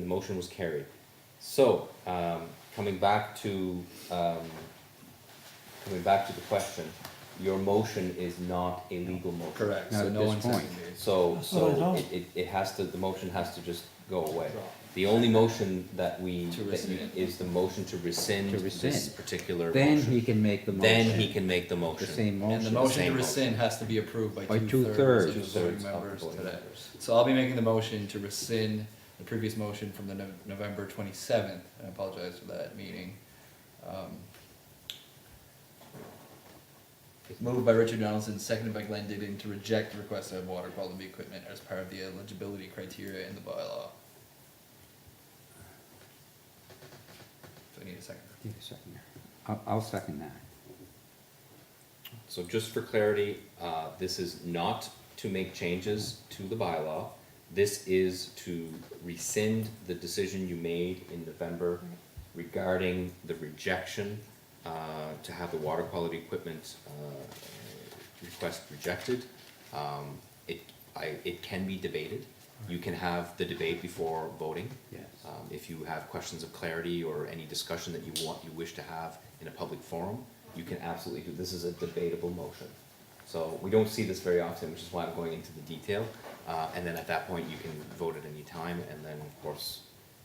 Speaker 7: the motion was carried. So, coming back to the question, your motion is not a legal motion.
Speaker 2: Correct,
Speaker 3: Not
Speaker 2: so
Speaker 3: at
Speaker 2: no
Speaker 3: this
Speaker 2: one
Speaker 3: point.
Speaker 2: seconded it.
Speaker 7: So,
Speaker 4: That's what I thought.
Speaker 7: it has to, the motion has to just go away. The only motion that
Speaker 2: To rescind.
Speaker 7: is the motion to rescind
Speaker 3: To
Speaker 7: this
Speaker 3: rescind.
Speaker 7: particular
Speaker 3: Then
Speaker 7: motion.
Speaker 3: he can make the motion.
Speaker 7: Then he can make the
Speaker 3: The
Speaker 7: motion.
Speaker 3: same
Speaker 2: And the
Speaker 3: motion.
Speaker 2: motion to
Speaker 7: same
Speaker 2: rescind
Speaker 7: motion.
Speaker 2: has to be approved by
Speaker 3: By
Speaker 2: 2/3
Speaker 3: 2/3.
Speaker 2: of the voting
Speaker 7: 2/3 of the
Speaker 2: members
Speaker 7: voting
Speaker 2: today.
Speaker 7: members.
Speaker 2: So I'll be making the motion to rescind the previous motion from the November 27th, and I apologize for that meeting. Moved by Richard Donaldson, seconded by Glenn Digdon to reject the request of water quality equipment as part of the eligibility criteria in the bylaw. So I need a second.
Speaker 3: Need a second. I'll second that.
Speaker 7: So just for clarity, this is not to make changes to the bylaw. This is to rescind the decision you made in November regarding the rejection, to have the water quality equipment, request rejected. It can be debated. You can have the debate before voting.
Speaker 3: Yes.
Speaker 7: If you have questions of clarity or any discussion that you wish to have in a public forum, you can absolutely do, this is a debatable motion. So we don't see this very often, which is why I'm going into the detail. And then at that point, you can vote at any time, and then, of course,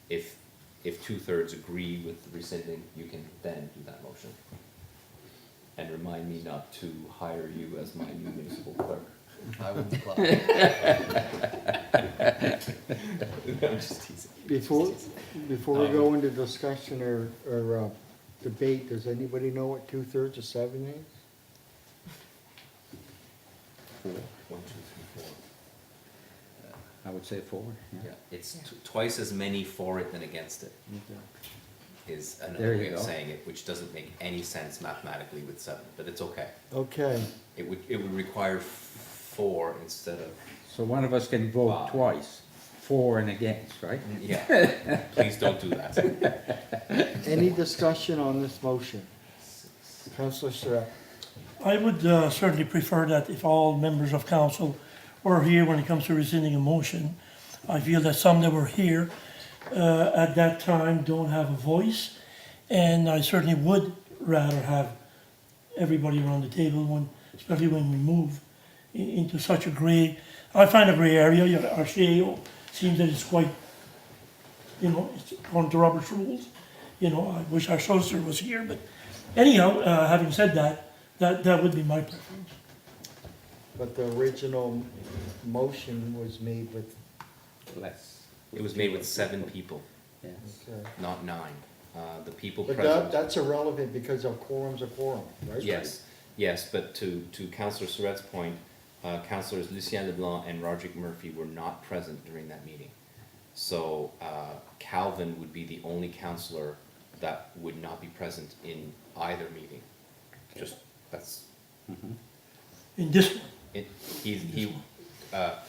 Speaker 7: if 2/3 agree with rescinding, you can then do that motion. And remind me not to hire you as my new municipal clerk.
Speaker 2: I wouldn't apply.
Speaker 7: I'm just teasing.
Speaker 1: Before we go into discussion or debate, does anybody know what 2/3 of 7 is?
Speaker 7: 4. 1, 2, 3, 4.
Speaker 3: I would say 4,
Speaker 7: Yeah,
Speaker 3: yeah.
Speaker 7: it's twice as many for it than against it, is
Speaker 3: There
Speaker 7: another
Speaker 3: you
Speaker 7: way of
Speaker 3: go.
Speaker 7: saying it, which doesn't make any sense mathematically with 7, but it's okay.
Speaker 1: Okay,
Speaker 7: It would require 4 instead of,
Speaker 3: So one of us can vote
Speaker 7: Wow.
Speaker 3: twice. for and against, right?
Speaker 7: Yeah, please don't do that.
Speaker 1: Any discussion on this motion? Councillor Surratt.
Speaker 4: I would certainly prefer that if all members of council were here when it comes to rescinding a motion. I feel that some that were here at that time don't have a voice, and I certainly would rather have everybody around the table when, especially when we move into such a gray, I find a gray area. Our CEO seems that it's quite, it's according to Robert's rules. I wish our solicitor was here, but anyhow, having said that, that would be my preference.
Speaker 1: But the original motion was made with,
Speaker 3: Less,
Speaker 7: It was made with 7 people,
Speaker 3: yes.
Speaker 1: okay.
Speaker 7: not 9. The people
Speaker 1: But
Speaker 7: present.
Speaker 1: that's irrelevant because a quorum's a quorum, right?
Speaker 7: Yes, but to Councillor Surratt's point, Councillors Lucien Leblanc and Roderick Murphy were not present during that meeting. So Calvin would be the only councillor that would not be present in either meeting. Just, that's,
Speaker 4: In this one,
Speaker 7: he,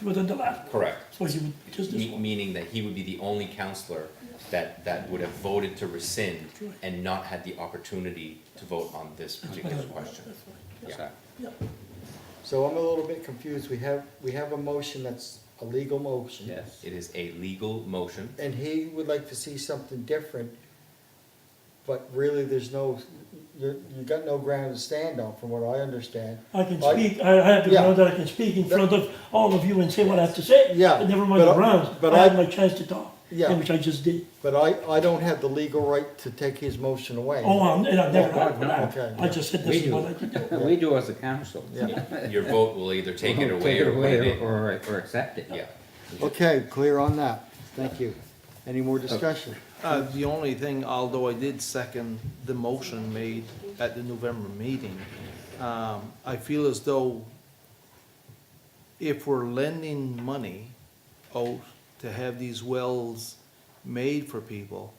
Speaker 4: within the last,
Speaker 7: correct.
Speaker 4: so he would, just this one.
Speaker 7: Meaning that he would be the only councillor that would have voted to rescind and not had the opportunity to vote on this particular question. Yeah.
Speaker 4: Yeah.
Speaker 1: So I'm a little bit confused. We have a motion that's a legal motion.
Speaker 3: Yes.
Speaker 7: It is a legal motion.
Speaker 1: And he would like to see something different, but really there's you got no ground to stand on, from what I understand.
Speaker 4: I can speak, I have the
Speaker 1: Yeah.
Speaker 4: ground that I can speak in front of all of you and say what I have to say.
Speaker 1: Yeah,
Speaker 4: But never mind
Speaker 1: but
Speaker 4: the
Speaker 1: I-
Speaker 4: grounds,
Speaker 1: but
Speaker 4: I had
Speaker 1: I-
Speaker 4: my chance to talk,
Speaker 1: Yeah.
Speaker 4: which I just did.
Speaker 1: But I don't have the legal right to take his motion away.
Speaker 4: And I've never had
Speaker 3: no,
Speaker 4: that.
Speaker 1: okay,
Speaker 4: I just said
Speaker 3: We
Speaker 4: this is
Speaker 3: do.
Speaker 4: what I could do.
Speaker 3: We do as a council.
Speaker 1: Yeah.
Speaker 7: Your vote will either take it
Speaker 3: We'll
Speaker 7: away or put it in.
Speaker 3: or accept it.
Speaker 7: Yeah.
Speaker 1: Okay, clear on that. Thank you. Any more discussion?
Speaker 10: The only thing, although I did second the motion made at the November meeting, I feel as though if we're lending money out to have these wells made for people,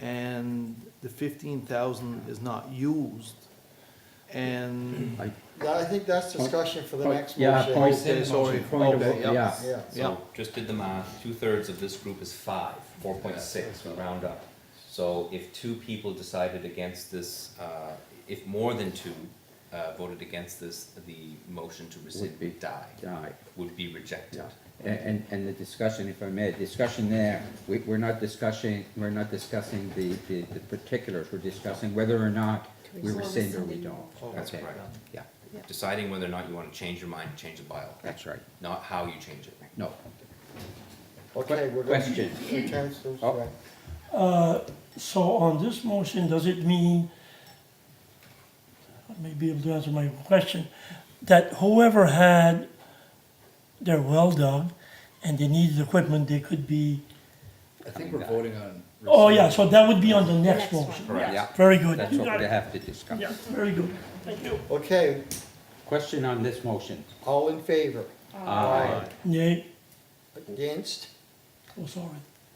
Speaker 10: and the 15,000 is not used, and,
Speaker 1: Yeah, I think that's discussion for the next
Speaker 3: Yeah,
Speaker 1: motion.
Speaker 3: point,
Speaker 10: Okay, sorry.
Speaker 3: point of,
Speaker 10: Okay,
Speaker 3: yeah.
Speaker 1: Yeah.
Speaker 10: yeah.
Speaker 7: So just did the math, 2/3 of this group is 5, 4.6, we round up. So if 2 people decided against this, if more than 2 voted against this, the motion to rescind
Speaker 3: Would be
Speaker 7: would die,
Speaker 3: Right.
Speaker 7: would be rejected.
Speaker 3: And the discussion, if I may, discussion there, we're not discussing the particulars, we're discussing whether or not we rescind or we don't.
Speaker 7: That's
Speaker 3: Okay.
Speaker 7: correct.
Speaker 3: Yeah,
Speaker 7: Deciding whether or not you want to change your mind, change the bylaw,
Speaker 3: that's right.
Speaker 7: not how you change it.
Speaker 3: No.
Speaker 1: Okay, we're going
Speaker 3: Question.
Speaker 1: to Councillor
Speaker 3: Oh.
Speaker 1: Surratt.
Speaker 4: So on this motion, does it mean, I may be able to answer my question, that whoever had their well dug and they needed equipment, they could be,
Speaker 2: I think we're voting on.
Speaker 4: oh yeah, so that would be on the next
Speaker 8: Next one.
Speaker 4: motion.
Speaker 7: Correct.
Speaker 3: Yeah,
Speaker 4: Very good.
Speaker 3: that's
Speaker 4: You
Speaker 3: what
Speaker 4: got
Speaker 3: we
Speaker 4: it.
Speaker 3: have to discuss.
Speaker 4: Yeah, very good. Thank you.
Speaker 1: Okay,
Speaker 3: Question on this motion?
Speaker 1: all in favor?
Speaker 3: Aye.
Speaker 4: Nay,
Speaker 1: Against?
Speaker 4: oh, sorry.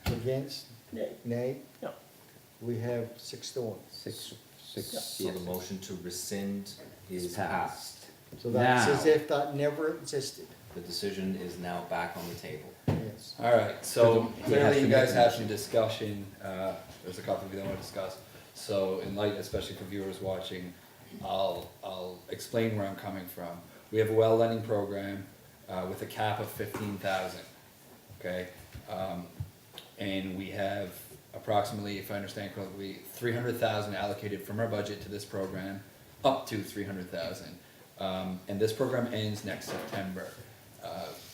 Speaker 1: Against?
Speaker 4: Nay.
Speaker 1: Nay?
Speaker 4: Yeah.
Speaker 1: We have 6 to 1.
Speaker 3: Six,
Speaker 7: So
Speaker 3: yes.
Speaker 7: the motion to rescind is
Speaker 3: Is
Speaker 7: passed.
Speaker 3: passed.
Speaker 1: So that's
Speaker 3: Now.
Speaker 1: as if that never existed.
Speaker 7: The decision is now back on the table.
Speaker 1: Yes.
Speaker 2: Alright, so
Speaker 3: He has
Speaker 2: clearly
Speaker 3: to
Speaker 2: you
Speaker 3: make
Speaker 2: guys
Speaker 3: a
Speaker 2: had
Speaker 3: motion.
Speaker 2: some discussion, there's a couple of you that want to discuss. So in light, especially for viewers watching, I'll explain where I'm coming from. We have a well lending program, with a cap of 15,000, okay? And we have approximately, if I understand correctly, 300,000 allocated from our budget to this program, up to 300,000. And this program ends next September.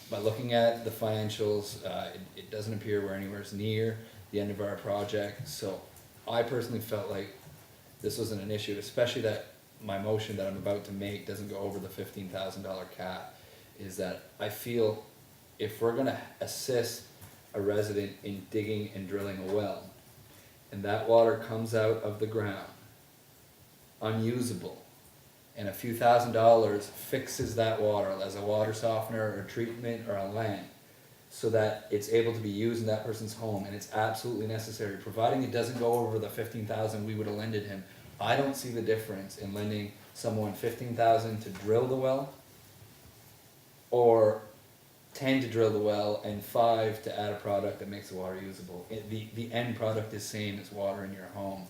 Speaker 2: By looking at the financials, it doesn't appear we're anywhere near the end of our project. So I personally felt like this wasn't an issue, especially that my motion that I'm about to make doesn't go over the $15,000 cap. Is that I feel if we're gonna assist a resident in digging and drilling a well, and that water comes out of the ground unusable, and a few $1,000s fixes that water as a water softener or treatment or a land, so that it's able to be used in that person's home and it's absolutely necessary, providing it doesn't go over the 15,000 we would have lended him. I don't see the difference in lending someone 15,000 to drill the well or 10 to drill the well, and 5 to add a product that makes the water usable. The end product is same as water in your home.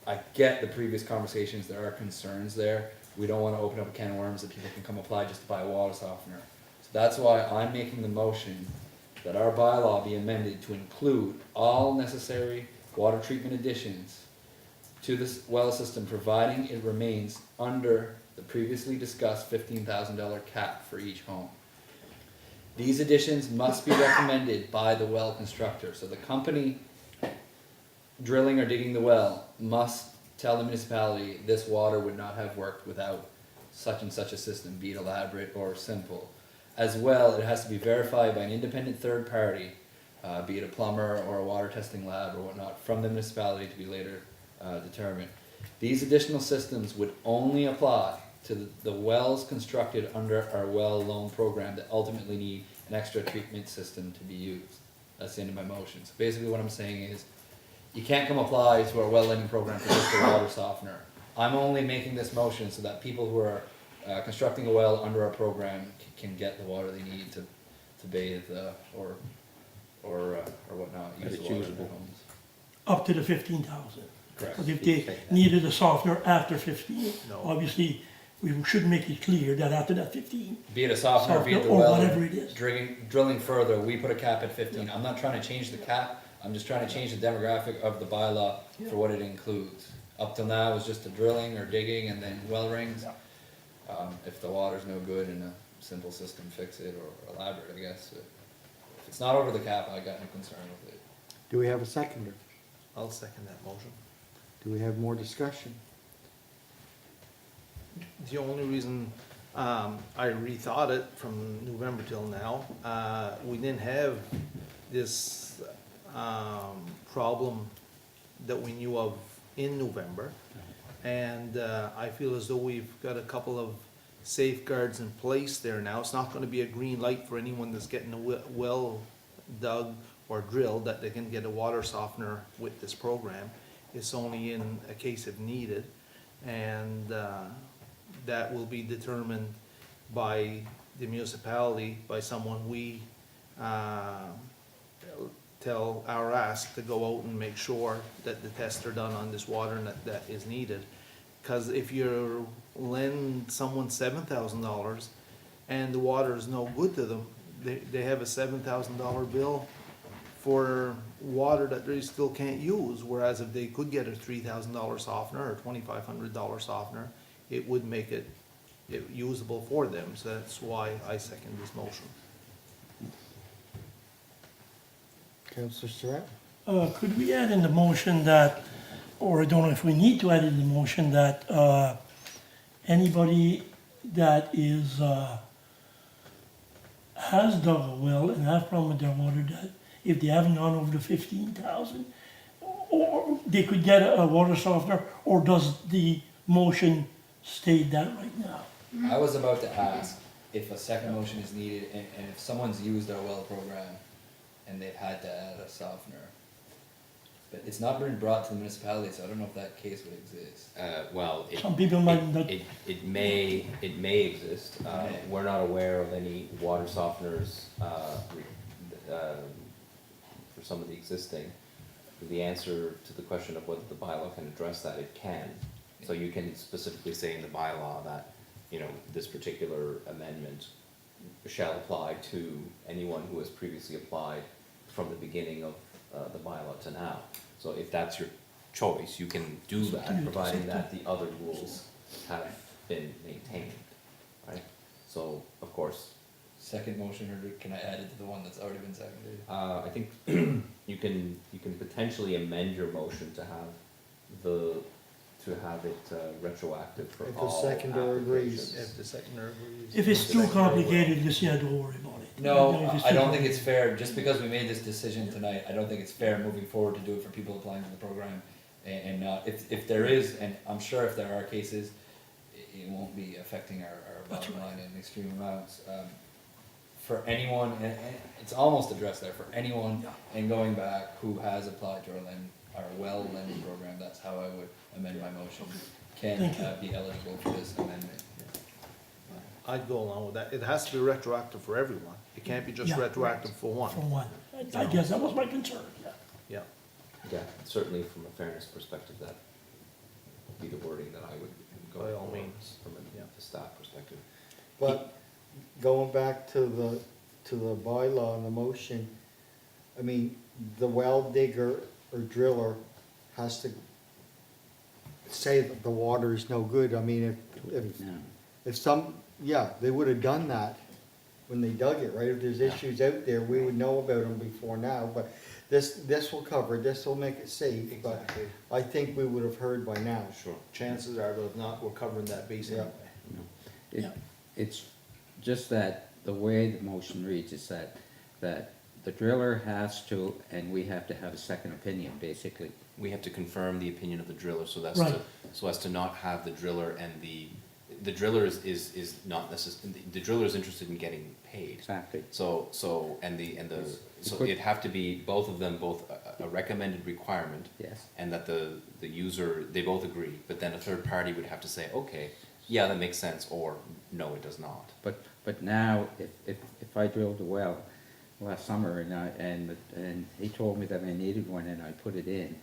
Speaker 2: I get the previous conversations, there are concerns there. We don't wanna open up a can of worms that people can come apply just to buy a water softener. So that's why I'm making the motion that our bylaw be amended to include all necessary water treatment additions to this well system, providing it remains under the previously discussed $15,000 cap for each home. These additions must be recommended by the well constructor, so the company drilling or digging the well must tell the municipality this water would not have worked without such and such a system, be it elaborate or simple. As well, it has to be verified by an independent third party, be it a plumber or a water testing lab or whatnot, from the municipality to be later determined. These additional systems would only apply to the wells constructed under our well loan program that ultimately need an extra treatment system to be used. That's the end of my motion. So basically what I'm saying is, you can't come apply to our well lending program for just a water softener. I'm only making this motion so that people who are constructing a well under our program can get the water they need to bathe or whatnot, use the water in their
Speaker 3: usable.
Speaker 2: homes.
Speaker 4: Up to the 15,000.
Speaker 2: Correct.
Speaker 4: But if they needed a softener after 15, obviously, we should make it clear that after that 15,
Speaker 2: Be it a softener, be it the
Speaker 4: or
Speaker 2: well,
Speaker 4: whatever it is.
Speaker 2: drilling further, we put a cap at 15. I'm not trying to change the cap, I'm just trying to change the demographic of the bylaw for what it includes. Up till now, it was just the drilling or digging and then well rings. If the water's no good and a simple system, fix it, or elaborate, I guess. If it's not over the cap, I got no concern with it.
Speaker 1: Do we have a seconder?
Speaker 10: I'll second that motion.
Speaker 1: Do we have more discussion?
Speaker 10: The only reason I rethought it from November till now, we didn't have this problem that we knew of in November. And I feel as though we've got a couple of safeguards in place there now. It's not gonna be a green light for anyone that's getting a well dug or drilled that they can get a water softener with this program. It's only in a case if needed. And that will be determined by the municipality, by someone we ask to go out and make sure that the tests are done on this water and that is needed. Cause if you lend someone $7,000 and the water is no good to them, they have a $7,000 bill for water that they still can't use, whereas if they could get a $3,000 softener or $2,500 softener, it would make it usable for them, so that's why I second this motion.
Speaker 1: Councillor Surratt?
Speaker 4: Could we add in the motion that, or I don't know if we need to add in the motion that anybody that is, has dug a well and have problem with their water, that if they haven't gone over the 15,000, or they could get a water softener, or does the motion state that right now?
Speaker 2: I was about to ask if a second motion is needed, and if someone's used our well program and they've had to add a softener. But it's not been brought to the municipality, so I don't know if that case would exist.
Speaker 7: Well,
Speaker 4: Some people might not,
Speaker 7: it may exist. We're not aware of any water softeners, for some of the existing. The answer to the question of whether the bylaw can address that, it can. So you can specifically say in the bylaw that, you know, this particular amendment shall apply to anyone who has previously applied from the beginning of the bylaw to now. So if that's your choice, you can do that, providing that the other rules have been maintained, right? So, of course,
Speaker 2: Second motion, or can I add it to the one that's already been seconded?
Speaker 7: I think you can potentially amend your motion to have it retroactive for
Speaker 1: If the
Speaker 7: all
Speaker 1: seconder agrees.
Speaker 7: applications.
Speaker 10: If the seconder agrees.
Speaker 4: if it's too complicated, just, yeah, don't worry about it.
Speaker 2: No,
Speaker 4: If it's
Speaker 2: I
Speaker 4: too
Speaker 2: don't think it's
Speaker 4: complicated.
Speaker 2: fair, just because we made this decision tonight, I don't think it's fair moving forward to do it for people applying to the program and not, if there is, and I'm sure if there are cases, it won't be affecting our
Speaker 4: That's
Speaker 2: bottom
Speaker 4: right.
Speaker 2: line in extreme amounts. For anyone, and it's almost addressed there, for anyone, and going back, who has applied to our well lending program, that's how I would amend my motion, can
Speaker 4: Thank you.
Speaker 2: be eligible for this amendment.
Speaker 10: I'd go along with that. It has to be retroactive for everyone. It can't be just
Speaker 4: Yeah.
Speaker 10: retroactive for one.
Speaker 4: For one. I guess that was my concern, yeah.
Speaker 10: Yeah.
Speaker 7: Yeah, certainly from a fairness perspective, that would be the wording that I would go
Speaker 10: By all
Speaker 7: for
Speaker 10: means,
Speaker 7: from
Speaker 10: yeah.
Speaker 7: the staff perspective.
Speaker 1: But going back to the bylaw and the motion, I mean, the well digger or driller has to say that the water is no good. I mean, if some, yeah, they would have done that when they dug it, right? If there's issues out there, we would know about them before now, but this will cover, this will make it safe, but
Speaker 10: Exactly.
Speaker 1: I think we would have heard by now.
Speaker 7: Sure.
Speaker 10: Chances are, but if not, we're covering that base
Speaker 1: Yeah.
Speaker 10: anyway.
Speaker 3: It, it's just that the way the motion reads is that the driller has to, and we have to have a second opinion, basically.
Speaker 7: We have to confirm the opinion of the driller, so that's
Speaker 4: Right.
Speaker 7: to, so as to not have the driller and the driller is not the driller is interested in getting paid.
Speaker 3: Exactly.
Speaker 7: So, so
Speaker 3: could-
Speaker 7: it'd have to be both of them, both a recommended requirement.
Speaker 3: Yes.
Speaker 7: And that the user, they both agree, but then a third party would have to say, okay, yeah, that makes sense, or no, it does not.
Speaker 3: But now, if I drilled a well last summer and he told me that I needed one and I put it in,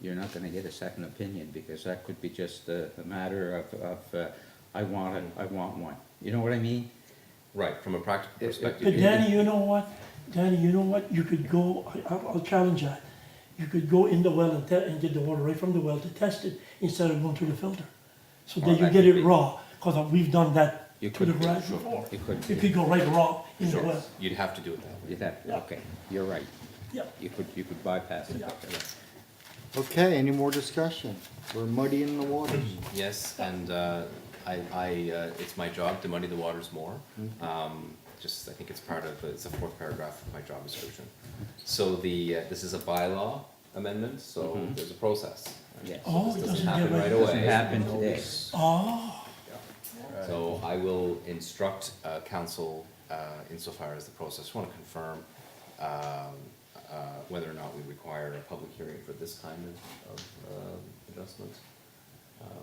Speaker 3: you're not gonna get a second opinion, because that could be just a matter of, I want one. You know what I mean?
Speaker 7: Right, from a practical
Speaker 3: It-
Speaker 7: perspective.
Speaker 4: But Danny, you know what? Danny, you know what? You could go, I'll challenge that. You could go in the well and get the water right from the well to test it instead of going through the filter. So
Speaker 3: Well,
Speaker 4: then you
Speaker 3: that
Speaker 4: get
Speaker 3: could
Speaker 4: it
Speaker 3: be-
Speaker 4: raw, because we've done that
Speaker 3: You
Speaker 4: to the
Speaker 3: could-
Speaker 4: garage
Speaker 7: sure.
Speaker 4: before.
Speaker 3: You could-
Speaker 4: You could go right raw in the
Speaker 7: Sure,
Speaker 4: well.
Speaker 7: you'd have to do it that way.
Speaker 3: You'd have, okay, you're right.
Speaker 4: Yeah.
Speaker 3: You could bypass it.
Speaker 4: Yeah.
Speaker 1: Okay, any more discussion? We're muddying the waters.
Speaker 7: Yes, and it's my job to muddy the waters more. Just, I think it's part of, it's the fourth paragraph of my job description. So this is a bylaw amendment, so there's a process.
Speaker 3: Yes.
Speaker 4: Oh,
Speaker 7: This
Speaker 4: it
Speaker 7: doesn't
Speaker 4: doesn't
Speaker 7: happen
Speaker 4: get
Speaker 7: right
Speaker 4: right.
Speaker 3: Doesn't
Speaker 7: away.
Speaker 3: happen today.
Speaker 4: Oh,
Speaker 7: So I will instruct council insofar as the process. I want to confirm whether or not we require a public hearing for this kind of adjustment.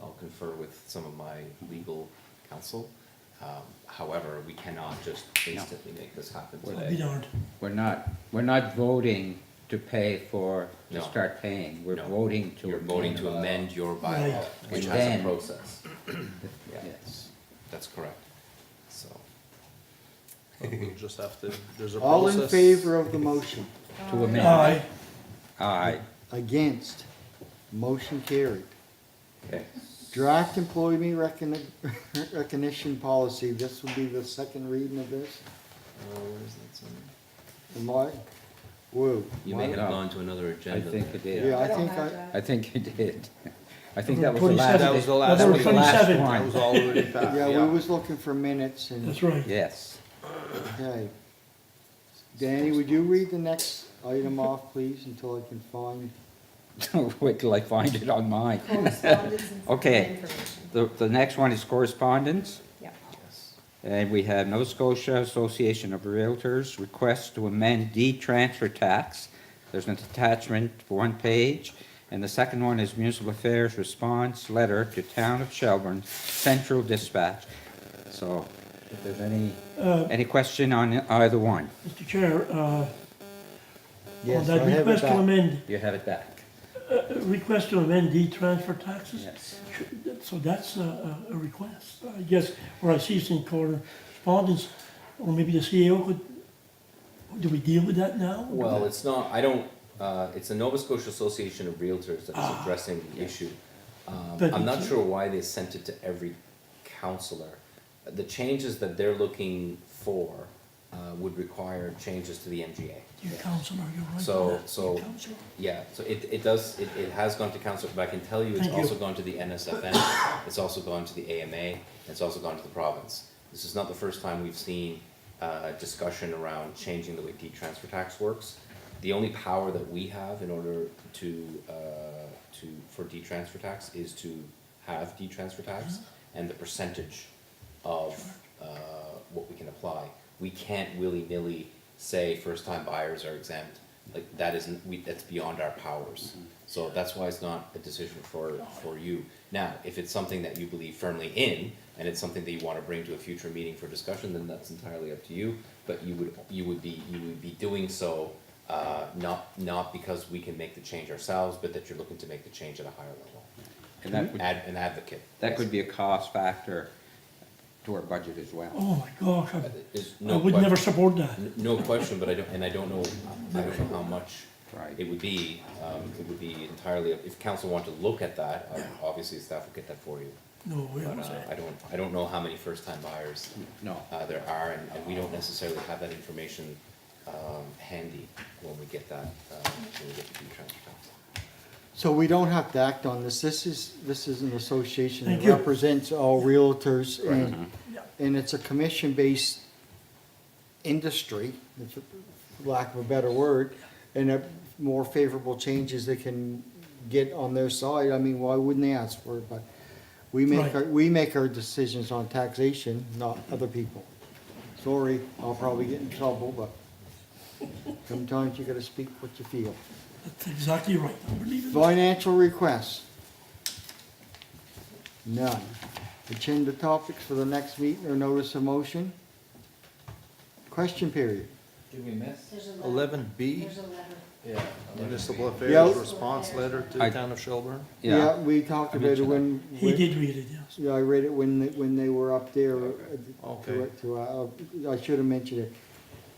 Speaker 7: I'll confer with some of my legal counsel. However, we cannot just instantly make this happen
Speaker 3: Well,
Speaker 4: I'll be
Speaker 7: today.
Speaker 4: darned.
Speaker 3: We're not voting to pay to
Speaker 7: No.
Speaker 3: start paying. We're
Speaker 7: No.
Speaker 3: voting to.
Speaker 7: You're voting to amend your bylaw,
Speaker 4: Right.
Speaker 7: which
Speaker 3: And
Speaker 7: has a
Speaker 3: then-
Speaker 7: process. Yeah,
Speaker 3: Yes.
Speaker 7: that's correct. So,
Speaker 10: We'll just have to, there's a process.
Speaker 1: All in favor of the motion?
Speaker 3: To amend.
Speaker 4: Aye.
Speaker 3: Aye.
Speaker 1: Against? Motion carried.
Speaker 3: Okay.
Speaker 1: Draft employee recognition policy, this will be the second reading of this?
Speaker 7: where is that somewhere?
Speaker 1: Am I? Whoa.
Speaker 7: You may
Speaker 3: Mine
Speaker 7: have
Speaker 3: up.
Speaker 7: gone to another
Speaker 3: I
Speaker 7: agenda.
Speaker 3: think it
Speaker 1: Yeah,
Speaker 3: did.
Speaker 1: I
Speaker 9: don't
Speaker 1: think
Speaker 9: have
Speaker 1: I,
Speaker 9: that.
Speaker 3: I think you did. I think
Speaker 4: Number
Speaker 3: that was the last.
Speaker 4: 27.
Speaker 10: That was the last
Speaker 4: Number
Speaker 3: That was the last
Speaker 4: 27.
Speaker 10: That
Speaker 3: one.
Speaker 10: was already passed,
Speaker 1: yeah, we
Speaker 10: yeah.
Speaker 1: was looking for minutes and,
Speaker 4: That's right.
Speaker 3: Yes.
Speaker 1: okay. Danny, would you read the next item off, please, until I can find?
Speaker 3: Wait till I find it on mine.
Speaker 9: Correspondence and
Speaker 3: Okay.
Speaker 9: information.
Speaker 3: The next one is correspondence.
Speaker 9: Yeah.
Speaker 7: Yes.
Speaker 3: And we have Nova Scotia Association of Realtors request to amend deed transfer tax. There's an attachment for one page. And the second one is Municipal Affairs response letter to Town of Shelburne Central Dispatch. So if there's any question on either one,
Speaker 4: Mr. Chair, on
Speaker 1: Yes,
Speaker 4: that
Speaker 1: I have it
Speaker 4: request to
Speaker 1: back.
Speaker 4: amend,
Speaker 3: you have it back.
Speaker 4: request to amend deed transfer taxes?
Speaker 3: Yes.
Speaker 4: So that's a request. I guess where I see it's in correspondence, or maybe the CEO could, do we deal with that now?
Speaker 7: Well, it's not, I don't, it's the Nova Scotia Association of Realtors that is addressing the issue.
Speaker 4: But
Speaker 7: I'm not
Speaker 4: it's-
Speaker 7: sure why they sent it to every councillor. The changes that they're looking for would require changes to the MGA.
Speaker 4: Dear Counselor, you're right.
Speaker 7: So-
Speaker 4: on that.
Speaker 7: so-
Speaker 4: Dear Counselor.
Speaker 7: Yeah, so it has gone to council, but I can tell you it's
Speaker 4: Thank you.
Speaker 7: also gone to the NSFN, it's also gone to the AMA, and it's also gone to the province. This is not the first time we've seen discussion around changing the way deed transfer tax works. The only power that we have in order for deed transfer tax is to have deed transfer tax and the percentage of what we can apply. We can't willy-nilly say first-time buyers are exempt, like, that isn't, that's beyond our powers. So that's why it's not a decision for you. Now, if it's something that you believe firmly in, and it's something that you wanna bring to a future meeting for discussion, then that's entirely up to you. But you would be doing so, not because we can make the change ourselves, but that you're looking to make the change at a higher level.
Speaker 3: And that would,
Speaker 7: An advocate.
Speaker 3: that could be a cost factor to our budget as well.
Speaker 4: Oh my gosh,
Speaker 7: There's
Speaker 4: I
Speaker 7: no
Speaker 4: would never support that.
Speaker 7: No question, but I don't know how much
Speaker 3: Right.
Speaker 7: it would be. It would be entirely, if council want to look at that, obviously staff will get that for you.
Speaker 4: No, we
Speaker 7: But,
Speaker 4: don't.
Speaker 7: I don't know how many first-time buyers,
Speaker 3: No.
Speaker 7: there are, and we don't necessarily have that information, handy when we get that, when we get to do transfer tax.
Speaker 1: So we don't have to act on this. This is an association that
Speaker 4: Thank you.
Speaker 1: represents all realtors and,
Speaker 4: Yeah.
Speaker 1: and it's a commission-based industry, for lack of a better word, and a more favorable changes they can get on their side. I mean, why wouldn't they ask for it? But we
Speaker 4: Right.
Speaker 1: we make our decisions on taxation, not other people. Sorry, I'll probably get in trouble, but sometimes you gotta speak what you feel.
Speaker 4: That's exactly right, I believe it.
Speaker 1: Financial requests? None. Agenda topics for the next meeting or notice of motion? Question period.
Speaker 2: Did we miss?
Speaker 10: 11B,
Speaker 2: Yeah.
Speaker 10: municipal
Speaker 1: Yeah.
Speaker 10: affairs response letter to the
Speaker 3: I-
Speaker 10: town of Shelburne.
Speaker 1: Yeah, we talked
Speaker 3: I
Speaker 1: about it
Speaker 3: mentioned
Speaker 1: when.
Speaker 4: He did read it, yes.
Speaker 1: Yeah, I read it when they were up there.
Speaker 10: Okay.
Speaker 1: I should have mentioned it.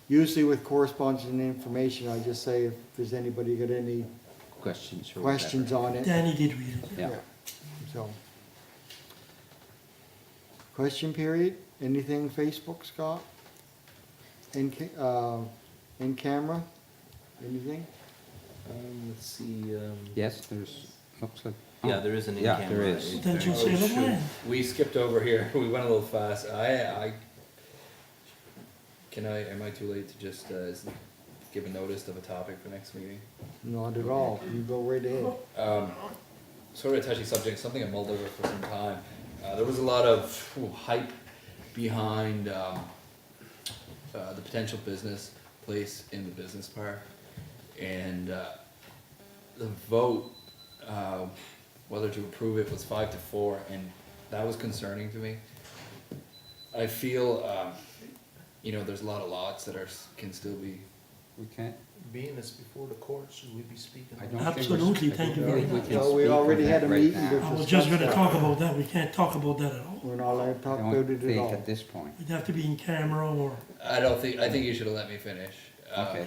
Speaker 1: Usually with correspondence and information, I just say if there's anybody got any
Speaker 3: Questions or whatever.
Speaker 1: questions on it.
Speaker 4: Danny did read it.
Speaker 3: Yeah.
Speaker 1: So. Question period, anything Facebook, Scott? In camera, anything?
Speaker 7: Let's see,
Speaker 3: Yes, there's, looks like.
Speaker 7: yeah, there is an
Speaker 3: Yeah,
Speaker 7: in-camera.
Speaker 3: there is.
Speaker 4: Potential
Speaker 2: Oh,
Speaker 4: sale of
Speaker 2: shoot.
Speaker 4: land.
Speaker 2: We skipped over here, we went a little fast, am I too late to just, give a notice of a topic for next meeting?
Speaker 1: Not at all, you go right ahead.
Speaker 2: Sort of a touchy subject, something I mulled over for some time. There was a lot of hype behind, the potential business place in the business park. And, the vote, whether to approve it was 5-4, and that was concerning to me. I feel, there's a lot of lots that can still be.
Speaker 3: We can't,
Speaker 10: Being it's before the court, should we be speaking?
Speaker 3: I
Speaker 10: on
Speaker 3: don't
Speaker 10: that?
Speaker 3: think we're.
Speaker 4: Absolutely,
Speaker 3: I
Speaker 4: thank
Speaker 3: don't
Speaker 4: you very
Speaker 3: think we
Speaker 4: much.
Speaker 3: can
Speaker 1: No, we
Speaker 3: speak on
Speaker 1: already had
Speaker 3: that
Speaker 1: a
Speaker 3: right
Speaker 1: meeting
Speaker 3: now.
Speaker 1: to-
Speaker 4: I was just gonna talk about that, we can't talk about that at all.
Speaker 1: We're not allowed to
Speaker 3: I
Speaker 1: talk
Speaker 3: don't
Speaker 1: about it at
Speaker 3: think
Speaker 1: all.
Speaker 3: at this point.
Speaker 4: It'd have to be in camera or,
Speaker 2: I think you should have let me finish.
Speaker 3: Okay.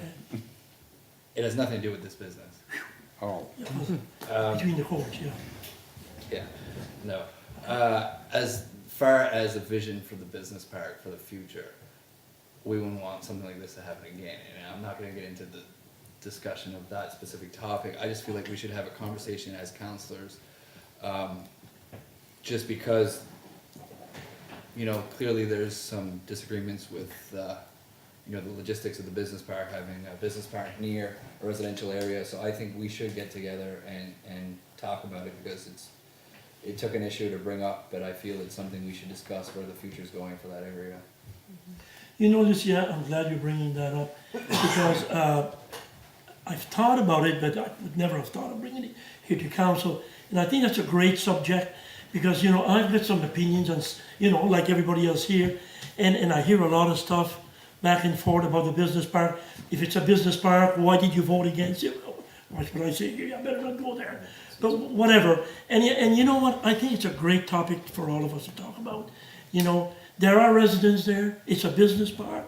Speaker 2: It has nothing to do with this business.
Speaker 3: Oh,
Speaker 4: between the courts, yeah.
Speaker 2: Yeah, no. As far as a vision for the business park for the future, we wouldn't want something like this to happen again. And I'm not gonna get into the discussion of that specific topic. I just feel like we should have a conversation as counselors. Just because, clearly there's some disagreements with, the logistics of the business park, having a business park near a residential area. So I think we should get together and talk about it because it took an issue to bring up, but I feel it's something we should discuss where the future's going for that area.
Speaker 4: Lucia, I'm glad you're bringing that up, because, I've thought about it, but I would never have thought of bringing it here to council. And I think that's a great subject, because, I've got some opinions on, like everybody else here, and I hear a lot of stuff back and forth about the business park. If it's a business park, why did you vote against it? What should I say? I better not go there. But whatever. And you know what? I think it's a great topic for all of us to talk about. There are residents there. It's a business park.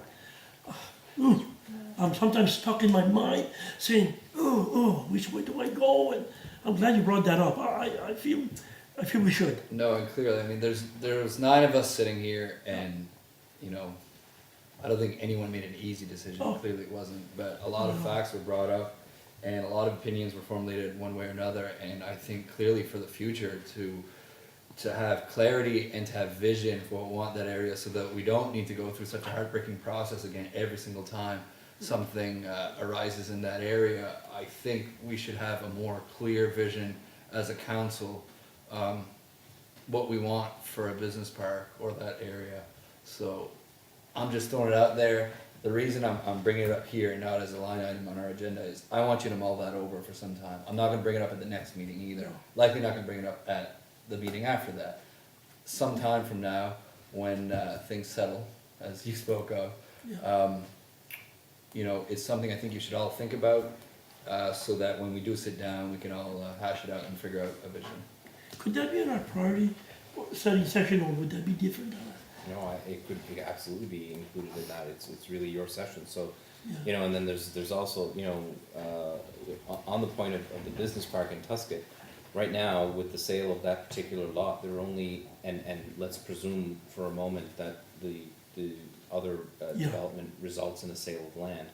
Speaker 4: I'm sometimes stuck in my mind saying, which way do I go? And I'm glad you brought that up. I feel we should.
Speaker 2: No, and clearly, there's 9 of us sitting here, and I don't think anyone made an easy decision.
Speaker 4: Oh.
Speaker 2: Clearly, it wasn't. But a lot of facts were brought up, and a lot of opinions were formulated one way or another. And I think clearly for the future to have clarity and to have vision for what we want that area, so that we don't need to go through such a heartbreaking process again every single time something arises in that area. I think we should have a more clear vision as a council, what we want for a business park or that area. So I'm just throwing it out there. The reason I'm bringing it up here and not as a line item on our agenda is I want you to mull that over for some time. I'm not gonna bring it up at the next meeting either. Likely not gonna bring it up at the meeting after that. Sometime from now, when, things settle, as you spoke of, you know, it's something I think you should all think about, so that when we do sit down, we can all hash it out and figure out a vision.
Speaker 4: Could that be in our priority study session, or would that be different?
Speaker 7: No, it could absolutely be included in that, it's really your session, so,
Speaker 4: Yeah.
Speaker 7: you know, and then there's also, you know, on the point of the business park in Tuscan, right now, with the sale of that particular lot, they're only, and let's presume for a moment that the other
Speaker 4: Yeah.
Speaker 7: development results in a sale of land,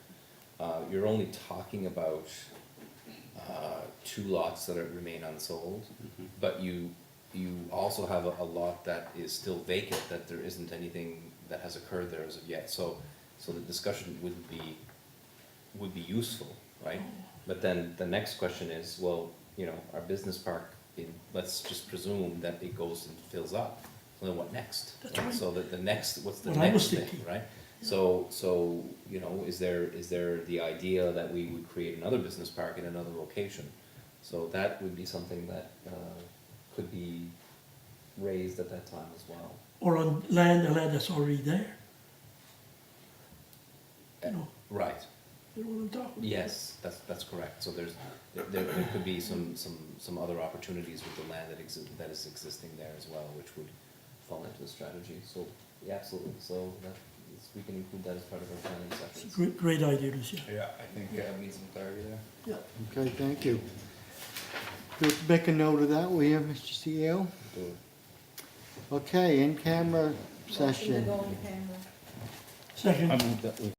Speaker 7: you're only talking about, 2 lots that remain unsold, but you also have a lot that is still vacant, that there isn't anything that has occurred there as of yet, so the discussion would be useful, right? But then the next question is, well, you know, our business park, let's just presume that it goes and fills up, so then what next?
Speaker 4: That's right.
Speaker 7: So the next, what's the
Speaker 4: What I was
Speaker 7: next thing,
Speaker 4: thinking.
Speaker 7: right? So, you know, is there the idea that we would create another business park in another location? So that would be something that, could be raised at that time as well.
Speaker 4: Or on the land that's already there? You know,
Speaker 7: Right,
Speaker 4: you know what I'm talking about?
Speaker 7: yes, that's correct, so there could be some other opportunities with the land that is existing there as well, which would fall into the strategy, so, yeah, absolutely, so we can include that as part of our planning
Speaker 4: It's a
Speaker 7: sessions.
Speaker 4: great idea, Lucia.
Speaker 2: Yeah, I think we need some clarity there.
Speaker 1: Okay, thank you. Let's make a note of that, will you, Mr. CEO?
Speaker 7: Do it.
Speaker 1: Okay, in-camera
Speaker 9: Motion to
Speaker 1: session.
Speaker 9: go on camera.
Speaker 4: Second.
Speaker 11: I moved that we